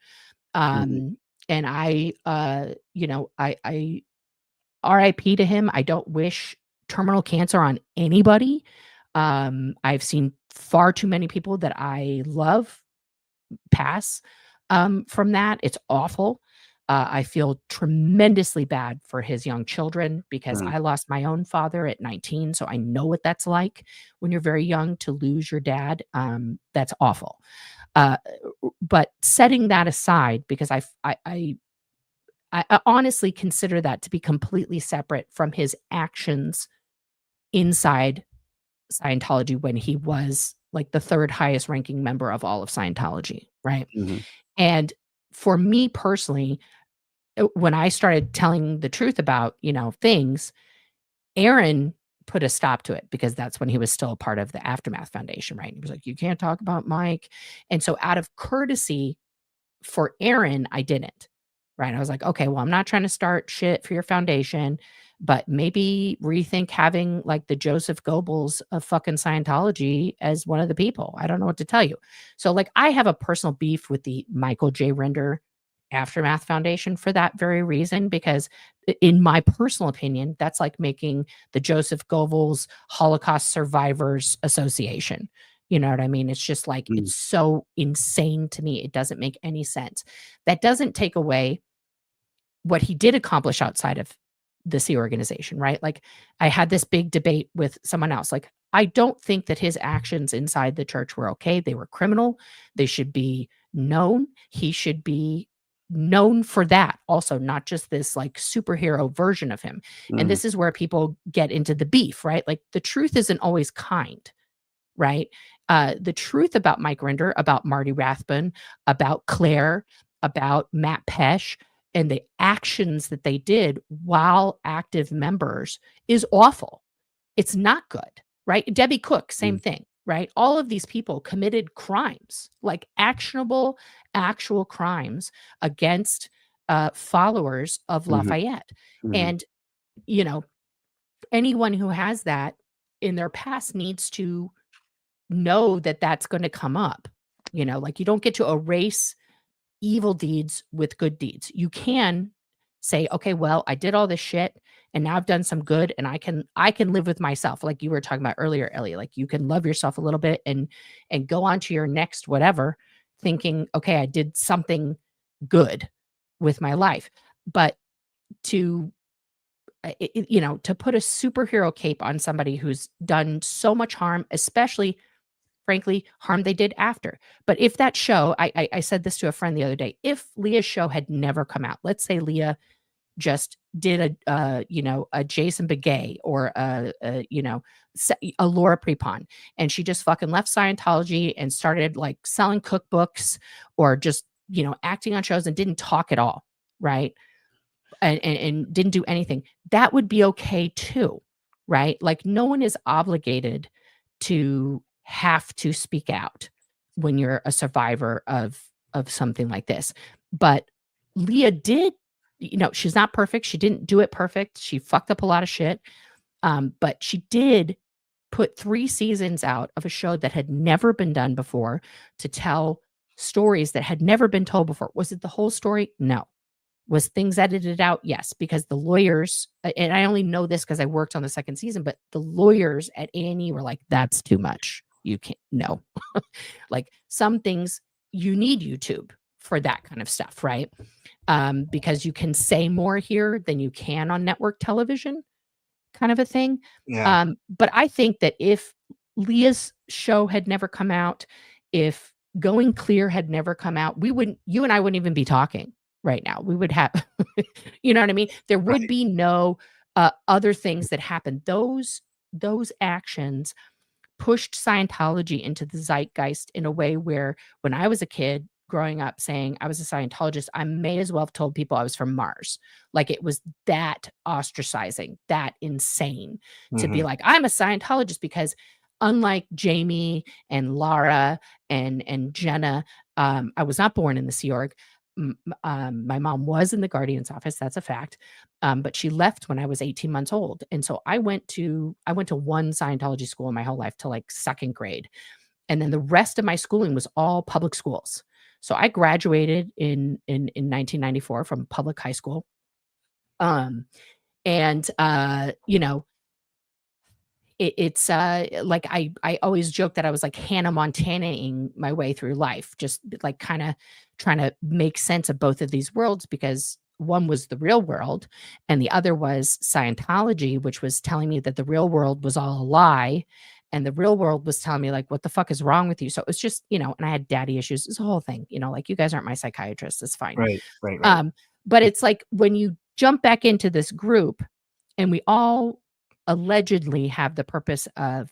And I RIP to him. I don't wish terminal cancer on anybody. I've seen far too many people that I love pass from that. It's awful. I feel tremendously bad for his young children because Mm. I lost my own father at 19, so I know what that's like when you're very young to lose your dad. That's awful. But setting that aside, because I honestly consider that to be completely separate from his actions inside Scientology when he was like the third highest ranking member of all of Scientology, right? Mhm. And for me personally, when I started telling the truth about, things, Aaron put a stop to it because that's when he was still a part of the Aftermath Foundation, right? He was like, "You can't talk about Mike." And so out of courtesy for Aaron, I didn't, right? I was like, "Okay, well, I'm not trying to start shit for your foundation, but maybe rethink having like the Joseph Goebbels of fucking Scientology as one of the people." I don't know what to tell you. So like I have a personal beef with the Michael J. Render Aftermath Foundation for that very reason, because in my personal opinion, that's like making the Joseph Goebbels Holocaust Survivors Association. You know what I mean? It's just like, Mm. it's so insane to me. It doesn't make any sense. That doesn't take away what he did accomplish outside of the Sea organization, right? Like, I had this big debate with someone else. Like, I don't think that his actions inside the church were okay. They were criminal. They should be known. He should be known for that also, not just this like superhero version of him. And Mm. this is where people get into the beef, right? Like, the truth isn't always kind, right? The truth about Mike Rinder, about Marty Rathbun, about Claire, about Matt Pesh, and the actions that they did while active members is awful. It's not good, right? Debbie Cook, same Mm. thing, right? All of these people committed crimes, like actionable, actual crimes against followers of Mhm. Lafayette. Mhm. And, you know, anyone who has that in their past needs to know that that's gonna come up. Like, you don't get to erase evil deeds with good deeds. You can say, "Okay, well, I did all this shit, and now I've done some good, and I can live with myself," like you were talking about earlier, Ellie. Like, you can love yourself a little bit and go on to your next whatever, thinking, "Okay, I did something good with my life." But to, to put a superhero cape on somebody who's done so much harm, especially frankly, harm they did after. But if that show, I said this to a friend the other day, if Leah's show had never come out, let's say Leah just did a Jason Begay or a Laura Prepon, and she just fucking left Scientology and started like selling cookbooks or just acting on shows and didn't talk at all, right? And didn't do anything, that would be okay too, right? Like, no one is obligated to have to speak out when you're a survivor of something like this. But Leah did, she's not perfect. She didn't do it perfect. She fucked up a lot of shit. But she did put 3 seasons out of a show that had never been done before to tell stories that had never been told before. Was it the whole story? No. Was things edited out? Yes, because the lawyers, and I only know this because I worked on the second season, but the lawyers at A&E were like, "That's too much. You can't, no." Like, some things you need YouTube for that kind of stuff, right? Because you can say more here than you can on network television, kind of a thing. Yeah. But I think that if Leah's show had never come out, if Going Clear had never come out, you and I wouldn't even be talking right now. We would have, you know what I mean? There would Right. be no other things that happened. Those actions pushed Scientology into the zeitgeist in a way where when I was a kid growing up saying I was a Scientologist, I may as well have told people I was from Mars. Like, it was that ostracizing, that insane to be Mhm. like, I'm a Scientologist, because unlike Jamie and Lara and Jenna, I was not born in the Sea Org. My mom was in the Guardian's office. That's a fact. But she left when I was 18 months old. And so I went to one Scientology school in my whole life till like second grade. And then the rest of my schooling was all public schools. So I graduated in 1994 from public high school. Um, and it's like I always joke that I was like Hannah Montana-ing my way through life, just like kind of trying to make sense of both of these worlds, because one was the real world and the other was Scientology, which was telling me that the real world was all a lie. And the real world was telling me, like, what the fuck is wrong with you? So it was just, and I had daddy issues. It's a whole thing, like, you guys aren't my psychiatrist. It's fine. Right. But it's like when you jump back into this group and we all allegedly have the purpose of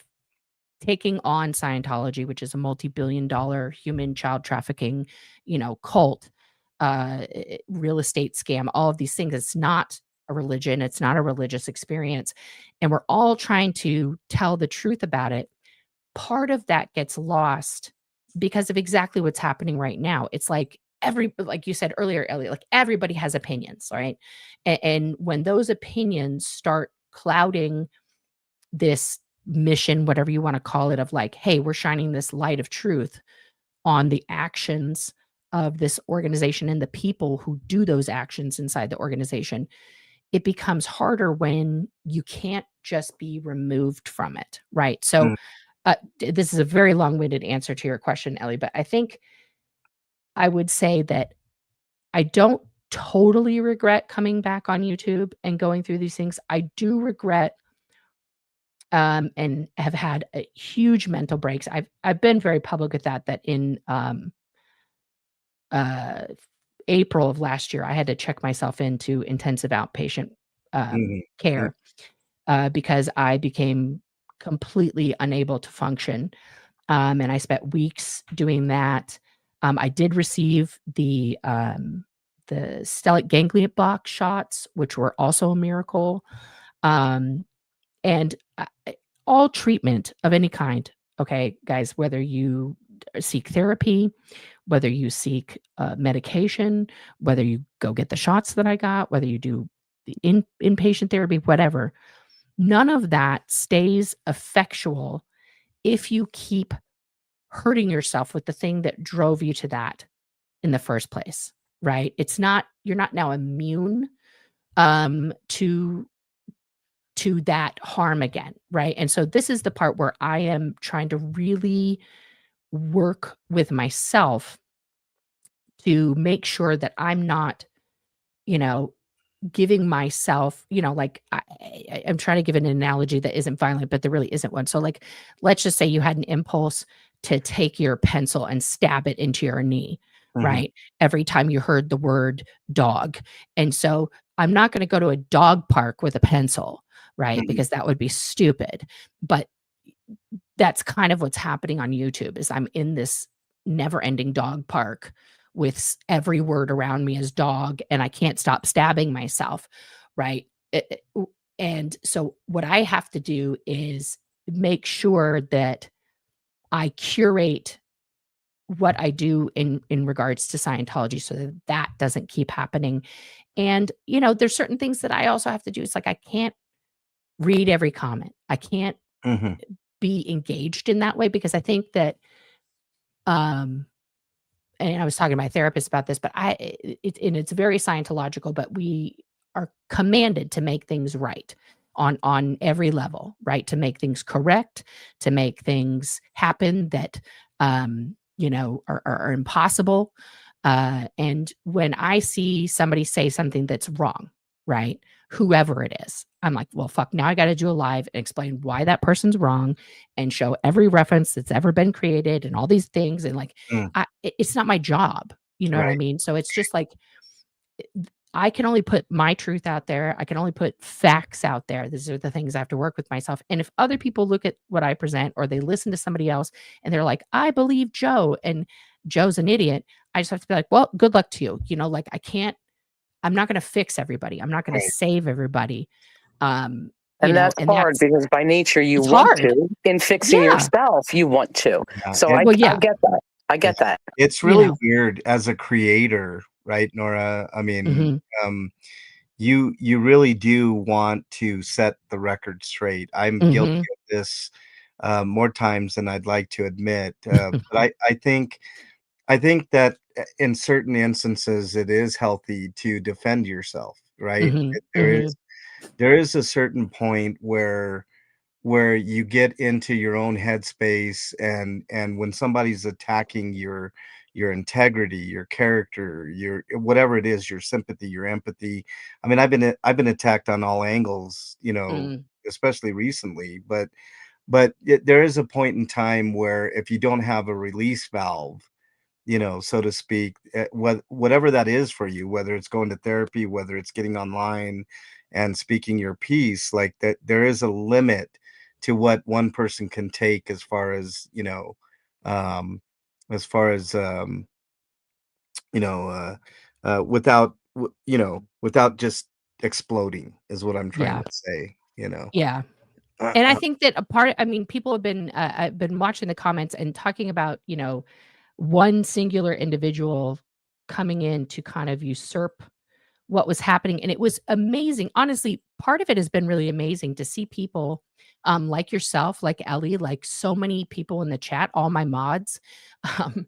taking on Scientology, which is a multi-billion-dollar human child trafficking, cult, real estate scam, all of these things. It's not a religion. It's not a religious experience. And we're all trying to tell the truth about it. Part of that gets lost because of exactly what's happening right now. It's like like you said earlier, Ellie, like everybody has opinions, right? And when those opinions start clouding this mission, whatever you want to call it, of like, hey, we're shining this light of truth on the actions of this organization and the people who do those actions inside the organization, it becomes harder when you can't just be removed from it, right? So this is a very long-winded answer to your question, Ellie, but I think I would say that I don't totally regret coming back on YouTube and going through these things. I do regret and have had a huge mental breaks. I've been very public with that in April of last year, I had to check myself into intensive outpatient care because I became completely unable to function. And I spent weeks doing that. I did receive the stellate ganglion block shots, which were also a miracle. And all treatment of any kind, okay, guys, whether you seek therapy, whether you seek medication, whether you go get the shots that I got, whether you do the inpatient therapy, whatever, none of that stays effectual if you keep hurting yourself with the thing that drove you to that in the first place, right? You're not now immune to that harm again, right? And so this is the part where I am trying to really work with myself to make sure that I'm not, giving myself, like I'm trying to give an analogy that isn't violent, but there really isn't one. So like, let's just say you had an impulse to take your pencil and stab it into your knee, right? Every time you heard the word dog. And so I'm not going to go to a dog park with a pencil, right? Because that would be stupid. But that's kind of what's happening on YouTube is I'm in this never-ending dog park with every word around me is dog, and I can't stop stabbing myself, right? And so what I have to do is make sure that I curate what I do in regards to Scientology so that that doesn't keep happening. And, there's certain things that I also have to do. It's like I can't read every comment. I can't be engaged in that way because I think that and I was talking to my therapist about this, but it's very Scientological, but we are commanded to make things right on every level, right? To make things correct, to make things happen that are impossible. And when I see somebody say something that's wrong, right? Whoever it is, I'm like, well, fuck, now I got to do a live and explain why that person's wrong and show every reference that's ever been created and all these things. And like, it's not my job. You know what I mean? So it's just like, I can only put my truth out there. I can only put facts out there. These are the things I have to work with myself. And if other people look at what I present or they listen to somebody else and they're like, I believe Joe and Joe's an idiot, I just have to be like, well, good luck to you. Like I'm not going to fix everybody. I'm not going to save everybody. And that's hard because by nature you want hard. to. In fixing yourself, you want to. So I get that. I get that. It's really weird as a creator, right, Nora? I mean, you really do want to set the record straight. I'm guilty of this more times than I'd like to admit. But I think that in certain instances it is healthy to defend yourself, right? There is a certain point where where you get into your own headspace, and when somebody's attacking your integrity, your character, your whatever it is, your sympathy, your empathy. I mean, I've been attacked on all angles, Mm, especially recently, but there is a point in time where if you don't have a release valve, so to speak, whatever that is for you, whether it's going to therapy, whether it's getting online and speaking your piece, like that, there is a limit to what one person can take as far as, um, as far as, you know, without just exploding is what I'm trying yeah, to say. yeah. Uh, And I uh, think that a part I mean, people have been I've been watching the comments and talking about, one singular individual coming in to kind of usurp what was happening, and it was amazing. Honestly, part of it has been really amazing to see people, like yourself, like Ellie, like so many people in the chat, all my mods, um,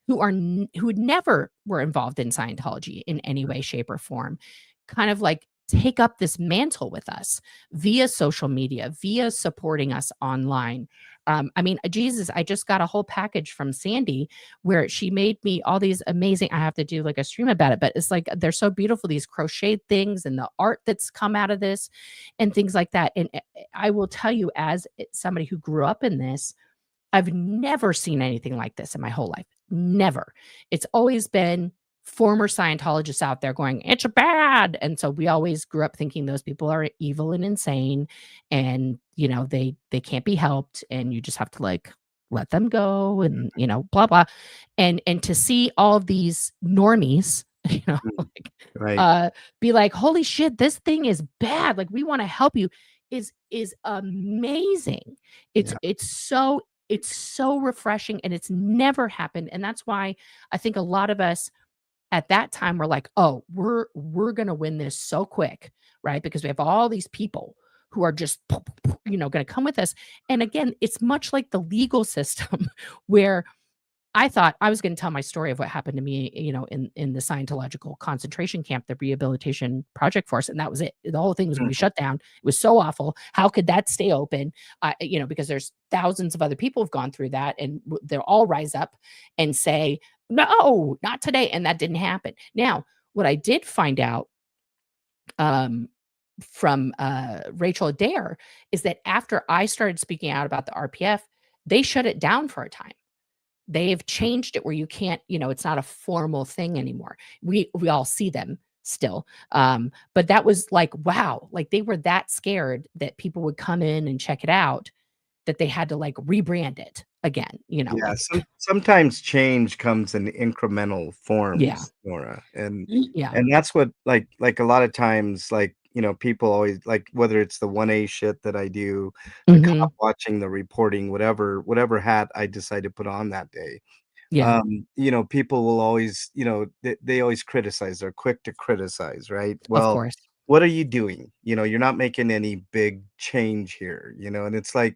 who never were involved in Scientology in any way, shape, or form, kind of like take up this mantle with us via social media, via supporting us online. I mean, Jesus, I just got a whole package from Sandy where she made me all these amazing. I have to do like a stream about it, but it's like they're so beautiful, these crocheted things and the art that's come out of this and things like that. And I will tell you, as somebody who grew up in this, I've never seen anything like this in my whole life. Never. It's always been former Scientologists out there going, "It's bad." And so we always grew up thinking those people are evil and insane and, they can't be helped and you just have to like let them go and, blah blah. And to see all of these normies, mm, like right. be like, "Holy shit, this thing is bad. Like we want to help you." Is amazing. It's Yeah. it's so it's so refreshing and it's never happened, and that's why I think a lot of us at that time were like, "Oh, we're gonna win this so quick," right? Because we have all these people who are just, gonna come with us, and again, it's much like the legal system where I thought I was gonna tell my story of what happened to me, in the Scientological concentration camp, the rehabilitation project force, and that was it. The whole thing was gonna be Mhm. shut down. It was so awful. How could that stay open? Because there's thousands of other people who've gone through that, and they'll all rise up and say, "No, not today," and that didn't happen. Now, what I did find out, um, from, Rachel Adair is that after I started speaking out about the RPF, they shut it down for a time. They've changed it where you can't, it's not a formal thing anymore. We all see them still. But that was like, wow, like they were that scared that people would come in and check it out that they had to like rebrand it again, Yeah, like sometimes change comes in incremental yeah. forms, Nora, and Yeah. and that's what like a lot of times, like, people always like whether it's the 1A shit that I do, the cop Mhm. watching, the reporting, whatever hat I decide to put on that day. Yeah, People will always, they always criticize. They're quick to criticize, right? of Well, course. what are you doing? You're not making any big change here, and it's like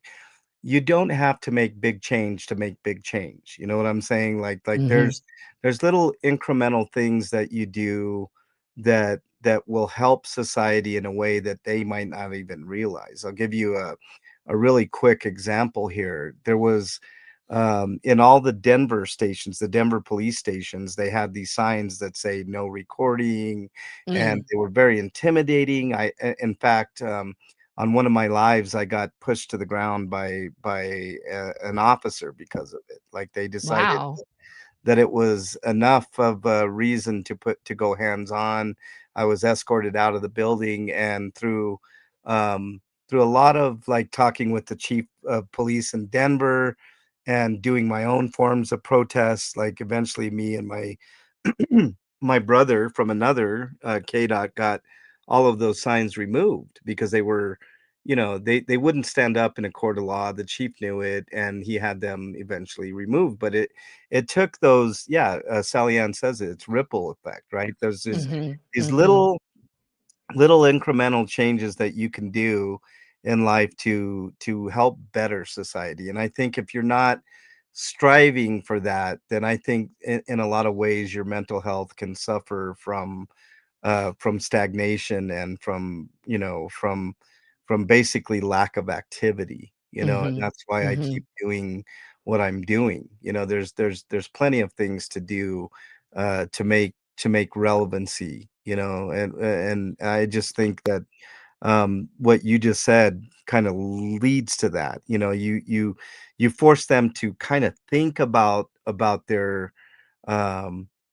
you don't have to make big change to make big change. You know what I'm saying? Like Mhm. there's little incremental things that you do that will help society in a way that they might not even realize. I'll give you a really quick example here. There was in all the Denver stations, the Denver police stations, they had these signs that say no recording, and Mm. they were very intimidating. In fact, on one of my lives, I got pushed to the ground by an officer because of it. Like they decided Wow. that it was enough of a reason to go hands on. I was escorted out of the building, and through a lot of like talking with the chief of police in Denver and doing my own forms of protests, like eventually me and my my brother from another KDOT got all of those signs removed because they were, they wouldn't stand up in a court of law. The chief knew it, and he had them eventually removed. But it took those, yeah. Sally Ann says it's ripple effect, right? There's this Mhm. these Mhm. little incremental changes that you can do in life to help better society. And I think if you're not striving for that, then I think in a lot of ways your mental health can suffer from stagnation and from basically lack of activity, and Mhm. that's why I keep doing what I'm doing. There's plenty of things to do to make relevancy, and I just think that what you just said kind of leads to that. You force them to kind of think about their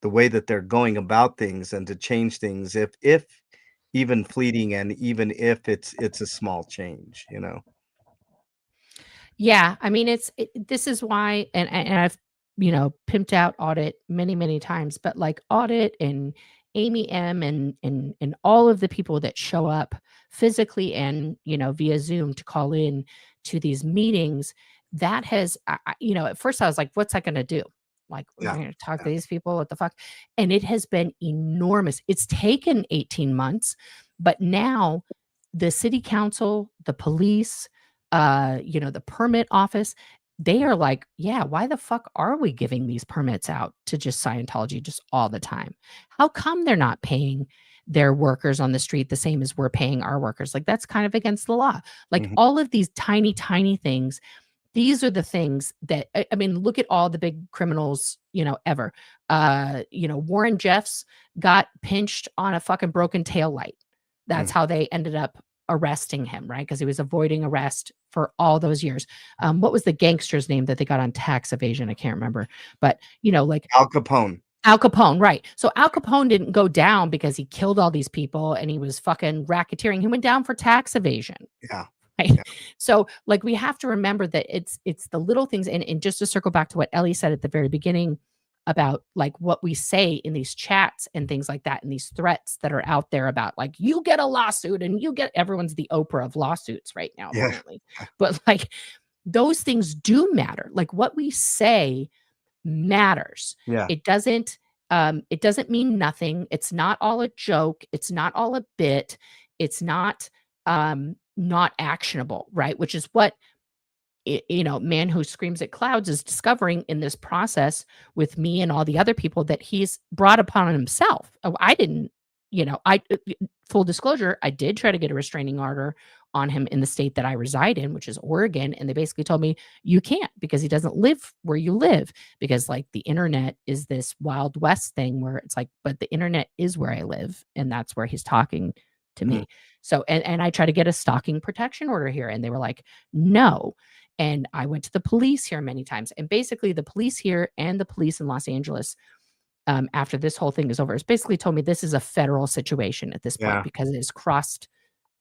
the way that they're going about things and to change things if even fleeting, and even if it's a small change. Yeah, I mean, this is why, and I've pimped out Audit many many times, but like Audit and Amy M and all of the people that show up physically and via Zoom to call in to these meetings, that has at first I was like, what's that going to do? Like, we're Yeah. going to talk to these people? What the fuck? And it has been enormous. It's taken 18 months, but now the city council, the police, the permit office, they are like, yeah, why the fuck are we giving these permits out to just Scientology just all the time? How come they're not paying their workers on the street the same as we're paying our workers? Like, that's kind of against the law. Like, Mhm. all of these tiny, tiny things. These are the things that I mean, look at all the big criminals, ever. Warren Jeffs got pinched on a fucking broken tail light. That's Mm. how they ended up arresting him, right? Because he was avoiding arrest for all those years. What was the gangster's name that they got on tax evasion? I can't remember. But, like Al Capone. Al Capone, right. So Al Capone didn't go down because he killed all these people and he was fucking racketeering. He went down for tax evasion. Yeah. Right. Yeah. So like we have to remember that it's the little things, and just to circle back to what Ellie said at the very beginning about like what we say in these chats and things like that, and these threats that are out there about like you get a lawsuit and everyone's the Oprah of lawsuits right now, Yeah. apparently. But like those things do matter. Like what we say matters. Yeah. It doesn't mean nothing. It's not all a joke. It's not all a bit. It's not actionable, right? Which is what Man Who Screams at Clouds is discovering in this process with me and all the other people that he's brought upon himself. Oh, I didn't, full disclosure, I did try to get a restraining order on him in the state that I reside in, which is Oregon. And they basically told me you can't because he doesn't live where you live, because like the internet is this Wild West thing where it's like, but the internet is where I live. And that's where he's talking to me. So, and I try to get a stalking protection order here. And they were like, no. And I went to the police here many times. And basically the police here and the police in Los Angeles, after this whole thing is over, has basically told me this is a federal situation at this point Yeah. because it has crossed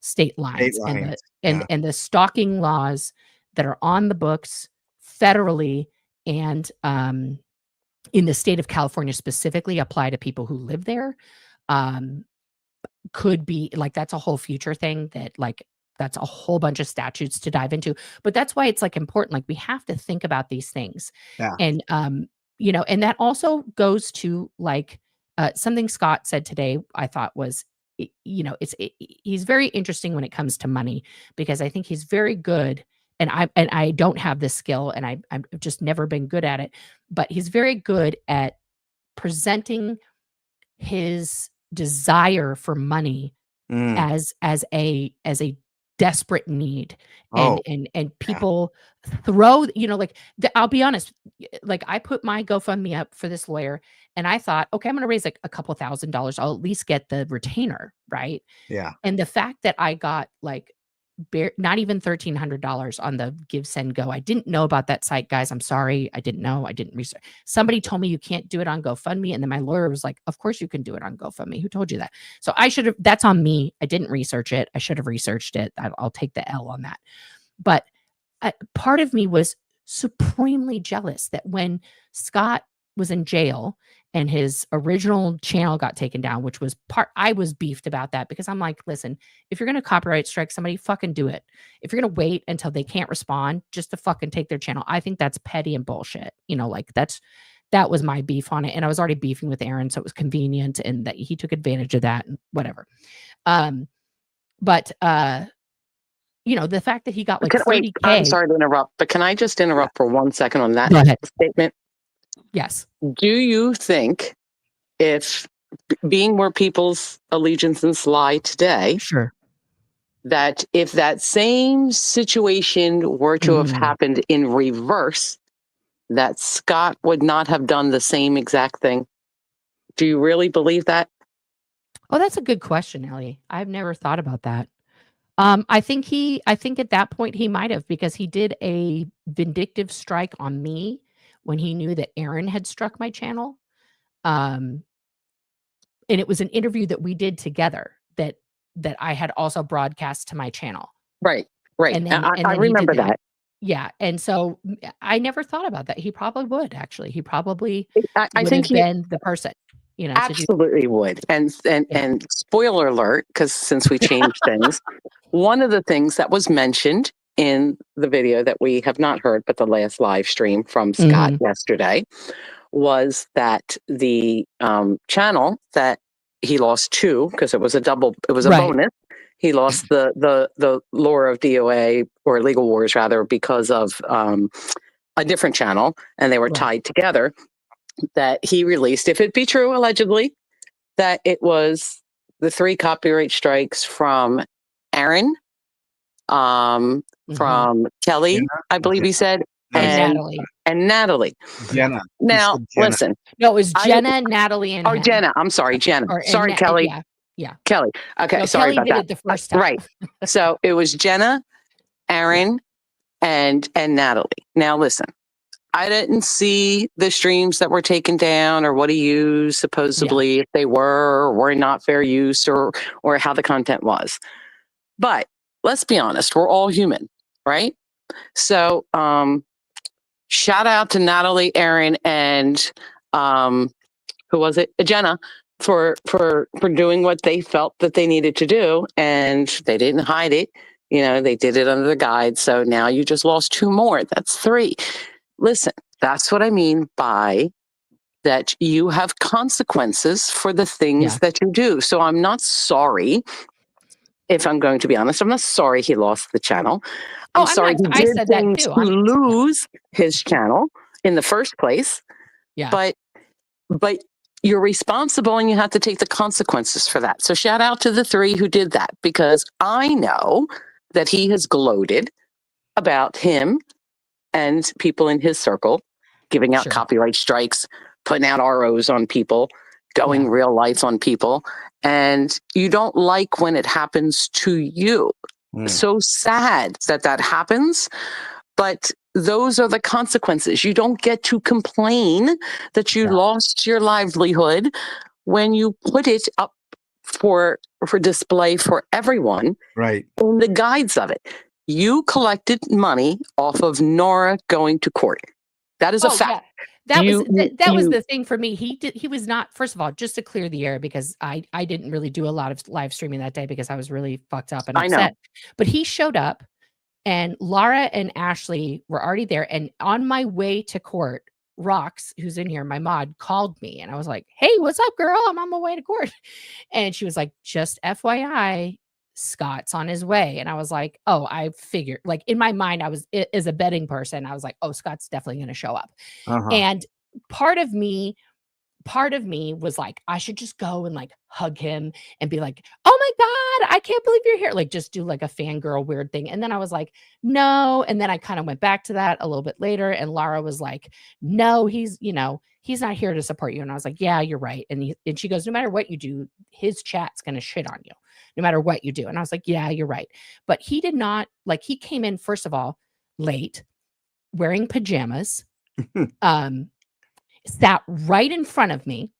state lines. lines, And the stalking laws that are on the books federally and in the state of California specifically apply to people who live there. Could be like, that's a whole future thing that like that's a whole bunch of statutes to dive into, but that's why it's like important. Like we have to think about these things. Yeah. And and that also goes to like something Scott said today. I thought was he's very interesting when it comes to money, because I think he's very good, and I don't have this skill, and I've just never been good at it, but he's very good at presenting his desire for money as a desperate need. Oh, And people throw, I'll be honest, like I put my GoFundMe up for this lawyer and I thought, okay, I'm going to raise like a couple $1,000. I'll at least get the retainer, right? yeah. And the fact that I got like not even $1,300 on the Give, Send, Go. I didn't know about that site, guys. I'm sorry. I didn't know. I didn't research. Somebody told me you can't do it on GoFundMe. And then my lawyer was like, of course you can do it on GoFundMe. Who told you that? So that's on me. I didn't research it. I should have researched it. I'll take the L on that. But part of me was supremely jealous that when Scott was in jail and his original channel got taken down, which was I was beefed about that, because I'm like, listen, if you're going to copyright strike somebody, fucking do it. If you're going to wait until they can't respond just to fucking take their channel, I think that's petty and bullshit. Like that was my beef on it. And I was already beefing with Aaron, so it was convenient, and that he took advantage of that and whatever. But the fact that he got like Wait, 30K. I'm sorry to interrupt, but can I just interrupt for 1 second on that Go ahead. statement? Yes. Do you think if being where people's allegiances lie today, Sure. that if that same situation were to have happened in reverse, that Scott would not have done the same exact thing? Do you really believe that? Oh, that's a good question, Ellie. I've never thought about that. I think at that point he might have, because he did a vindictive strike on me when he knew that Aaron had struck my channel. And it was an interview that we did together that I had also broadcast to my channel. Right. And then I remember that. Yeah. And so I never thought about that. He probably would, actually. He probably I would think have been the person, absolutely would. And spoiler alert, because since we changed things, one of the things that was mentioned in the video that we have not heard, but the last live stream from Scott yesterday, was that the channel that he lost to, because it was a bonus. He lost the lore of DOA, or Legal Wars rather, because of a different channel, and they were tied together. That he released, if it be true, allegedly, that it was the 3 copyright strikes from Aaron, from Kelly, Jenna? I believe he said, and Natalie. Jenna. Now, listen. No, it was Jenna, Natalie, and him. Jenna. I'm sorry, Jenna. Sorry, Kelly. Yeah. Kelly. Okay, no, sorry Kelly about did that. It the first time. Right. So it was Jenna, Aaron, and Natalie. Now listen. I didn't see the streams that were taken down, or what he used, supposedly, if they were or were not fair use, or how the content was. But let's be honest, we're all human, right? So shout out to Natalie, Aaron, and who was it? Jenna, for doing what they felt that they needed to do, and they didn't hide it. They did it under the guide. So now you just lost 2 more. That's 3. Listen, that's what I mean by that you have consequences for the things that you do. So I'm not sorry, if I'm going to be honest. I'm not sorry he lost the channel. I'm sorry he did things to lose his channel in the first place. Yeah. But you're responsible, and you have to take the consequences for that. So shout out to the 3 who did that, because I know that he has gloated about him and people in his circle giving out copyright strikes, putting out ROs on people, going real lights on people. And you don't like when it happens to you. So sad that happens. But those are the consequences. You don't get to complain that you lost your livelihood when you put it up for display for everyone. Right. In the guides of it. You collected money off of Nora going to court. That is a fact. Yeah. That was the thing for me. He was not, first of all, just to clear the air, because I didn't really do a lot of live streaming that day because I was really fucked up and upset. I know. But he showed up, and Laura and Ashley were already there. And on my way to court, Rox, who's in here, my mod, called me, and I was like, "Hey, what's up, girl? I'm on my way to court." And she was like, "Just FYI, Scott's on his way." And I was like, "Oh, I figured," like in my mind, I was, as a betting person, I was like, "Oh, Scott's definitely going to show up." And part of me was like, I should just go and like hug him and be like, "Oh my God, I can't believe you're here." Like just do like a fangirl weird thing. And then I was like, no. And then I kind of went back to that a little bit later. And Lara was like, "No, he's not here to support you." And I was like, "Yeah, you're right." And she goes, "No matter what you do, his chat's going to shit on you. No matter what you do." And I was like, "Yeah, you're right." But he did not, like, he came in, first of all, late, wearing pajamas, sat right in front of me.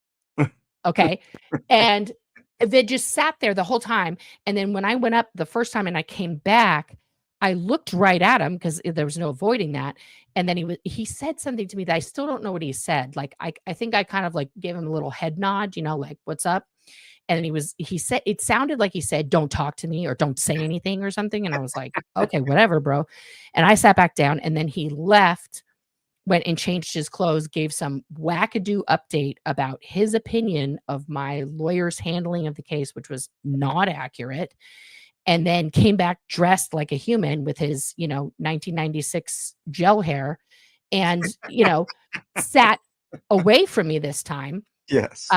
Okay. And they just sat there the whole time. And then when I went up the first time and I came back, I looked right at him because there was no avoiding that. And then he said something to me that I still don't know what he said. Like, I think I kind of like gave him a little head nod, like, "What's up?" And he said, it sounded like he said, "Don't talk to me," or "Don't say anything," or something. And I was like, "Okay, whatever, bro." And I sat back down, and then he left, went and changed his clothes, gave some wackadoo update about his opinion of my lawyer's handling of the case, which was not accurate. And then came back dressed like a human with his, 1996 gel hair, and, sat away from me this time. Yes.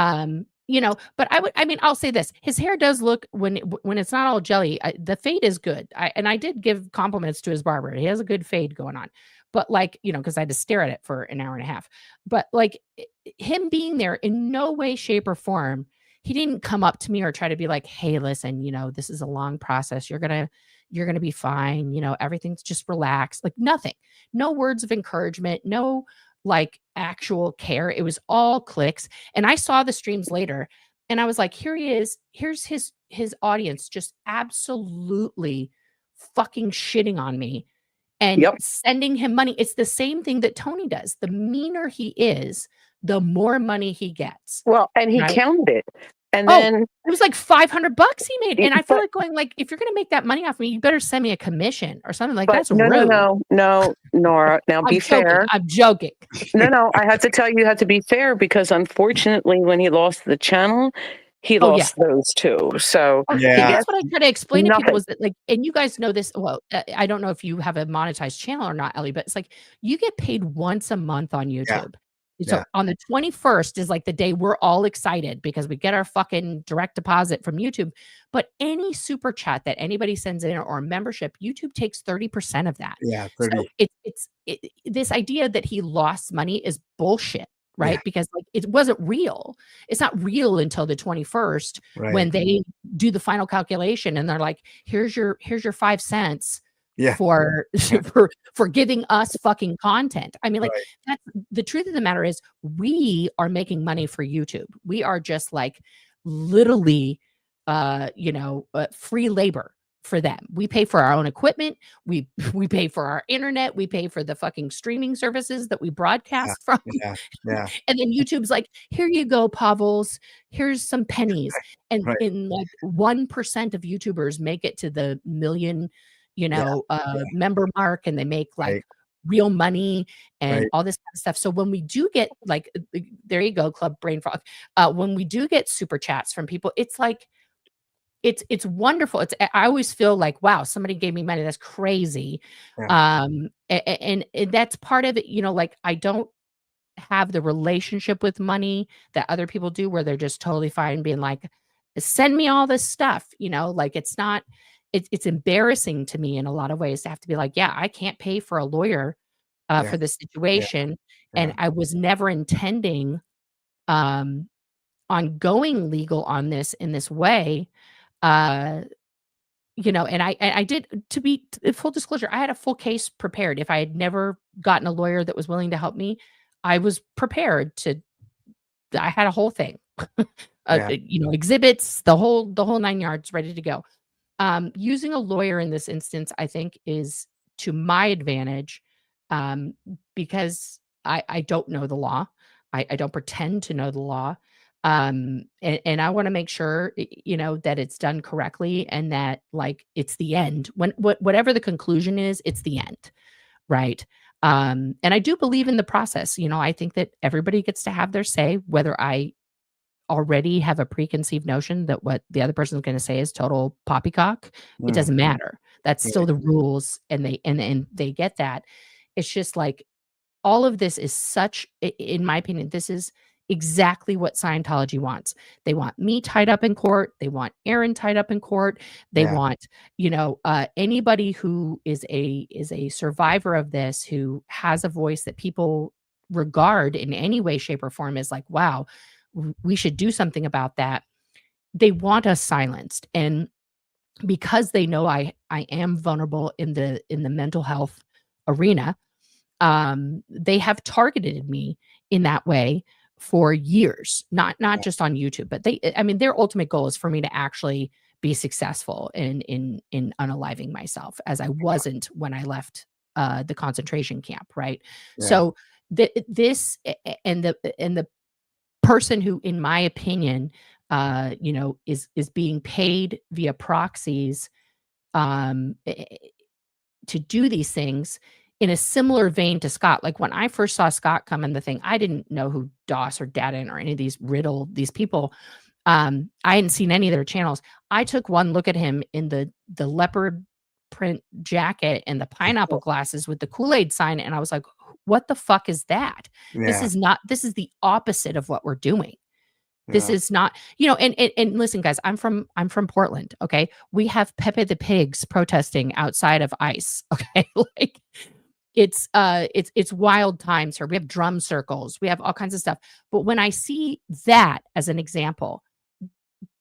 but I mean, I'll say this. His hair does look when it's not all jelly, the fade is good. I did give compliments to his barber. He has a good fade going on. But like, because I had to stare at it for an hour and a half. But like him being there in no way, shape, or form, he didn't come up to me or try to be like, hey, listen, this is a long process. You're gonna be fine. Everything's just relaxed. Like nothing. No words of encouragement, no like actual care. It was all clicks. And I saw the streams later and I was like, here he is. Here's his audience just absolutely fucking shitting on me and Yep. sending him money. It's the same thing that Tony does. The meaner he is, the more money he gets. Well, and he Right? counted it. And Oh, then it was like $500 he made. And I feel but- like going like, if you're going to make that money off me, you better send me a commission or something like but that's no, rude. no, Nora. Now I'm be joking. fair. I'm joking. No, I had to tell you had to be fair because unfortunately, when he lost the channel, he Oh, yeah. lost those too. So Oh, Yeah. that's what I try to explain to people nothing. is that like, and you guys know this. Well, I don't know if you have a monetized channel or not, Ellie, but it's like you get paid once a month on YouTube. So Yeah. on the 21st is like the day we're all excited because we get our fucking direct deposit from YouTube. But any super chat that anybody sends in or membership, YouTube takes 30% of that. Yeah. So 30. it's this idea that he lost money is bullshit, right? Yeah. Because like it wasn't real. It's not real until the 21st Right. when they do the final calculation and they're like, here's your 5 cents Yeah. for for giving us fucking content. I mean, like Right. that's the truth of the matter is we are making money for YouTube. We are just like literally free labor for them. We pay for our own equipment, we pay for our internet, we pay for the fucking streaming services that we broadcast from. Yeah. Yeah. And then YouTube's like, here you go, Pavels. Here's some pennies. And Right. in like 1% of YouTubers make it to the million, Yeah. member mark, and they make like Right. real money and Right. all this kind of stuff. So when we do get like, there you go, Club Brain Frog. When we do get super chats from people, it's like, it's wonderful. I always feel like, wow, somebody gave me money. That's crazy. Yeah. And that's part of it. Like I don't have the relationship with money that other people do where they're just totally fine being like, send me all this stuff, like it's not, it's embarrassing to me in a lot of ways to have to be like, yeah, I can't pay for a lawyer Yeah. for this situation. And Yeah. I was never intending on going legal on this in this way. And I did, to be full disclosure, I had a full case prepared. If I had never gotten a lawyer that was willing to help me, I was prepared I had a whole thing, Yeah. exhibits, the whole 9 yards ready to go. Using a lawyer in this instance, I think is to my advantage, because I don't know the law. I don't pretend to know the law. And I want to make sure, that it's done correctly and that like it's the end. Whatever the conclusion is, it's the end. Right. And I do believe in the process. I think that everybody gets to have their say, whether I already have a preconceived notion that what the other person is going to say is total poppycock. It Mm. doesn't matter. That's Yeah. still the rules, and they get that. It's just like all of this is such, in my opinion, this is exactly what Scientology wants. They want me tied up in court. They want Aaron tied up in court. They Yeah. want, anybody who is a survivor of this, who has a voice that people regard in any way, shape, or form as like, wow, we should do something about that. They want us silenced. And because they know I am vulnerable in the mental health arena, they have targeted me in that way for years, not just on YouTube, but their ultimate goal is for me to actually be successful in unaliving myself, as I wasn't when I left the concentration camp, right? Yeah. So this and the person who, in my opinion, is being paid via proxies to do these things in a similar vein to Scott. Like when I first saw Scott come in the thing, I didn't know who Doss or Dadin or any of these people. I hadn't seen any of their channels. I took one look at him in the leopard print jacket and the pineapple glasses with the Kool-Aid sign, and I was like, what the fuck is that? Yeah. This is the opposite of what we're doing. This Yeah. is not, and listen, guys, I'm from Portland. Okay. We have Pepe the Pigs protesting outside of ICE. Okay. Like it's wild times here. We have drum circles, we have all kinds of stuff. But when I see that as an example,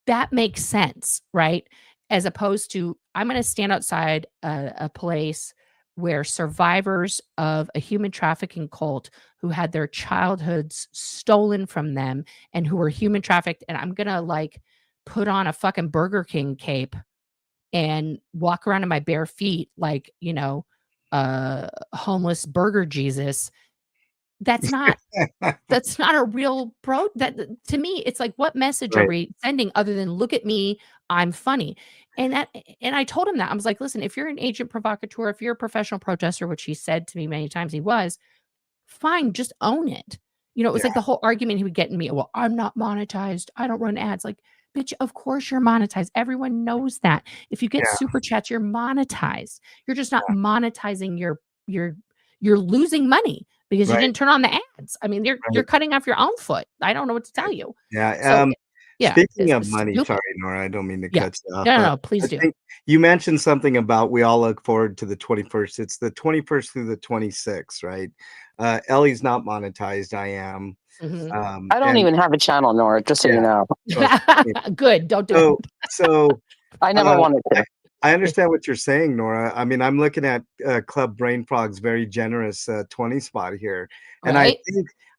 that makes sense, right? As opposed to, I'm going to stand outside a place where survivors of a human trafficking cult who had their childhoods stolen from them and who were human trafficked, and I'm going to like put on a fucking Burger King cape and walk around in my bare feet like, homeless burger Jesus. That's not a real that to me, it's like, what message are Right. we sending other than look at me, I'm funny. And I told him that. I was like, listen, if you're an agent provocateur, if you're a professional protester, which he said to me many times he was, fine, just own it. It was Yeah. like the whole argument he would get in me, well, I'm not monetized, I don't run ads. Like, bitch, of course you're monetized. Everyone knows that. If you get Yeah. super chats, you're monetized. You're just not monetizing you're losing money because you Right. didn't turn on the ads. I mean, you're Right. cutting off your own foot. I don't know what to tell you. Yeah. So yeah, Speaking it's of just money, stupid. sorry, Nora, I don't mean to Yeah. cut you off, No, no, but no, please I do. think you mentioned something about we all look forward to the 21st. It's the 21st through the 26th, right? Ellie's not monetized. I am. Mhm. I don't And even have a channel, Nora, just so you yeah. know. Good, don't do So, it. so I never wanted to. I understand what you're saying, Nora. I mean, I'm looking at Club Brain Frog's very generous 20 spot here, and Right?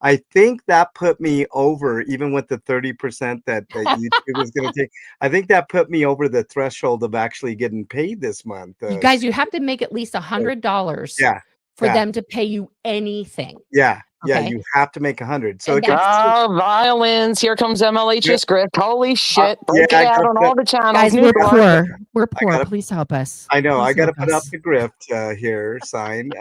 I think that put me over, even with the 30% that YouTube is going to take. I think that put me over the threshold of actually getting paid this month. You guys, you have to make at least $100 Yeah, for yeah, them to pay you anything. yeah. Okay. You have to make 100. So And it gets Oh, violins. Here comes MLH's grift. Holy shit. Break yeah, it I out gotta on put, all the channels. guys, New we're door. poor. We're I poor. gotta, Please help us. I know, I Please got to help put up us. the grift here sign.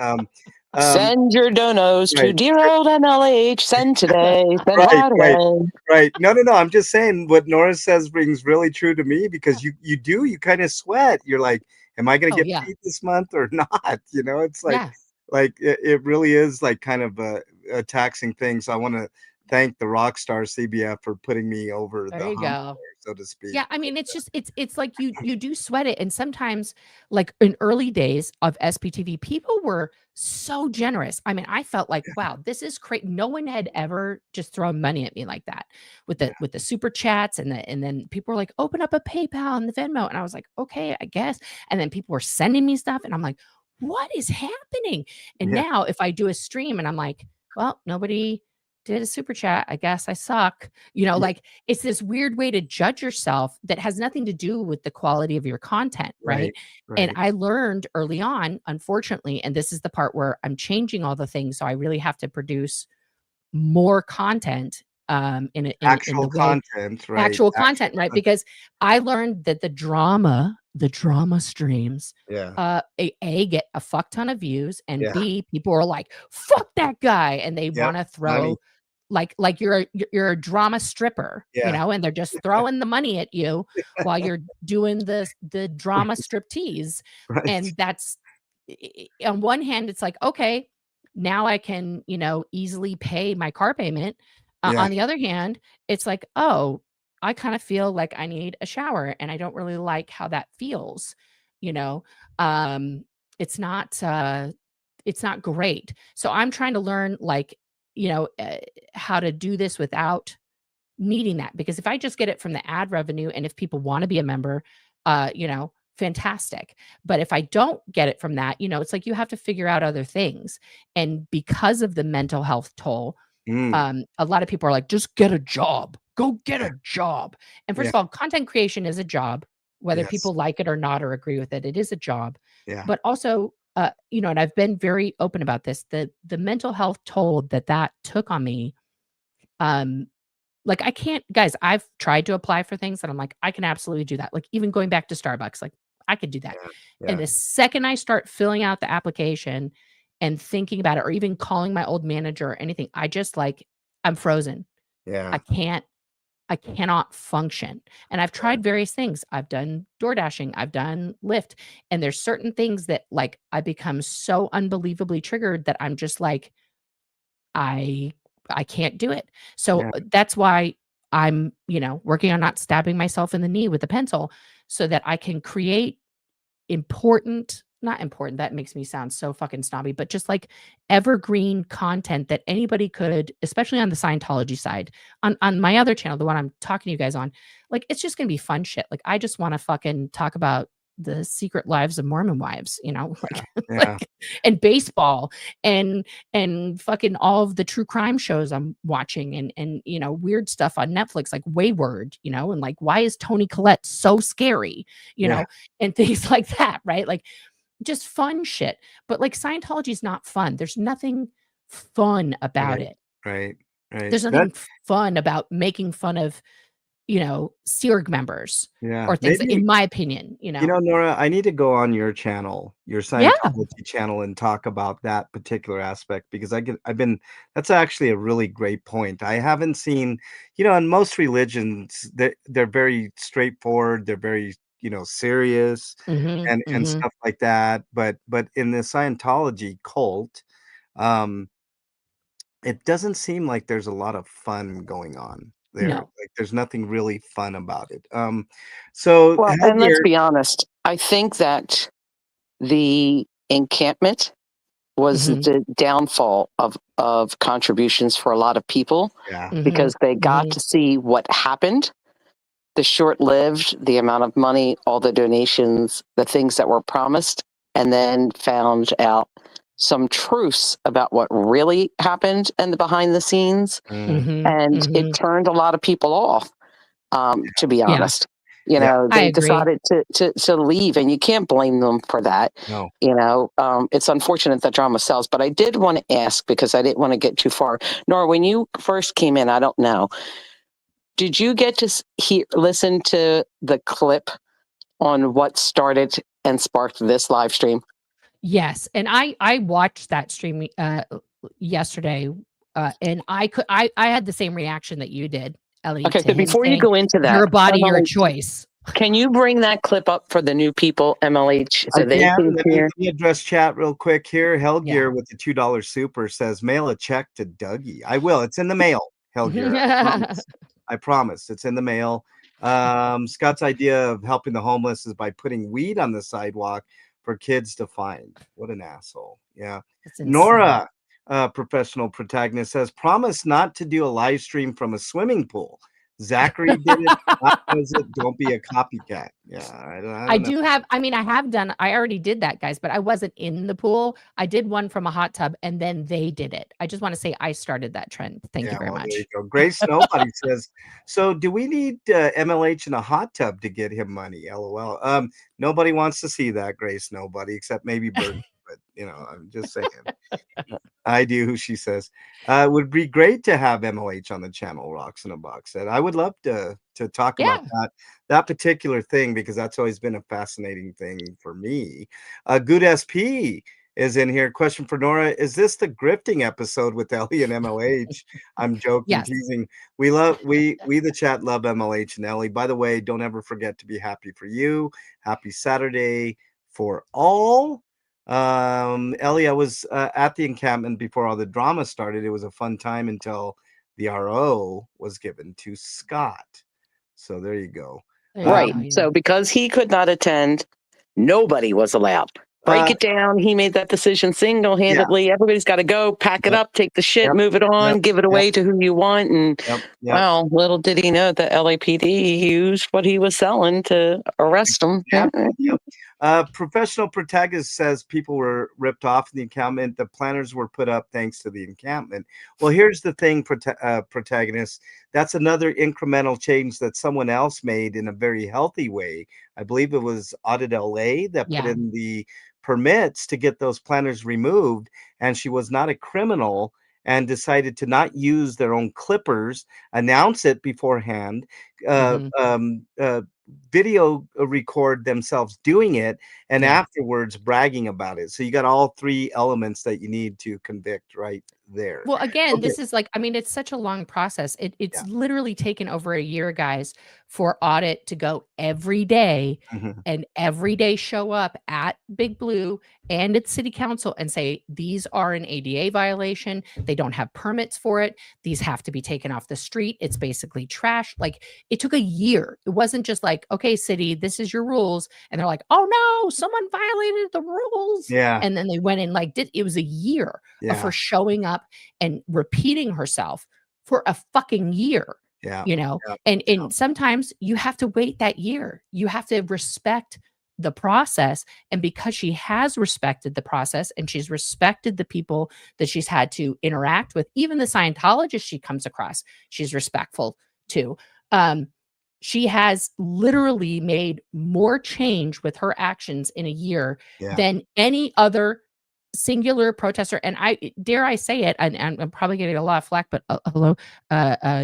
Send your donos to Right. dear old MLH. Send today. Send Right, right right. away. Right. No, no, no. I'm just saying what Nora says rings really true to me because you kind of sweat. You're like, am I going Oh to get yeah. paid this month or not? It's Yeah. like it really is like kind of a taxing thing. So I want to thank the rock star CBF for putting me over There the you hump, go. there, so to speak. Yeah, I mean, it's just it's like you do sweat it, and sometimes, like in early days of SPTV, people were so generous. I mean, I felt like, wow, this is great. No one had ever just thrown money at me like that with Yeah. the super chats, and then people were like, open up a PayPal and the Venmo, and I was like, okay, I guess. And then people were sending me stuff, and I'm like, what is happening? And Yeah. now if I do a stream and I'm like, well, nobody did a super chat, I guess I suck. Like it's this weird way to judge yourself that has nothing to do with the quality of your content, right? Right. And Right. I learned early on, unfortunately, and this is the part where I'm changing all the things, so I really have to produce more content in the Actual way content, right? actual Actual content, right? content. Because I learned that the drama streams, Yeah. A get a fuck ton of views, and Yeah. B, people are like, fuck that guy, and they Yep. want to Money. throw like you're a drama stripper, Yeah. and they're just throwing the money at you while you're doing the drama striptease. Right. And that's on one hand, it's like, okay, now I can, easily pay my car payment. Yeah. On the other hand, it's like, oh, I kind of feel like I need a shower and I don't really like how that feels, you know. Um, it's not it's not great. So I'm trying to learn like, how to do this without needing that, because if I just get it from the ad revenue and if people want to be a member, fantastic. But if I don't get it from that, it's like you have to figure out other things. And because of the mental health toll, Mm. a lot of people are like, just get a job, go get a job. And first Yeah. of all, content creation is a job, whether Yes. people like it or not or agree with it. It is a job. Yeah. But also, and I've been very open about this, the mental health toll that took on me. Like I can't, guys, I've tried to apply for things and I'm like, I can absolutely do that. Like even going back to Starbucks, like I could do that. Yeah. And Yeah. the second I start filling out the application and thinking about it, or even calling my old manager or anything, I just like, I'm frozen. Yeah. I cannot function. And I've tried various things. I've done door dashing, I've done Lyft, and there's certain things that like I become so unbelievably triggered that I'm just like, I can't do it. So Yeah. that's why I'm, working on not stabbing myself in the knee with a pencil so that I can create not important, that makes me sound so fucking snobby, but just like evergreen content that anybody could, especially on the Scientology side. On my other channel, the one I'm talking to you guys on, like, it's just gonna be fun shit. Like, I just want to fucking talk about the secret lives of Mormon wives, like, Yeah. and baseball and fucking all of the true crime shows I'm watching and weird stuff on Netflix, like Wayward, and like, why is Toni Collette so scary, Yeah. and things like that, right? Like, just fun shit. But like, Scientology is not fun. There's nothing fun about Right. it. Right. Right. There's nothing fun about making fun of, Sea Org members Yeah. or things, Maybe, in my opinion, Nora, I need to go on your channel, your Yeah. Scientology channel, and talk about that particular aspect because that's actually a really great point. I haven't seen, in most religions, they're very straightforward. They're very, serious and Mhm. stuff like that. But in the Scientology cult, um, it doesn't seem like there's a lot of fun going on there. No. Like there's nothing really fun about it. So Well, and let's Headgear, be honest. I think that the encampment was Mhm. the downfall of contributions for a lot of people yeah, because Mhm. they got Mhm. to see what happened, the short-lived, the amount of money, all the donations, the things that were promised, and then found out some truths about what really happened and the behind the scenes. Mhm. And it Mhm. turned a lot of people off, to be Yeah, honest. yeah, I They agree. decided to leave, and you can't blame them for that. no. It's unfortunate that drama sells, but I did want to ask because I didn't want to get too far. Nora, when you first came in, I don't know, did you get to listen to the clip on what started and sparked this live stream? Yes, and I watched that stream, yesterday, and I had the same reaction that you did, Ellie, Okay, to so him before you saying, go into that, "Your body, your Emily, choice." can you bring that clip up for the new people, MLH, I so they can. can hear? Let me address chat real quick here. Yeah. Hellgear with the $2 super says, mail a check to Dougie. I will. It's in the mail, Hellgear. I promise. I promise. It's in the mail. Scott's idea of helping the homeless is by putting weed on the sidewalk for kids to find. What an asshole. Yeah. That's insane. Nora, professional protagonist, says, promise not to do a live stream from a swimming pool. Zachary did it. Scott does it. Don't be a copycat. Yeah. I don't know. I already did that, guys, but I wasn't in the pool. I did one from a hot tub, and then they did it. I just wanna say I started that trend. Thank you Yeah, very well, there you much. go. Grace Nobody says, so do we need MLH in a hot tub to get him money? LOL. Nobody wants to see that, Grace Nobody, except maybe Bert. But I'm just saying. I do, she says. It would be great to have MLH on the channel, Rocks in a Box said. I would love to talk about Yeah. that particular thing because that's always been a fascinating thing for me. Good SP is in here. Question for Nora: is this the grifting episode with Ellie and MLH? I'm joking, Yes. teasing. We the chat love MLH and Ellie. By the way, don't ever forget to be happy for you. Happy Saturday for all. Ellie, I was at the encampment before all the drama started. It was a fun time until the RO was given to Scott. So there you go. There you Right. go, yeah. So because he could not attend, nobody was allowed. Break it down. He made that decision single-handedly. Everybody's got to go, pack it Yep, up, take the shit, yep, move it yep, on, give it yep, away to who you want. And yep, yep. well, little did he know that LAPD used what he was selling to arrest him. Yep, yep. Professional protagonist says people were ripped off in the encampment. The planners were put up thanks to the encampment. Well, here's the thing, protagonist. That's another incremental change that someone else made in a very healthy way. I believe it was Audit LA that put Yeah. in the permits to get those planners removed, and she was not a criminal and decided to not use their own clippers, announce it beforehand, uh, Mhm. video record themselves doing it, and Yeah. afterwards bragging about it. So you got all three elements that you need to convict right there. Well, again, Okay. this is like, I mean, it's such a long process. It's literally taken over a year, guys, for audit to go every day Mhm. and every day show up at Big Blue and at City Council and say, these are an ADA violation. They don't have permits for it. These have to be taken off the street. It's basically trash. Like, it took a year. It wasn't just like, okay, city, this is your rules. And they're like, oh no, someone violated the rules. Yeah. And then they went and like it was a year of her showing up and repeating herself for a fucking year. Yeah. You know, Yeah. and sometimes you have to wait that year. You have to respect the process. And because she has respected the process and she's respected the people that she's had to interact with, even the Scientologists she comes across, she's respectful to. She has literally made more change with her actions in a year than any other singular protester. And I dare I say it, and I'm probably getting a lot of flack, but hello,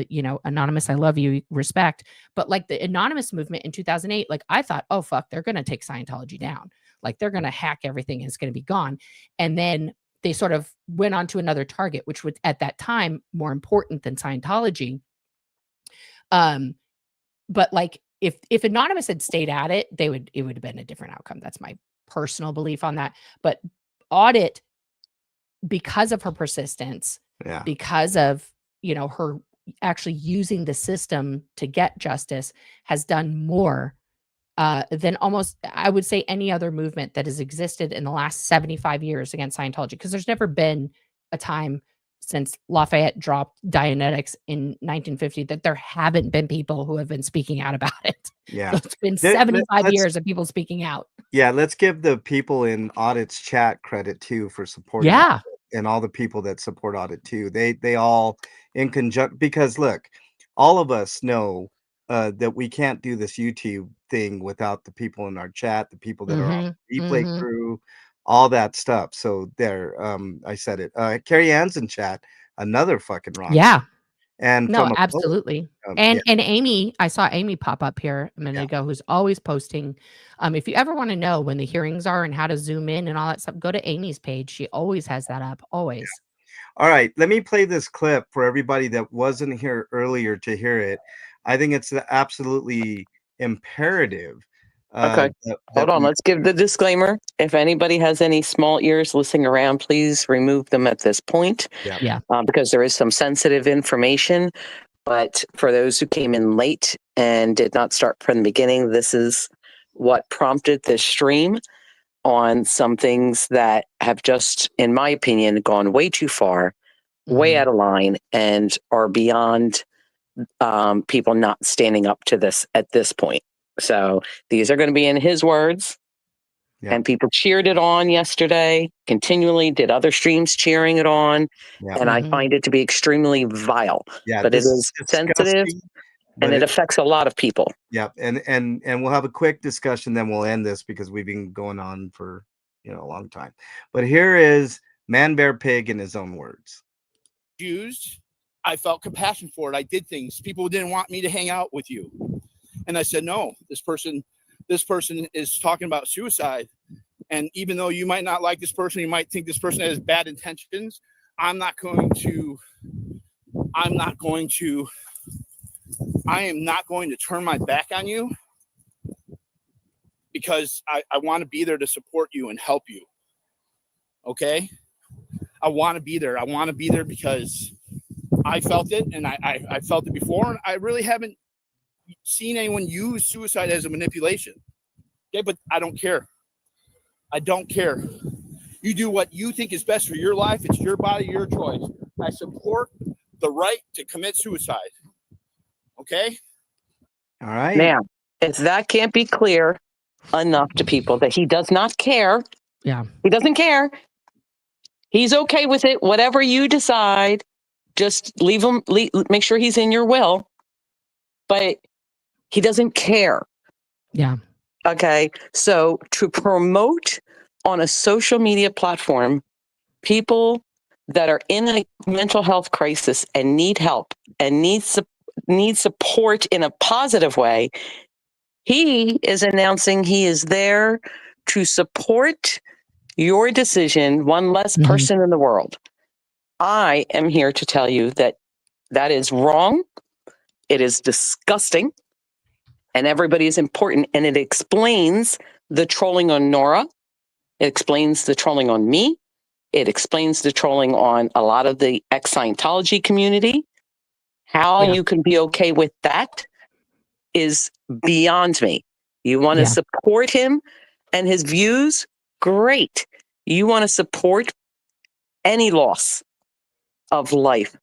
you know, anonymous, I love you, respect. But like the anonymous movement in 2008, like I thought, oh fuck, they're gonna take Scientology down, like they're gonna hack everything and it's gonna be gone. And then they sort of went on to another target, which was at that time more important than Scientology. But like if anonymous had stayed at it, it would have been a different outcome. That's my personal belief on that. But audit, because of her persistence, because of, you know, her actually using the system to get justice, has done more than almost, I would say, any other movement that has existed in the last 75 years against Scientology. Because there's never been a time since Lafayette dropped Dianetics in 1950 that there haven't been people who have been speaking out about it. Yeah. So it's been 75 years of people speaking out. Yeah, let's give the people in Audit's chat credit too for supporting Yeah. and all the people that support Audit too. They all in conjunction, because look, all of us know that we can't do this YouTube thing without the people in our chat, the people that are on the replay crew, all that stuff. So there, I said it. Carrie Ann's in chat, another fucking rock. Yeah. And No, from absolutely. And Amy, I saw Amy pop up here a minute ago, who's always posting. If you ever want to know when the hearings are and how to zoom in and all that stuff, go to Amy's page. She always has that up, always. All right, let me play this clip for everybody that wasn't here earlier to hear it. I think it's absolutely imperative. Okay, hold on. Let's give the disclaimer. If anybody has any small ears listening around, please remove them at this point. Yeah. Because there is some sensitive information. But for those who came in late and did not start from the beginning, this is what prompted this stream on some things that have just, in my opinion, gone way too far, way out of line, and are beyond people not standing up to this at this point. So these are going to be in his words. Yeah. And people cheered it on yesterday, continually did other streams cheering it on. Yeah. And I find it to be extremely vile. Yeah, but it is sensitive and it affects a lot of people. Yeah. And we'll have a quick discussion, then we'll end this because we've been going on for, you know, a long time. But here is Man Bear Pig in his own words. Used, I felt compassion for it. I did things. People didn't want me to hang out with you. And I said, no, this person is talking about suicide. And even though you might not like this person, you might think this person has bad intentions. I am not going to turn my back on you, because I want to be there to support you and help you. Okay? I want to be there. I want to be there because I felt it, and I felt it before, and I really haven't seen anyone use suicide as a manipulation. Okay, but I don't care. I don't care. You do what you think is best for your life. It's your body, your choice. I support the right to commit suicide. Okay? All right. Now, if that can't be clear enough to people that he does not care. Yeah. He doesn't care. He's okay with it. Whatever you decide, just leave him, make sure he's in your will. But he doesn't care. Yeah. Okay. So to promote on a social media platform, people that are in a mental health crisis and need help and need support in a positive way, he is announcing he is there to support your decision, one less person in the world. I am here to tell you that that is wrong. It is disgusting. And everybody is important. And it explains the trolling on Nora. It explains the trolling on me. It explains the trolling on a lot of the ex-Scientology community. How you can be okay with that is beyond me. You want to support him and his views? Great. You want to support any loss of life.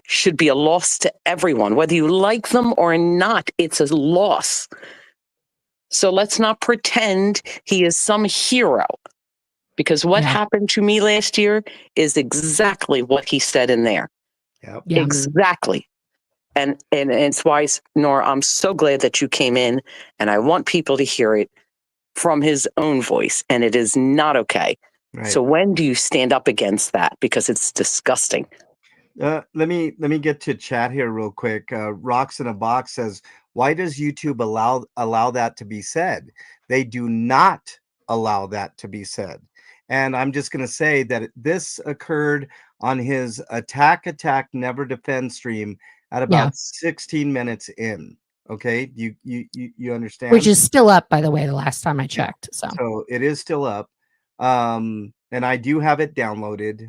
Should be a loss to everyone, whether you like them or not. It's a loss. So let's not pretend he is some hero, because what happened to me last year is exactly what he said in there. Yep. Exactly. And it's why, Nora, I'm so glad that you came in, and I want people to hear it from his own voice, and it is not okay. Right. So when do you stand up against that? Because it's disgusting. Let me get to chat here real quick. Rocks in a Box says, why does YouTube allow that to be said? They do not allow that to be said. And I'm just going to say that this occurred on his attack never defend stream at about 16 minutes in. Okay, you understand? Which is still up, by the way, the last time I checked. So it is still up. And I do have it downloaded.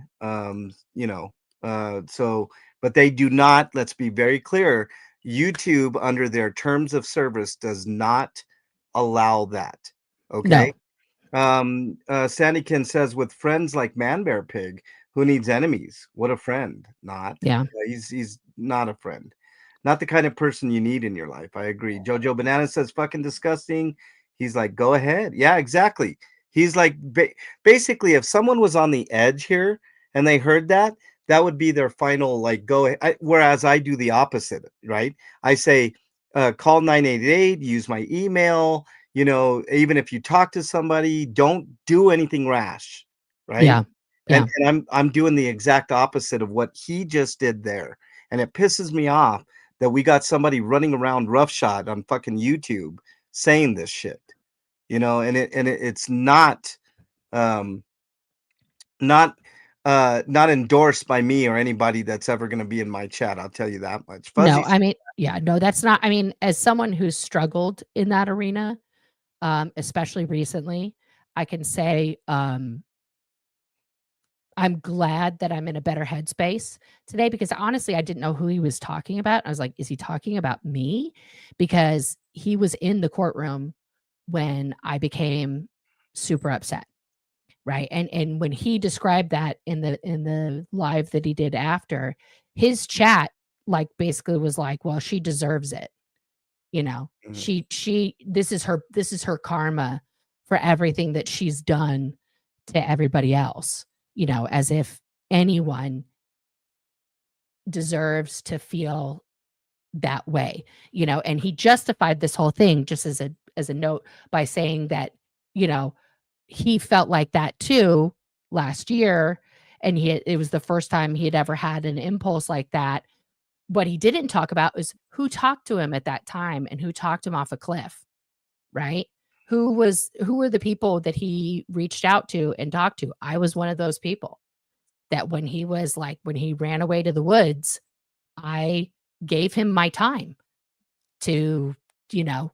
So, but they do not, let's be very clear, YouTube under their terms of service does not allow that. Okay. Sandykin says, with friends like Man Bear Pig, who needs enemies? What a friend. Not. He's not a friend. Not the kind of person you need in your life. I agree. Jojo Banana says, fucking disgusting. He's like, go ahead. Yeah, exactly. He's like, basically, if someone was on the edge here and they heard that, that would be their final, like, go ahead. Whereas I do the opposite, right? I say, call 988, use my email. You know, even if you talk to somebody, don't do anything rash, right? And I'm doing the exact opposite of what he just did there. And it pisses me off that we got somebody running around roughshod on fucking YouTube saying this shit, you know, and it's not not endorsed by me or anybody that's ever going to be in my chat. I'll tell you that much. No, I mean, that's not, I mean, as someone who's struggled in that arena, especially recently, I can say, I'm glad that I'm in a better headspace today, because honestly, I didn't know who he was talking about. I was like, is he talking about me? Because he was in the courtroom when I became super upset. Right. And when he described that in the live that he did after, his chat, like, basically was like, well, she deserves it. You know, this is her karma for everything that she's done to everybody else, you know, as if anyone deserves to feel that way, you know. And he justified this whole thing, just as a note, by saying that, you know, he felt like that too last year, and it was the first time he had ever had an impulse like that. What he didn't talk about is who talked to him at that time and who talked him off a cliff, right? Who were the people that he reached out to and talked to? I was one of those people that when he ran away to the woods, I gave him my time to, you know,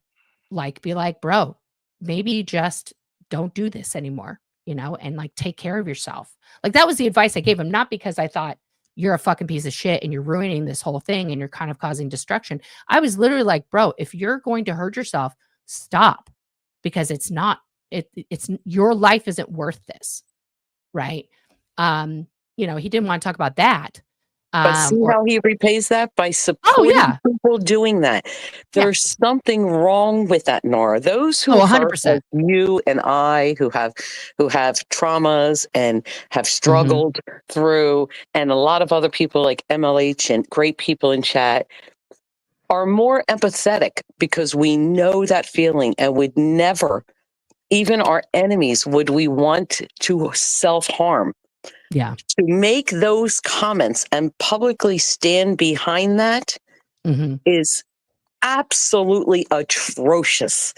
like, be like, bro, maybe just don't do this anymore, you know, and like, take care of yourself. Like, that was the advice I gave him, not because I thought you're a fucking piece of shit and you're ruining this whole thing and you're kind of causing destruction. I was literally like, bro, if you're going to hurt yourself, stop, because it's your life isn't worth this. Right. You know, he didn't want to talk about that. But see how he repays that by supporting people doing that. There's something wrong with that, Nora. Those who 100%. like you and I, who have traumas and have struggled through, and a lot of other people like MLH and great people in chat, are more empathetic, because we know that feeling, and would never, even our enemies, would we want to self-harm. Yeah. To make those comments and publicly stand behind that is absolutely atrocious.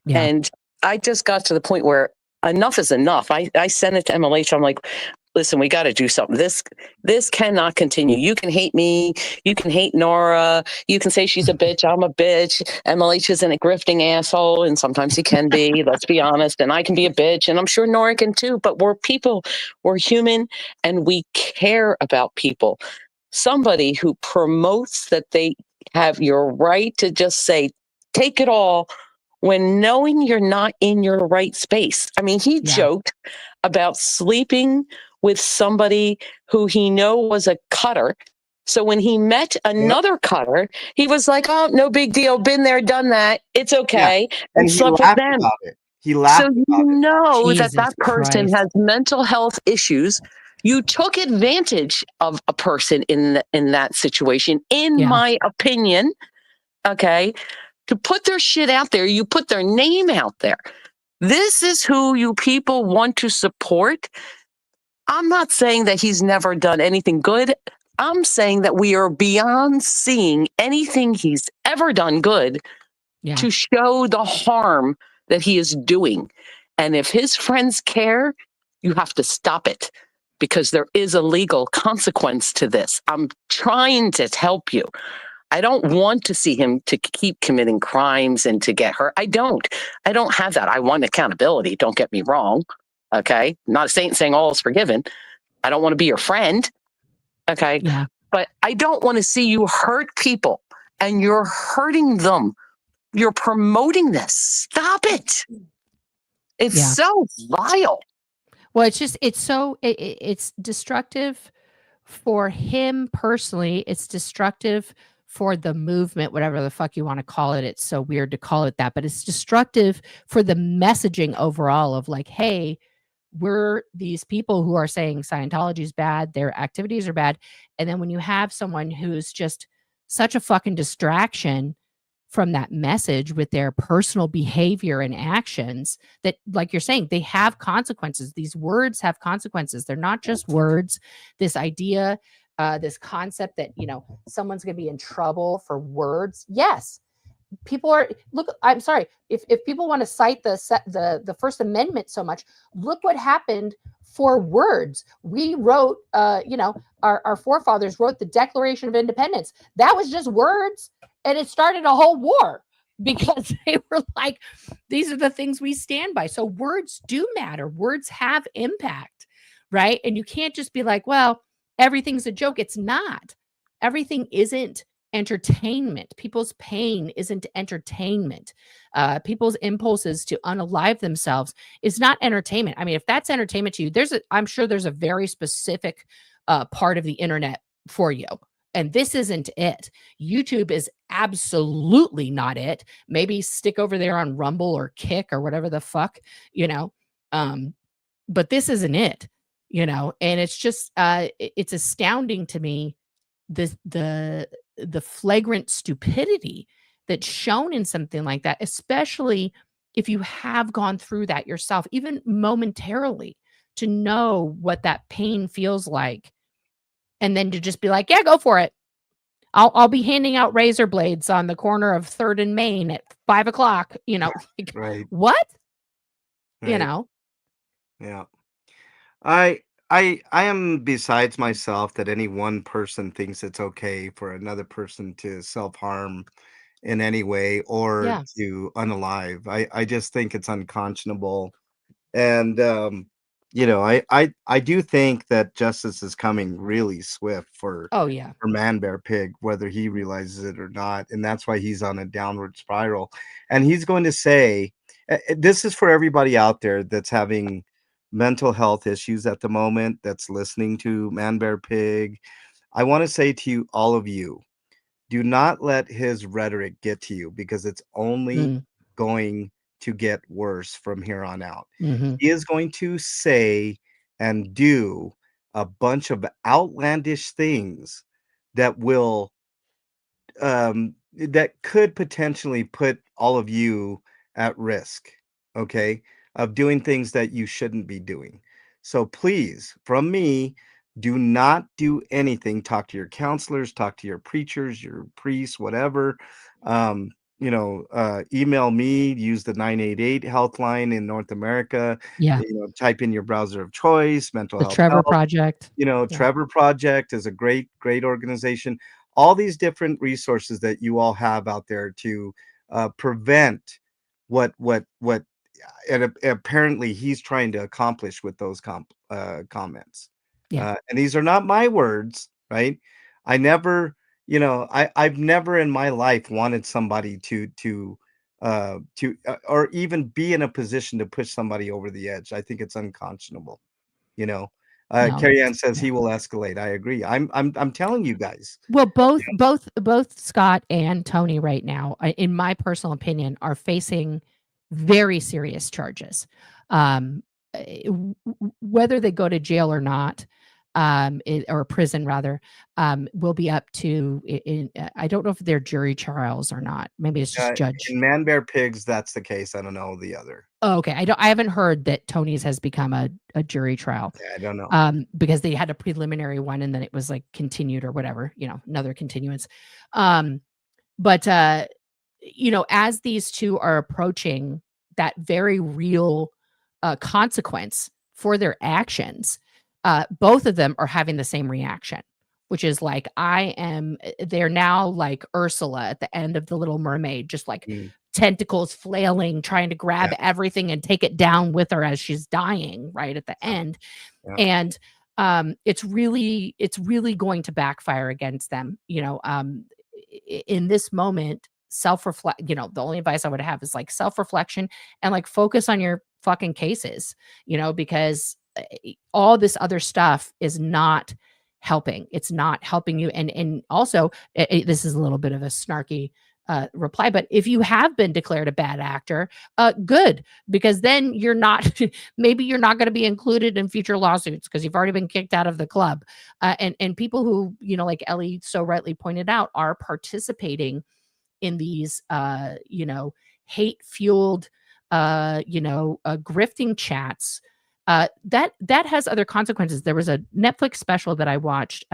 Yeah. And I just got to the point where enough is enough. I sent it to MLH. I'm like, listen, we got to do something. This cannot continue. You can hate me. You can hate Nora. You can say she's a bitch. I'm a bitch. MLH isn't a grifting asshole, and sometimes he can be. Let's be honest. And I can be a bitch, and I'm sure Nora can too. But we're people. We're human, and we care about people. Somebody who promotes that they have your right to just say, take it all, when knowing you're not in your right space. I mean, he joked about sleeping with somebody who he know was a cutter. So when he met another cutter, he was like, "Oh, no big deal. Been there, done that. It's okay," and And he slept with laughed them. about it. He So laughed you about it. know that Jesus person Christ. has mental health issues. You took advantage of a person in that situation, in my opinion. Okay, to put their shit out there, you put their name out there. This is who you people want to support. I'm not saying that he's never done anything good. I'm saying that we are beyond seeing anything he's ever done good to show the harm that he is doing. And if his friends care, you have to stop it because there is a legal consequence to this. I'm trying to help you. I don't want to see him to keep committing crimes and to get hurt. I don't have that. I want accountability. Don't get me wrong. Okay. Not a saint saying all is forgiven. I don't want to be your friend. Okay. Yeah. But I don't want to see you hurt people and you're hurting them. You're promoting this. Stop it. It's so vile. Well, it's destructive for him personally. It's destructive for the movement, whatever the fuck you want to call it. It's so weird to call it that, but it's destructive for the messaging overall of like, hey, we're these people who are saying Scientology is bad, their activities are bad. And then when you have someone who's just such a fucking distraction from that message with their personal behavior and actions, that, like you're saying, they have consequences. These words have consequences. They're not just words. This idea, this concept that, someone's going to be in trouble for words. Yes, people are, look, I'm sorry, if people want to cite the First Amendment so much, look what happened for words. We wrote, our forefathers wrote the Declaration of Independence. That was just words, and it started a whole war because they were like, these are the things we stand by. So words do matter. Words have impact, right? And you can't just be like, well, everything's a joke. It's not. Everything isn't entertainment. People's pain isn't entertainment. People's impulses to unalive themselves is not entertainment. I mean, if that's entertainment to you, I'm sure there's a very specific part of the internet for you. And this isn't it. YouTube is absolutely not it. Maybe stick over there on Rumble or Kick or whatever the fuck, but this isn't it, and it's just, it's astounding to me, the flagrant stupidity that's shown in something like that, especially if you have gone through that yourself, even momentarily, to know what that pain feels like, and then to just be like, yeah, go for it. I'll be handing out razor blades on the corner of 3rd and Main at 5:00. Like, Right. what? Right. Yeah. I am besides myself that any one person thinks it's okay for another person to self-harm in any way or to unalive. I just think it's unconscionable. And I do think that justice is coming really swift for Man Bear Pig, whether he realizes it or not. And that's why he's on a downward spiral. And he's going to say, this is for everybody out there that's having mental health issues at the moment, that's listening to Man Bear Pig. I want to say to you, all of you, do not let his rhetoric get to you, because it's only going to get worse from here on out. He is going to say and do a bunch of outlandish things that will that could potentially put all of you at risk, okay, of doing things that you shouldn't be doing. So please, from me, do not do anything. Talk to your counselors, talk to your preachers, your priests, whatever. email me, use the 988 health line in North America, Yeah. type in your browser of choice, mental The health Trevor help. Project. Yeah. Trevor Project is a great organization. All these different resources that you all have out there to prevent what and apparently he's trying to accomplish with those comments. Yeah. And these are not my words, right? I never, I've never in my life wanted somebody or even be in a position to push somebody over the edge. I think it's unconscionable. You know, No, Carrie Ann that's says yeah. he will escalate. I agree. I'm telling you guys. Well, both Scott and Tony right now, in my personal opinion, are facing very serious charges. Whether they go to jail or not, or prison rather, will be up to. I don't know if they're jury trials or not. Maybe it's just judge. In Man Bear Pigs, that's the case. I don't know the other. Oh, okay. I haven't heard that Tony's has become a jury trial. Yeah, I don't know. Because they had a preliminary one and then it was like continued or whatever, another continuance. But as these two are approaching that very real consequence for their actions, both of them are having the same reaction, which is like, they're now like Ursula at the end of The Little Mermaid, just like tentacles flailing, trying to grab everything and take it down with her as she's dying right at the end. Yeah. And it's really going to backfire against them. In this moment, self-reflect, the only advice I would have is like self-reflection and like focus on your fucking cases, because all this other stuff is not helping. It's not helping you. And also, this is a little bit of a snarky reply, but if you have been declared a bad actor, good, because then you're not, maybe you're not going to be included in future lawsuits because you've already been kicked out of the club. And people who, like Ellie so rightly pointed out, are participating in these, hate-fueled, grifting chats. That has other consequences. There was a Netflix special that I watched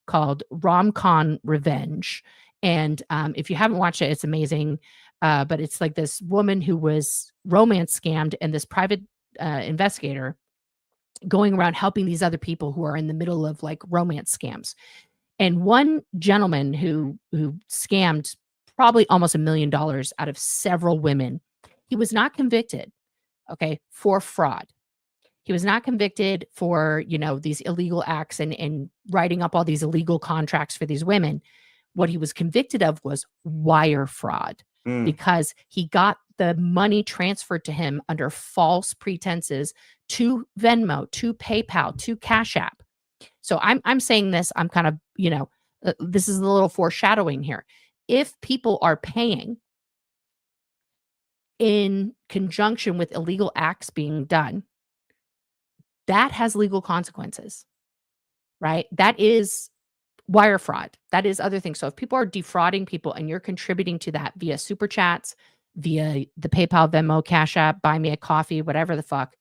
called Rom-Con Revenge. And if you haven't watched it, it's amazing. But it's like this woman who was romance scammed and this private investigator going around helping these other people who are in the middle of like romance scams. And one gentleman who scammed probably almost $1 million out of several women, he was not convicted, okay, for fraud. He was not convicted for, these illegal acts and writing up all these illegal contracts for these women. What he was convicted of was wire fraud because he got the money transferred to him under false pretenses to Venmo, to PayPal, to Cash App. So I'm saying this, I'm kind of, this is a little foreshadowing here. If people are paying in conjunction with illegal acts being done, that has legal consequences, right? That is wire fraud. That is other things. So if people are defrauding people and you're contributing to that via super chats, via the PayPal, Venmo, Cash App, buy me a coffee, whatever the fuck,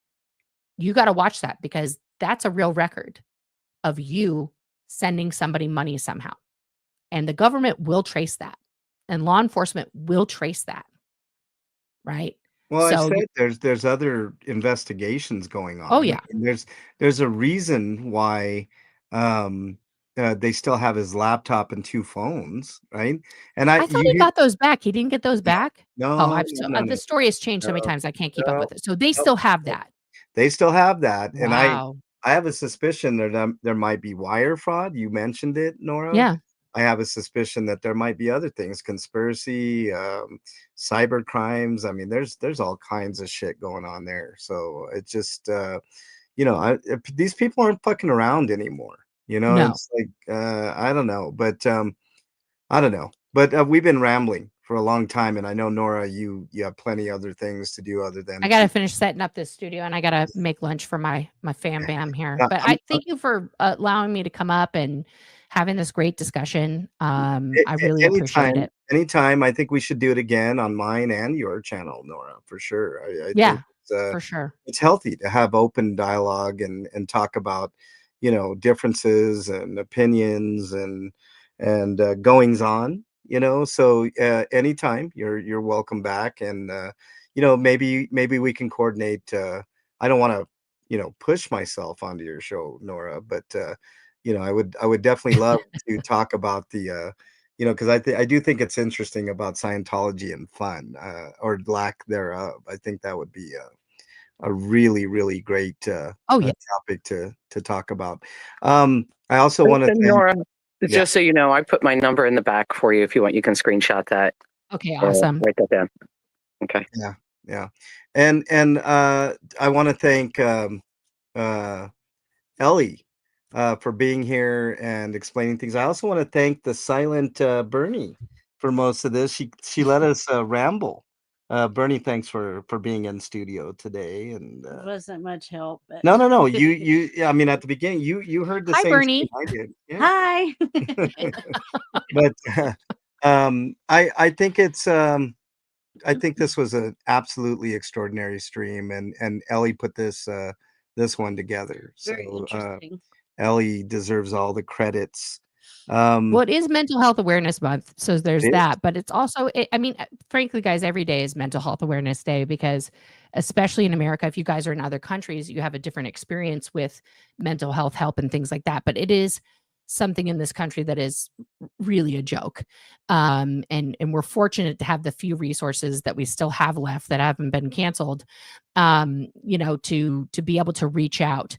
you got to watch that because that's a real record of you sending somebody money somehow. And the government will trace that. And law enforcement will trace that. Right? Well, So I said there's other investigations going on. Oh, yeah. And there's a reason why they still have his laptop and 2 phones, right? And I thought he got those back. He didn't get those back? No, the story has changed so many times I can't keep up no, with it. So they no, still have that. They still have that. And Wow. I have a suspicion that there might be wire fraud. You mentioned it, Nora. Yeah. I have a suspicion that there might be other things, conspiracy, cyber crimes. I mean, there's all kinds of shit going on there. So it's just, these people aren't fucking around anymore. No. It's like, I don't know, but I don't know. But we've been rambling for a long time, and I know Nora, you have plenty other things to do other than I got to finish setting up this studio and I got to make lunch for my fam bam here. But I thank you for allowing me to come up and having this great discussion. I really appreciate it. Anytime. I think we should do it again on mine and your channel, Nora, for sure. I Yeah, think for sure. it's healthy to have open dialogue and talk about, differences and opinions and goings on, So anytime you're welcome back. And maybe we can coordinate. I don't want to push myself onto your show, Nora, but I would definitely love to talk about the because I do think it's interesting about Scientology and fun, or lack thereof. I think that would be a really, really great Oh yeah. topic to talk about. I also want to And thank. Nora, Yeah. just so you know, I put my number in the back for you. If you want, you can screenshot that. Okay, awesome. Write that down. Okay. Yeah. And I want to thank uh, Ellie for being here and explaining things. I also want to thank the silent Bernie for most of this. She let us ramble. Bernie, thanks for being in studio today. And It wasn't much help, but no. I mean, at the beginning, you heard the Hi, same thing Bernie. I did. Yeah. hi. But I think it's I think this was an absolutely extraordinary stream, and Ellie put this one together. Very So interesting. Ellie deserves all the credits. Well, it is Mental Health Awareness Month, so there's It is. that. But it's also, I mean, frankly, guys, every day is Mental Health Awareness Day because, especially in America, if you guys are in other countries, you have a different experience with mental health help and things like that. But it is something in this country that is really a joke, and we're fortunate to have the few resources that we still have left that haven't been canceled, to be able to reach out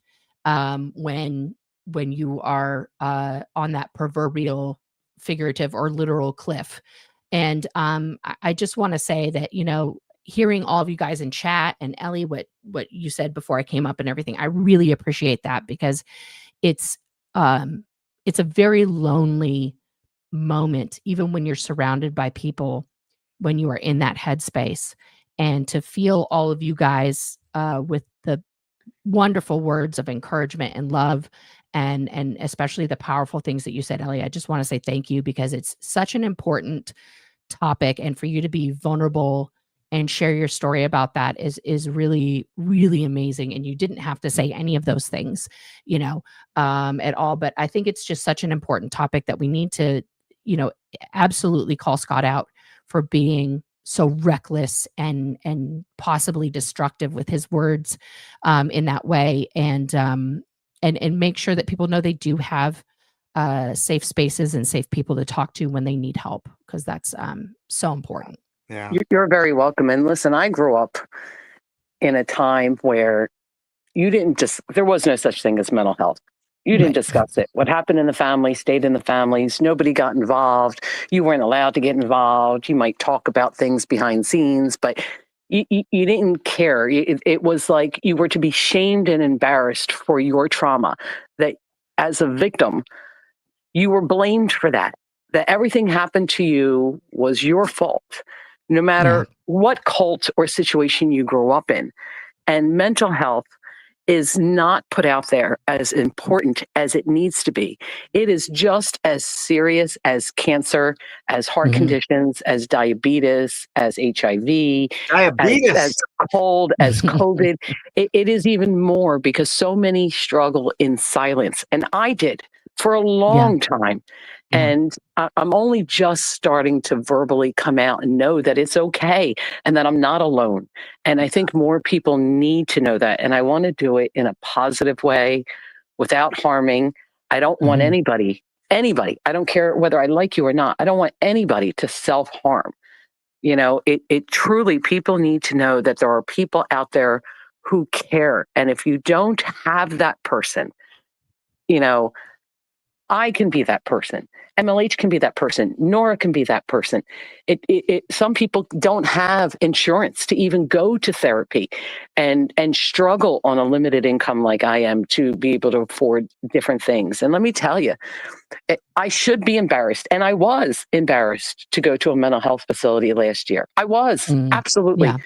when you are on that proverbial, figurative, or literal cliff. And I just want to say that, hearing all of you guys in chat, and Ellie, what you said before I came up and everything, I really appreciate that, because it's it's a very lonely moment, even when you're surrounded by people, when you are in that headspace, and to feel all of you guys with the wonderful words of encouragement and love, and especially the powerful things that you said, Ellie. I just want to say thank you, because it's such an important topic, and for you to be vulnerable and share your story about that is really, really amazing. And you didn't have to say any of those things, at all. But I think it's just such an important topic that we need to, absolutely call Scott out for being so reckless and possibly destructive with his words, in that way, and make sure that people know they do have safe spaces and safe people to talk to when they need help, because that's so important. Yeah. You're very welcome. And listen, I grew up in a time where there was no such thing as mental health. You didn't Right. discuss it. What happened in the family stayed in the families. Nobody got involved. You weren't allowed to get involved. You might talk about things behind scenes, but you didn't care. It was like you were to be shamed and embarrassed for your trauma, that as a victim, you were blamed for that everything happened to you was your fault, no matter what cult or situation you grew up in. And mental health is not put out there as important as it needs to be. It is just as serious as cancer, as heart conditions, as diabetes, as HIV, as cold, as COVID. It is even more, because so many struggle in silence. And I did for a long time. And I'm only just starting to verbally come out and know that it's okay and that I'm not alone. And I think more people need to know that. And I want to do it in a positive way without harming. I don't want anybody, I don't care whether I like you or not, I don't want anybody to self harm. It truly, people need to know that there are people out there who care. And if you don't have that person, I can be that person. MLH can be that person. Nora can be that person. Some people don't have insurance to even go to therapy, and struggle on a limited income like I am to be able to afford different things. And let me tell you, I should be embarrassed, and I was embarrassed to go to a mental health facility last year. I was, absolutely. Yeah.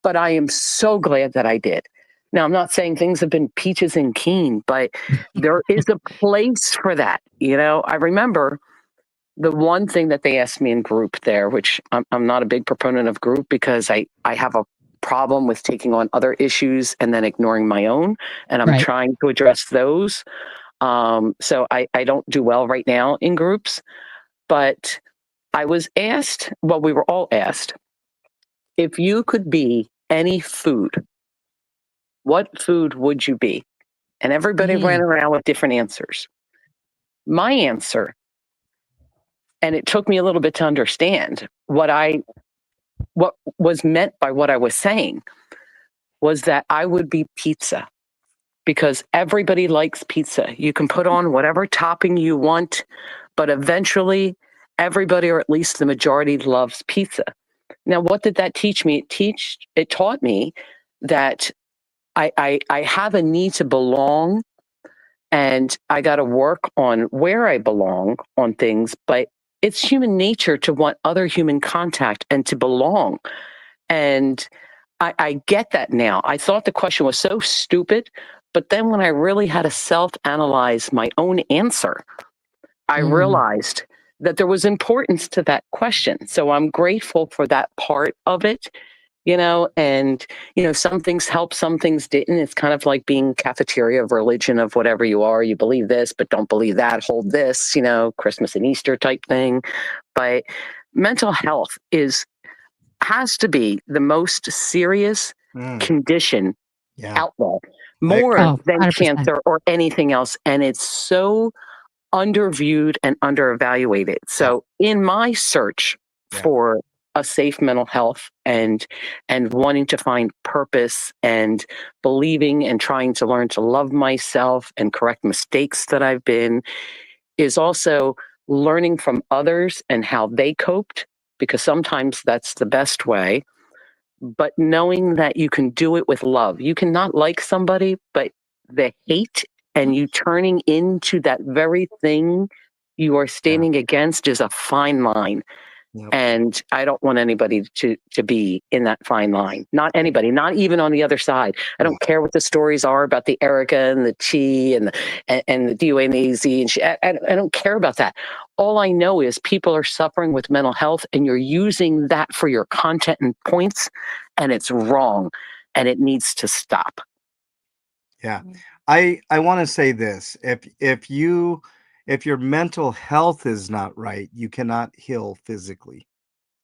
But I am so glad that I did. Now, I'm not saying things have been peaches and keen, but there is a place for that. I remember the one thing that they asked me in group there, which I'm not a big proponent of group, because I have a problem with taking on other issues and then ignoring my own. And I'm trying to address those. So I don't do well right now in groups. But I was asked, well, we were all asked, if you could be any food, what food would you be? And everybody ran around with different answers. My answer, and it took me a little bit to understand what was meant by what I was saying, was that I would be pizza, because everybody likes pizza. You can put on whatever topping you want, but eventually everybody, or at least the majority, loves pizza. Now, what did that teach me? It taught me that I have a need to belong, and I got to work on where I belong on things, but it's human nature to want other human contact and to belong. And I get that now. I thought the question was so stupid, but then when I really had to self-analyze my own answer, I realized that there was importance to that question. So I'm grateful for that part of it, and, some things helped, some things didn't. It's kind of like being cafeteria of religion of whatever you are. You believe this, but don't believe that, hold this, Christmas and Easter type thing. But mental health has to be the most serious condition out there, more than 100%. cancer or anything else. And it's so underviewed and underevaluated. So in my search for a safe mental health and wanting to find purpose and believing and trying to learn to love myself and correct mistakes that I've been, is also learning from others and how they coped, because sometimes that's the best way. But knowing that you can do it with love. You cannot like somebody, but the hate and you turning into that very thing you are standing against is a fine line. Yep. And I don't want anybody to be in that fine line. Not anybody, not even on the other side. I don't care what the stories are about the Erica and the Chi and the DOA and the AZ. And I don't care about that. All I know is people are suffering with mental health, and you're using that for your content and points, and it's wrong, and it needs to stop. Yeah. I want to say this. If your mental health is not right, you cannot heal physically.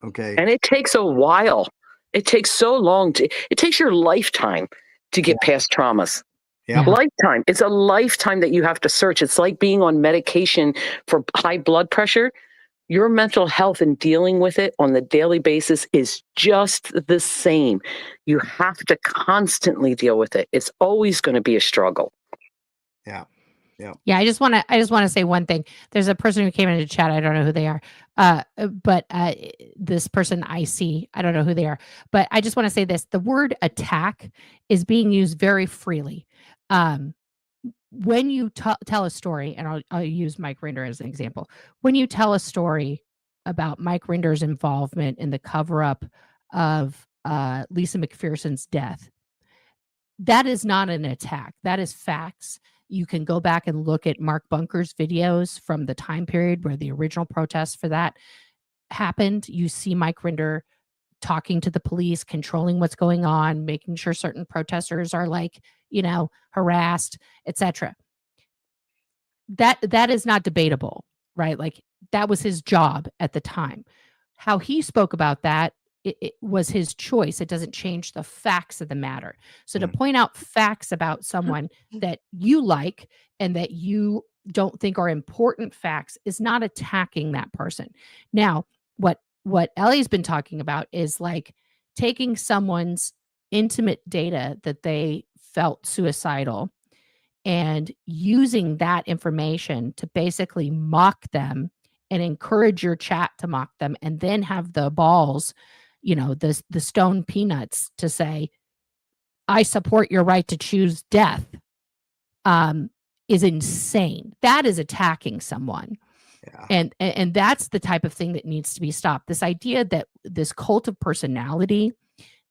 Okay. And it takes a while. It takes so long it takes your lifetime to get past traumas. Yeah. Lifetime. It's a lifetime that you have to search. It's like being on medication for high blood pressure. Your mental health and dealing with it on the daily basis is just the same. You have to constantly deal with it. It's always going to be a struggle. Yeah. Yeah. Yeah, I just want to say one thing. There's a person who came into chat. I don't know who they are. But this person I see, I don't know who they are. But I just want to say this: the word attack is being used very freely. When you tell a story, and I'll use Mike Rinder as an example. When you tell a story about Mike Rinder's involvement in the cover-up of Lisa McPherson's death, that is not an attack. That is facts. You can go back and look at Mark Bunker's videos from the time period where the original protests for that happened. You see Mike Rinder talking to the police, controlling what's going on, making sure certain protesters are harassed, etc. That is not debatable, right? Like that was his job at the time. How he spoke about that, it was his choice. It doesn't change the facts of the matter. So to point out facts about someone that you like and that you don't think are important facts is not attacking that person. Now, what Ellie's been talking about is like taking someone's intimate data that they felt suicidal and using that information to basically mock them and encourage your chat to mock them, and then have the balls, the stone peanuts to say, I support your right to choose death, is insane. That is attacking someone. Yeah. And that's the type of thing that needs to be stopped. This idea that this cult of personality,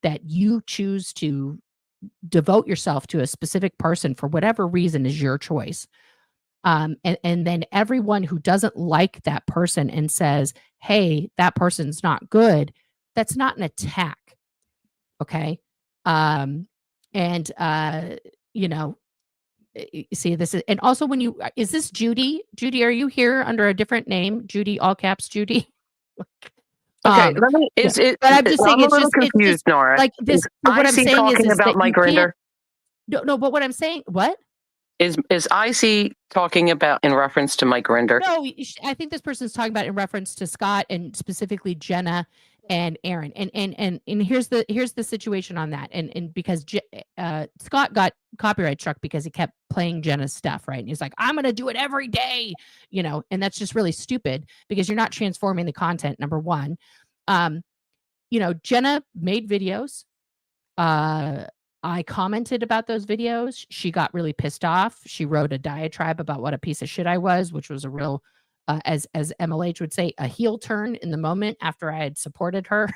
that you choose to devote yourself to a specific person for whatever reason is your choice. And then everyone who doesn't like that person and says, hey, that person's not good, that's not an attack. Okay. See, this is, and also when is this Judy? Judy, are you here under a different name? Judy, all caps, Judy? Okay, let me. Is it? But I'm just saying, I'm a it's little just confused, Nora. like this. Is What I'm IC saying talking is about that my you can't. grinder? No, but what I'm saying, what? Is IC talking about in reference to my grinder? No, I think this person's talking about in reference to Scott and specifically Jenna and Aaron. And here's the situation on that. And because Scott got copyright struck because he kept playing Jenna's stuff, right? And he's like, I'm gonna do it every day, and that's just really stupid because you're not transforming the content, number one. Jenna made videos. I commented about those videos. She got really pissed off. She wrote a diatribe about what a piece of shit I was, which was a real, as MLH would say, a heel turn in the moment after I had supported her,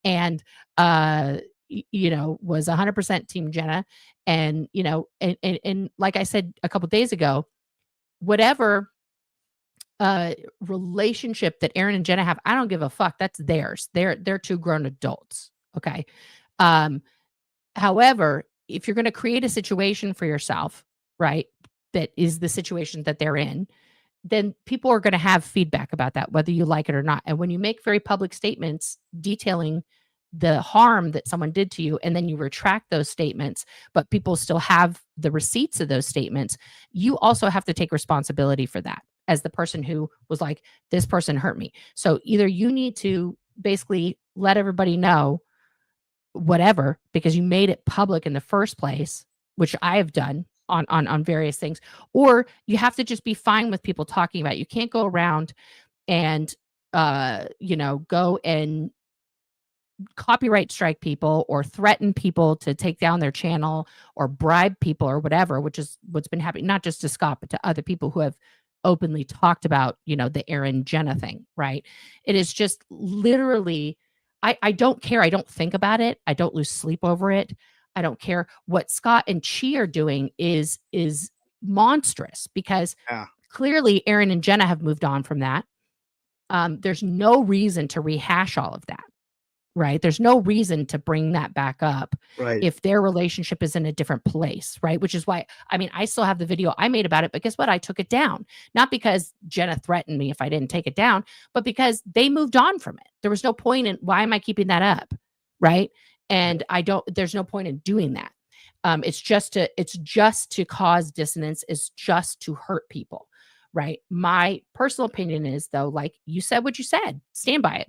and was 100% Team Jenna. And and like I said a couple days ago, whatever relationship that Aaron and Jenna have, I don't give a fuck. That's theirs. They're two grown adults. Okay. However, if you're going to create a situation for yourself, right, that is the situation that they're in, then people are going to have feedback about that, whether you like it or not. And when you make very public statements detailing the harm that someone did to you, and then you retract those statements, but people still have the receipts of those statements, you also have to take responsibility for that as the person who was like, this person hurt me. So either you need to basically let everybody know whatever, because you made it public in the first place, which I have done on various things, or you have to just be fine with people talking about it. You can't go around and go and copyright strike people or threaten people to take down their channel or bribe people or whatever, which is what's been happening, not just to Scott, but to other people who have openly talked about, the Aaron Jenna thing, right? It is just literally, I don't care. I don't think about it. I don't lose sleep over it. I don't care. What Scott and Chi are doing is monstrous because clearly Aaron and Jenna have moved on from that. There's no reason to rehash all of that. Right. There's no reason to bring that back up if their relationship is in a different place. Right. Which is why, I still have the video I made about it, but guess what? I took it down, not because Jenna threatened me if I didn't take it down, but because they moved on from it. There was no point in, why am I keeping that up? Right. And there's no point in doing that. It's just to cause dissonance. It's just to hurt people. Right. My personal opinion is, though, like you said what you said, stand by it.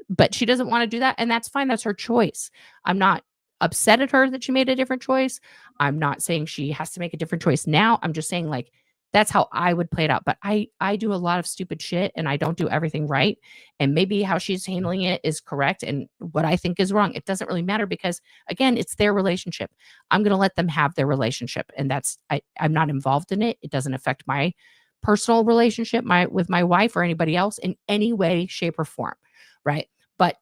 But she doesn't want to do that. And that's fine. That's her choice. I'm not upset at her that she made a different choice. I'm not saying she has to make a different choice now. I'm just saying, like, that's how I would play it out. But I do a lot of stupid shit and I don't do everything right. And maybe how she's handling it is correct. And what I think is wrong, it doesn't really matter because, again, it's their relationship. I'm going to let them have their relationship. And I'm not involved in it. It doesn't affect my personal relationship with my wife or anybody else in any way, shape, or form, right? But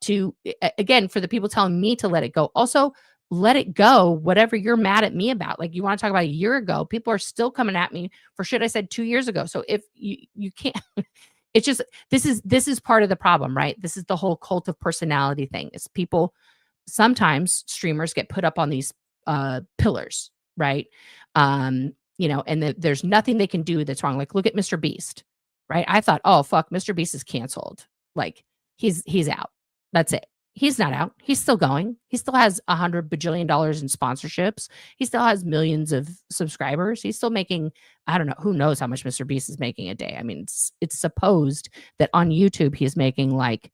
again, for the people telling me to let it go, also let it go, whatever you're mad at me about. Like, you want to talk about a year ago, people are still coming at me for shit I said 2 years ago. So if you can't, it's just, this is part of the problem, right? This is the whole cult of personality thing. It's people, sometimes streamers get put up on these pillars, right? And there's nothing they can do that's wrong. Like, look at Mr. Beast, right? I thought, oh, fuck, Mr. Beast is canceled. Like, he's out. That's it. He's not out. He's still going. He still has $100 bajillion in sponsorships. He still has millions of subscribers. He's still making, I don't know, who knows how much Mr. Beast is making a day. It's supposed that on YouTube he's making like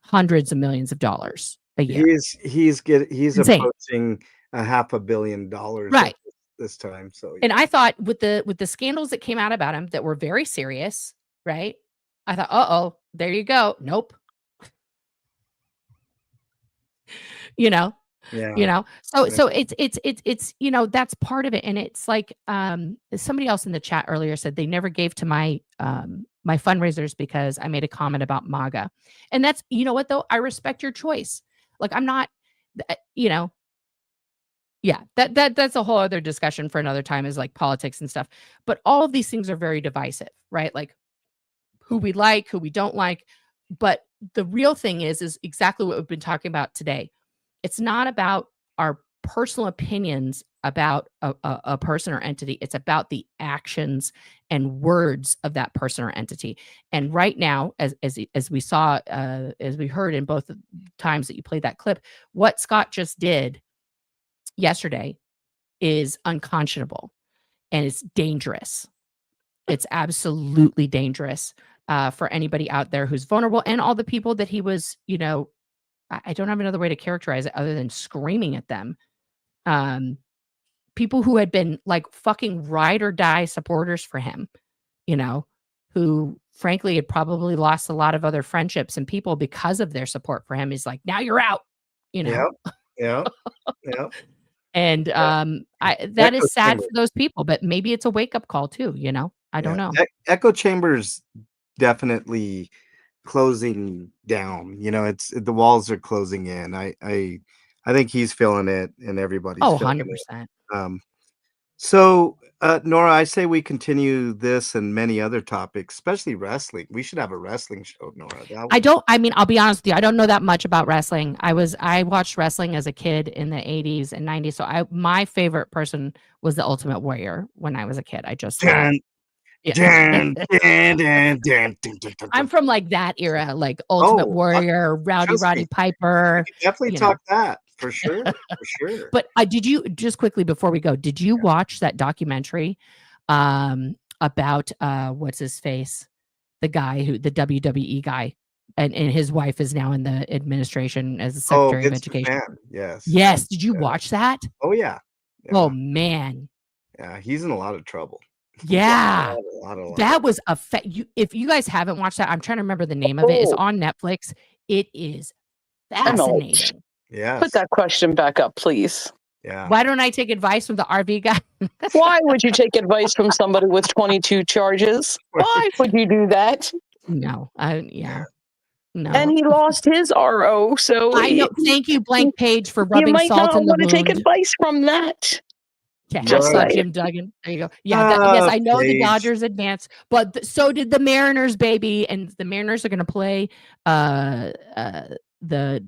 hundreds of millions of dollars a year. He's insane. Approaching $500 million right this time. So And I thought with the scandals that came out about him that were very serious, right? I thought, oh, there you go. Nope. Yeah. So it's that's part of it. And it's like somebody else in the chat earlier said they never gave to my my fundraisers because I made a comment about MAGA. And that's, you know what, though, I respect your choice. Like, I'm not, yeah, that's a whole other discussion for another time, is like politics and stuff. But all of these things are very divisive, right? Like, who we like, who we don't like. But the real thing is exactly what we've been talking about today. It's not about our personal opinions about a person or entity. It's about the actions and words of that person or entity. And right now, as we saw, as we heard in both times that you played that clip, what Scott just did yesterday is unconscionable and it's dangerous. It's absolutely dangerous for anybody out there who's vulnerable, and all the people that he was, I don't have another way to characterize it other than screaming at them. People who had been like fucking ride or die supporters for him, who frankly had probably lost a lot of other friendships and people because of their support for him. Is like, now you're out, Yeah. And that is sad for those people, but maybe it's a wake up call too. I don't know. Echo chambers definitely closing down. It's the walls are closing in. I think he's feeling it, and everybody's feeling 100%. it. So, Nora, I say we continue this and many other topics, especially wrestling. We should have a wrestling show, Nora. I'll be honest with you. I don't know that much about wrestling. I watched wrestling as a kid in the 80s and 90s. So my favorite person was the Ultimate Warrior when I was a kid. I just I'm from like that era, like Ultimate Warrior, Roddy Piper. We definitely talk that for sure. But did you, just quickly before we go, did you watch that documentary about what's his face? The WWE guy, and his wife is now in the administration as the Secretary of Education. Yes. Did you watch that? Oh yeah. Oh man. Yeah, he's in a lot of trouble. Yeah, that was if you guys haven't watched that, I'm trying to remember the name of it. It's on Netflix. It is fascinating. Yeah. Put that question back up, please. Yeah. Why don't I take advice from the RV guy? Why would you take advice from somebody with 22 charges? Why would you do that? No. No. And he lost his RO, so I know. Thank you, Blank Page, for rubbing salt in the wound. You might not want to take advice from that. Yeah, just like Jim Duggan. There you go. Yeah, yes, I know the Dodgers advanced, but so did the Mariners, baby. And the Mariners are going to play the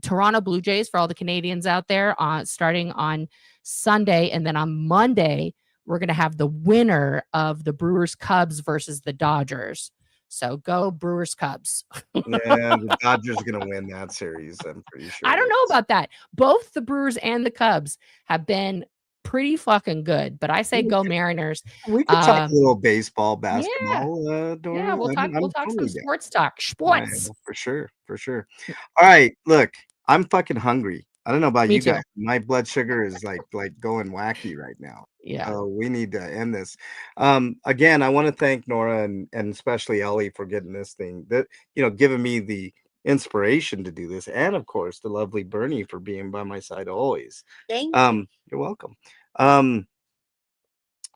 Toronto Blue Jays for all the Canadians out there starting on Sunday. And then on Monday, we're going to have the winner of the Brewers Cubs versus the Dodgers. So go Brewers Cubs. Yeah, the Dodgers are going to win that series, I'm pretty sure. I don't know about that. Both the Brewers and the Cubs have been pretty fucking good, but I say go Mariners. We could talk a little baseball, basketball. Yeah, we'll talk some sports talk. Sports. For sure. All right, look, I'm fucking hungry. I don't know about you guys. My blood sugar is like going wacky right now. Yeah. So we need to end this. Again, I want to thank Nora and especially Ellie for getting this thing giving me the inspiration to do this, and of course the lovely Bernie for being by my side always. Thank you. You're welcome.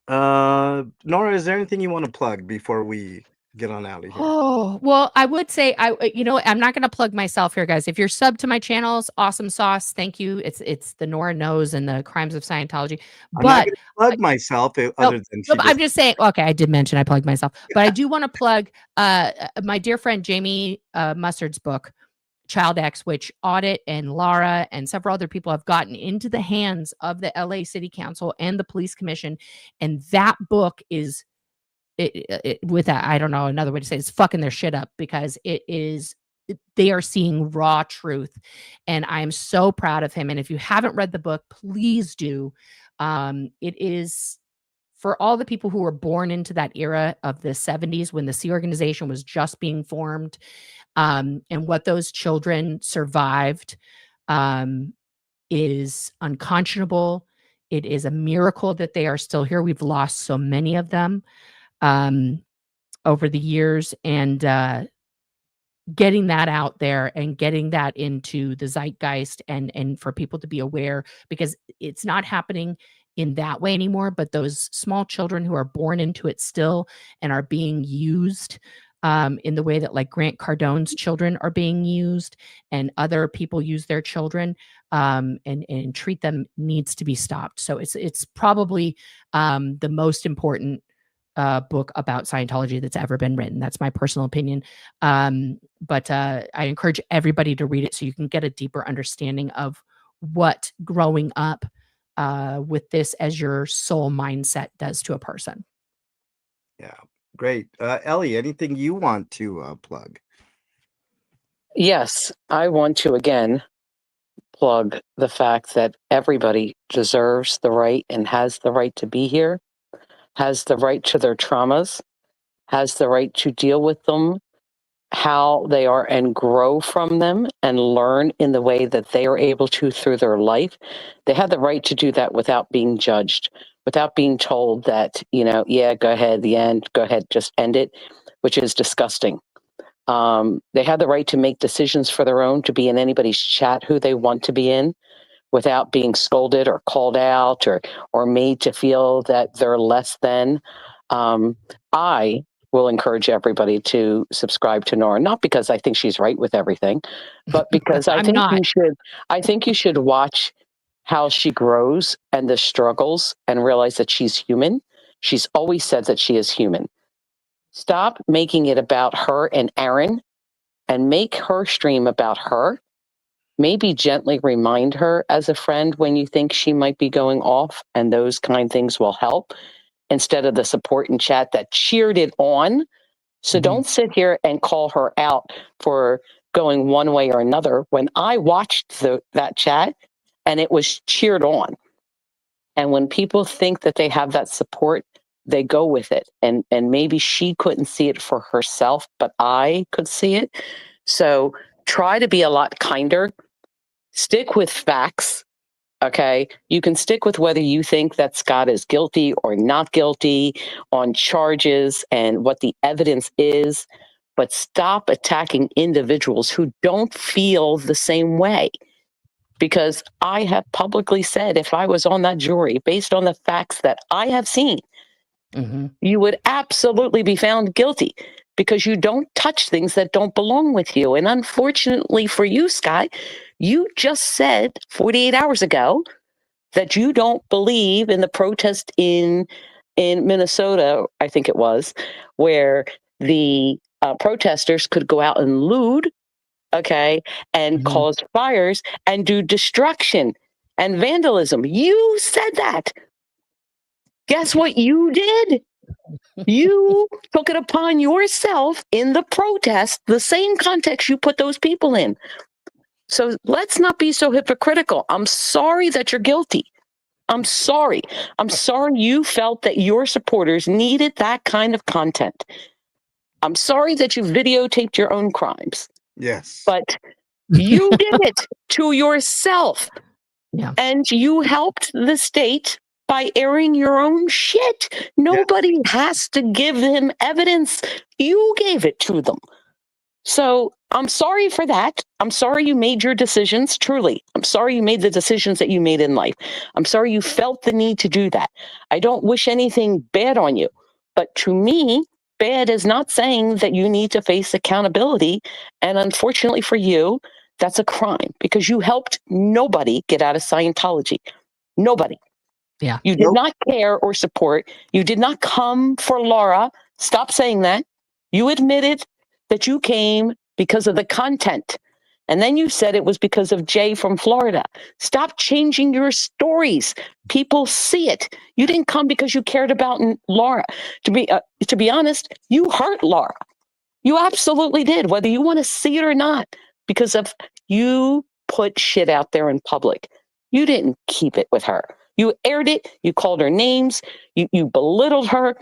Nora, is there anything you want to plug before we get on out of here? Oh, well, I would say I'm not going to plug myself here, guys. If you're subbed to my channels, awesome sauce. Thank you. It's the Nora Knows and the Crimes of Scientology. But I'm not gonna plug myself other than I'm just saying, okay, I did mention I plugged myself, but I do want to plug my dear friend Jamie Mustard's book, Child X, which Audit and Laura and several other people have gotten into the hands of the LA City Council and the Police Commission. And that book is with that, I don't know another way to say it, it's fucking their shit up, because they are seeing raw truth. And I am so proud of him. And if you haven't read the book, please do. It is for all the people who were born into that era of the 70s when the Sea Organization was just being formed, and what those children survived is unconscionable. It is a miracle that they are still here. We've lost so many of them over the years, and getting that out there and getting that into the zeitgeist and for people to be aware, because it's not happening in that way anymore, but those small children who are born into it still and are being used in the way that like Grant Cardone's children are being used and other people use their children and treat them, needs to be stopped. So it's probably the most important book about Scientology that's ever been written. That's my personal opinion. But I encourage everybody to read it so you can get a deeper understanding of what growing up with this as your sole mindset does to a person. Yeah, great. Ellie, anything you want to plug? Yes, I want to again plug the fact that everybody deserves the right and has the right to be here, has the right to their traumas, has the right to deal with them, how they are, and grow from them and learn in the way that they are able to through their life. They have the right to do that without being judged, without being told that, yeah, go ahead, the end, go ahead, just end it, which is disgusting. They have the right to make decisions for their own, to be in anybody's chat who they want to be in without being scolded or called out or made to feel that they're less than. I will encourage everybody to subscribe to Nora, not because I think she's right with everything, but because I think you should watch how she grows and the struggles and realize that she's human. She's always said that she is human. Stop making it about her and Aaron and make her stream about her. Maybe gently remind her as a friend when you think she might be going off, and those kind of things will help instead of the support in chat that cheered it on. So don't sit here and call her out for going one way or another when I watched that chat and it was cheered on. And when people think that they have that support, they go with it. And maybe she couldn't see it for herself, but I could see it. So try to be a lot kinder. Stick with facts. Okay. You can stick with whether you think that Scott is guilty or not guilty on charges and what the evidence is, but stop attacking individuals who don't feel the same way. Because I have publicly said, if I was on that jury, based on the facts that I have seen, you would absolutely be found guilty because you don't touch things that don't belong with you. And unfortunately for you, Scott, you just said 48 hours ago that you don't believe in the protest in Minnesota, I think it was, where the protesters could go out and lewd, okay, and cause fires and do destruction and vandalism. You said that. Guess what you did? You took it upon yourself in the protest, the same context you put those people in. So let's not be so hypocritical. I'm sorry that you're guilty. I'm sorry. I'm sorry you felt that your supporters needed that kind of content. I'm sorry that you videotaped your own crimes. Yes. But you did it to yourself. Yeah. And you helped the state by airing your own shit. Nobody has to give them evidence. You gave it to them. So I'm sorry for that. I'm sorry you made your decisions, truly. I'm sorry you made the decisions that you made in life. I'm sorry you felt the need to do that. I don't wish anything bad on you. But to me, bad is not saying that you need to face accountability. And unfortunately for you, that's a crime because you helped nobody get out of Scientology. Nobody. Yeah. You did not care or support. You did not come for Laura. Stop saying that. You admitted that you came because of the content. And then you said it was because of Jay from Florida. Stop changing your stories. People see it. You didn't come because you cared about Laura. To be honest, you hurt Laura. You absolutely did, whether you want to see it or not, because of you put shit out there in public. You didn't keep it with her. You aired it. You called her names. You belittled her.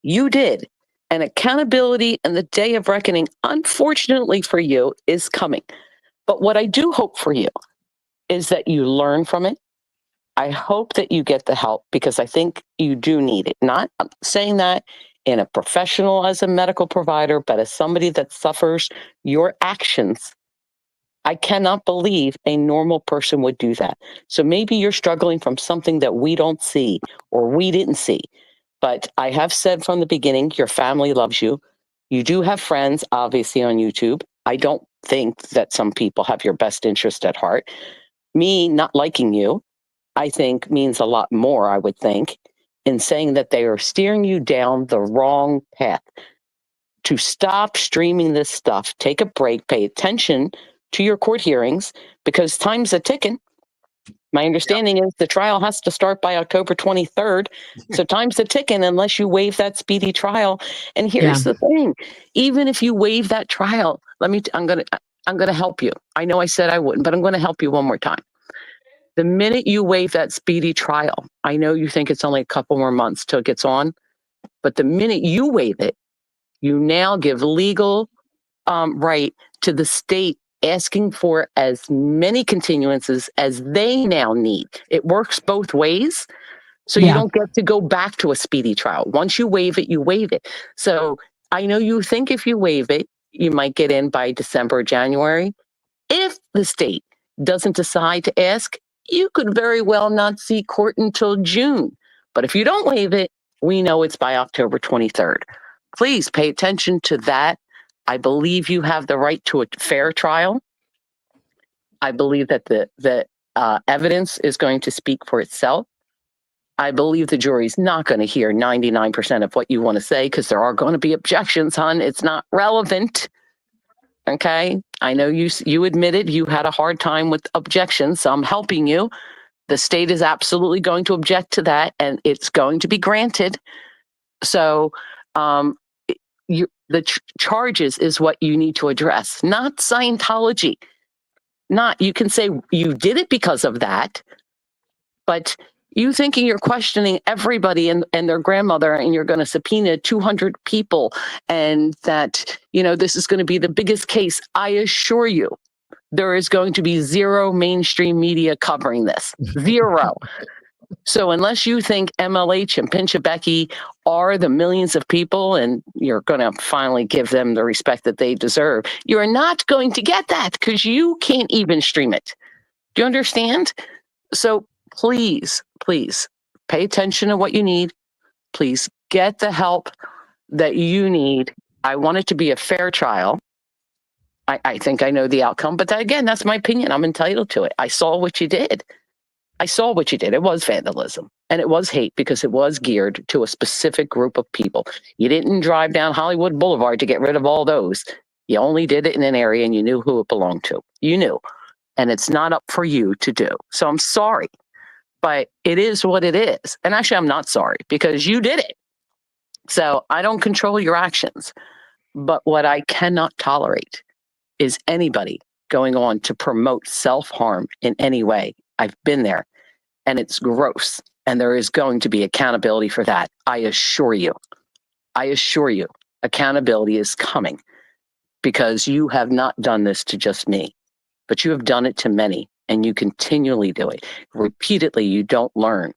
You did. And accountability and the day of reckoning, unfortunately for you, is coming. But what I do hope for you is that you learn from it. I hope that you get the help because I think you do need it. Not saying that in a professional as a medical provider, but as somebody that suffers your actions. I cannot believe a normal person would do that. So maybe you're struggling from something that we don't see or we didn't see. But I have said from the beginning, your family loves you. You do have friends, obviously, on YouTube. I don't think that some people have your best interest at heart. Me not liking you, I think means a lot more, I would think, in saying that they are steering you down the wrong path. To stop streaming this stuff, take a break, pay attention to your court hearings because time's a ticking. My understanding is the trial has to start by October 23rd. So time's a ticking unless you waive that speedy trial. And here's the thing: even if you waive that trial, I'm gonna help you. I know I said I wouldn't, but I'm going to help you one more time. The minute you waive that speedy trial, I know you think it's only a couple more months till it gets on, but the minute you waive it, you now give legal right to the state asking for as many continuances as they now need. It works both ways. So you don't get to go back to a speedy trial. Once you waive it, you waive it. So I know you think if you waive it, you might get in by December or January. If the state doesn't decide to ask, you could very well not see court until June. But if you don't waive it, we know it's by October 23rd. Please pay attention to that. I believe you have the right to a fair trial. I believe that the evidence is going to speak for itself. I believe the jury's not going to hear 99% of what you want to say because there are going to be objections, hon. It's not relevant. Okay. I know you admitted you had a hard time with objections, so I'm helping you. The state is absolutely going to object to that, and it's going to be granted. So, the charges is what you need to address, not Scientology. Not you can say you did it because of that, but you thinking you're questioning everybody and their grandmother, and you're going to subpoena 200 people, and that this is going to be the biggest case. I assure you, there is going to be zero mainstream media covering this. Zero. So unless you think MLH and Pinch a Becky are the millions of people and you're going to finally give them the respect that they deserve, you're not going to get that because you can't even stream it. Do you understand? So please, please pay attention to what you need. Please get the help that you need. I want it to be a fair trial. I think I know the outcome, but again, that's my opinion. I'm entitled to it. I saw what you did. It was vandalism and it was hate because it was geared to a specific group of people. You didn't drive down Hollywood Boulevard to get rid of all those. You only did it in an area and you knew who it belonged to. You knew. And it's not up for you to do. So I'm sorry, but it is what it is. And actually, I'm not sorry because you did it. So I don't control your actions. But what I cannot tolerate is anybody going on to promote self-harm in any way. I've been there. And it's gross. And there is going to be accountability for that. I assure you, accountability is coming because you have not done this to just me, but you have done it to many and you continually do it. Repeatedly, you don't learn.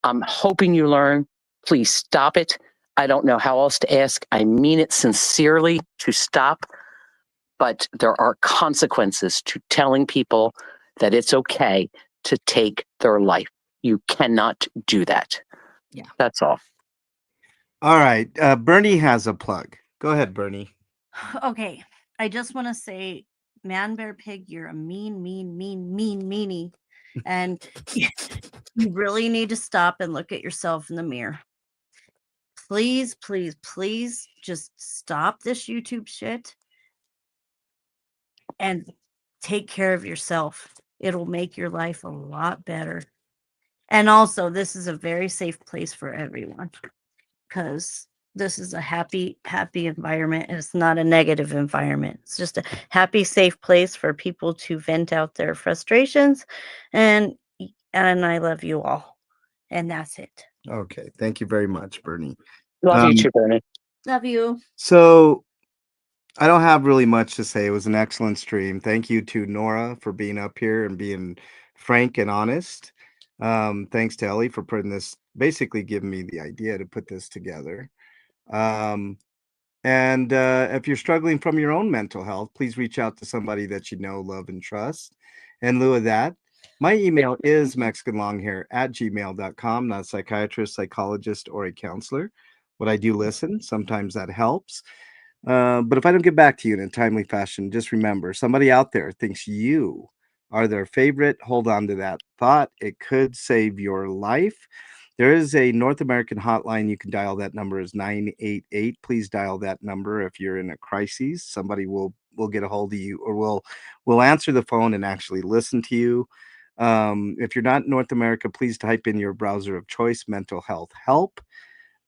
I'm hoping you learn. Please stop it. I don't know how else to ask. I mean it sincerely to stop, but there are consequences to telling people that it's okay to take their life. You cannot do that. Yeah. That's all. All right. Bernie has a plug. Go ahead, Bernie. Okay. I just want to say, Man Bear Pig, you're a mean meanie. And you really need to stop and look at yourself in the mirror. Please, please, please just stop this YouTube shit and take care of yourself. It'll make your life a lot better. And also, this is a very safe place for everyone because this is a happy environment. And it's not a negative environment. It's just a happy, safe place for people to vent out their frustrations. And I love you all. And that's it. Okay. Thank you very much, Bernie. Love you too, Bernie. Love you. So I don't have really much to say. It was an excellent stream. Thank you to Nora for being up here and being frank and honest. Thanks to Ellie for putting this, basically giving me the idea to put this together. And if you're struggling from your own mental health, please reach out to somebody that you know, love, and trust. In lieu of that, my email is mexicanlonghair@gmail.com. Not a psychiatrist, psychologist, or a counselor. But I do listen. Sometimes that helps. But if I don't get back to you in a timely fashion, just remember somebody out there thinks you are their favorite. Hold on to that thought. It could save your life. There is a North American hotline. You can dial. That number is 988. Please dial that number if you're in a crisis. Somebody will get a hold of you, or will answer the phone and actually listen to you. If you're not in North America, please type in your browser of choice, mental health help.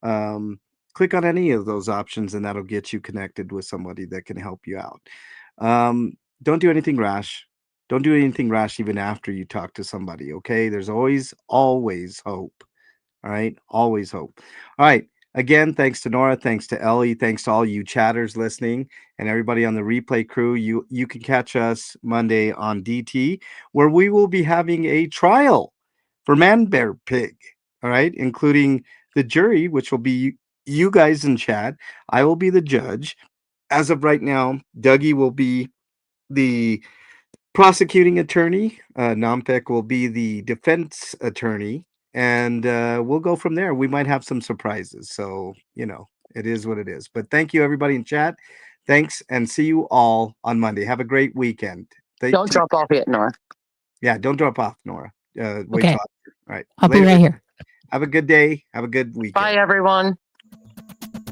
Click on any of those options, and that'll get you connected with somebody that can help you out. Don't do anything rash. Don't do anything rash even after you talk to somebody, okay? There's always hope. All right? Always hope. All right. Again, thanks to Nora, thanks to Ellie, thanks to all you chatters listening and everybody on the replay crew. You can catch us Monday on DT, where we will be having a trial for Man Bear Pig. All right, including the jury, which will be you guys in chat. I will be the judge. As of right now, Dougie will be the prosecuting attorney. Nampek will be the defense attorney, and we'll go from there. We might have some surprises, so it is what it is. But thank you, everybody in chat. Thanks, and see you all on Monday. Have a great weekend. Don't drop off yet, Nora. Yeah, don't drop off, Nora. Wait Okay. till after. All right. I'll be right here. Have a good day. Have a good weekend. Bye, everyone.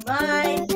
Bye.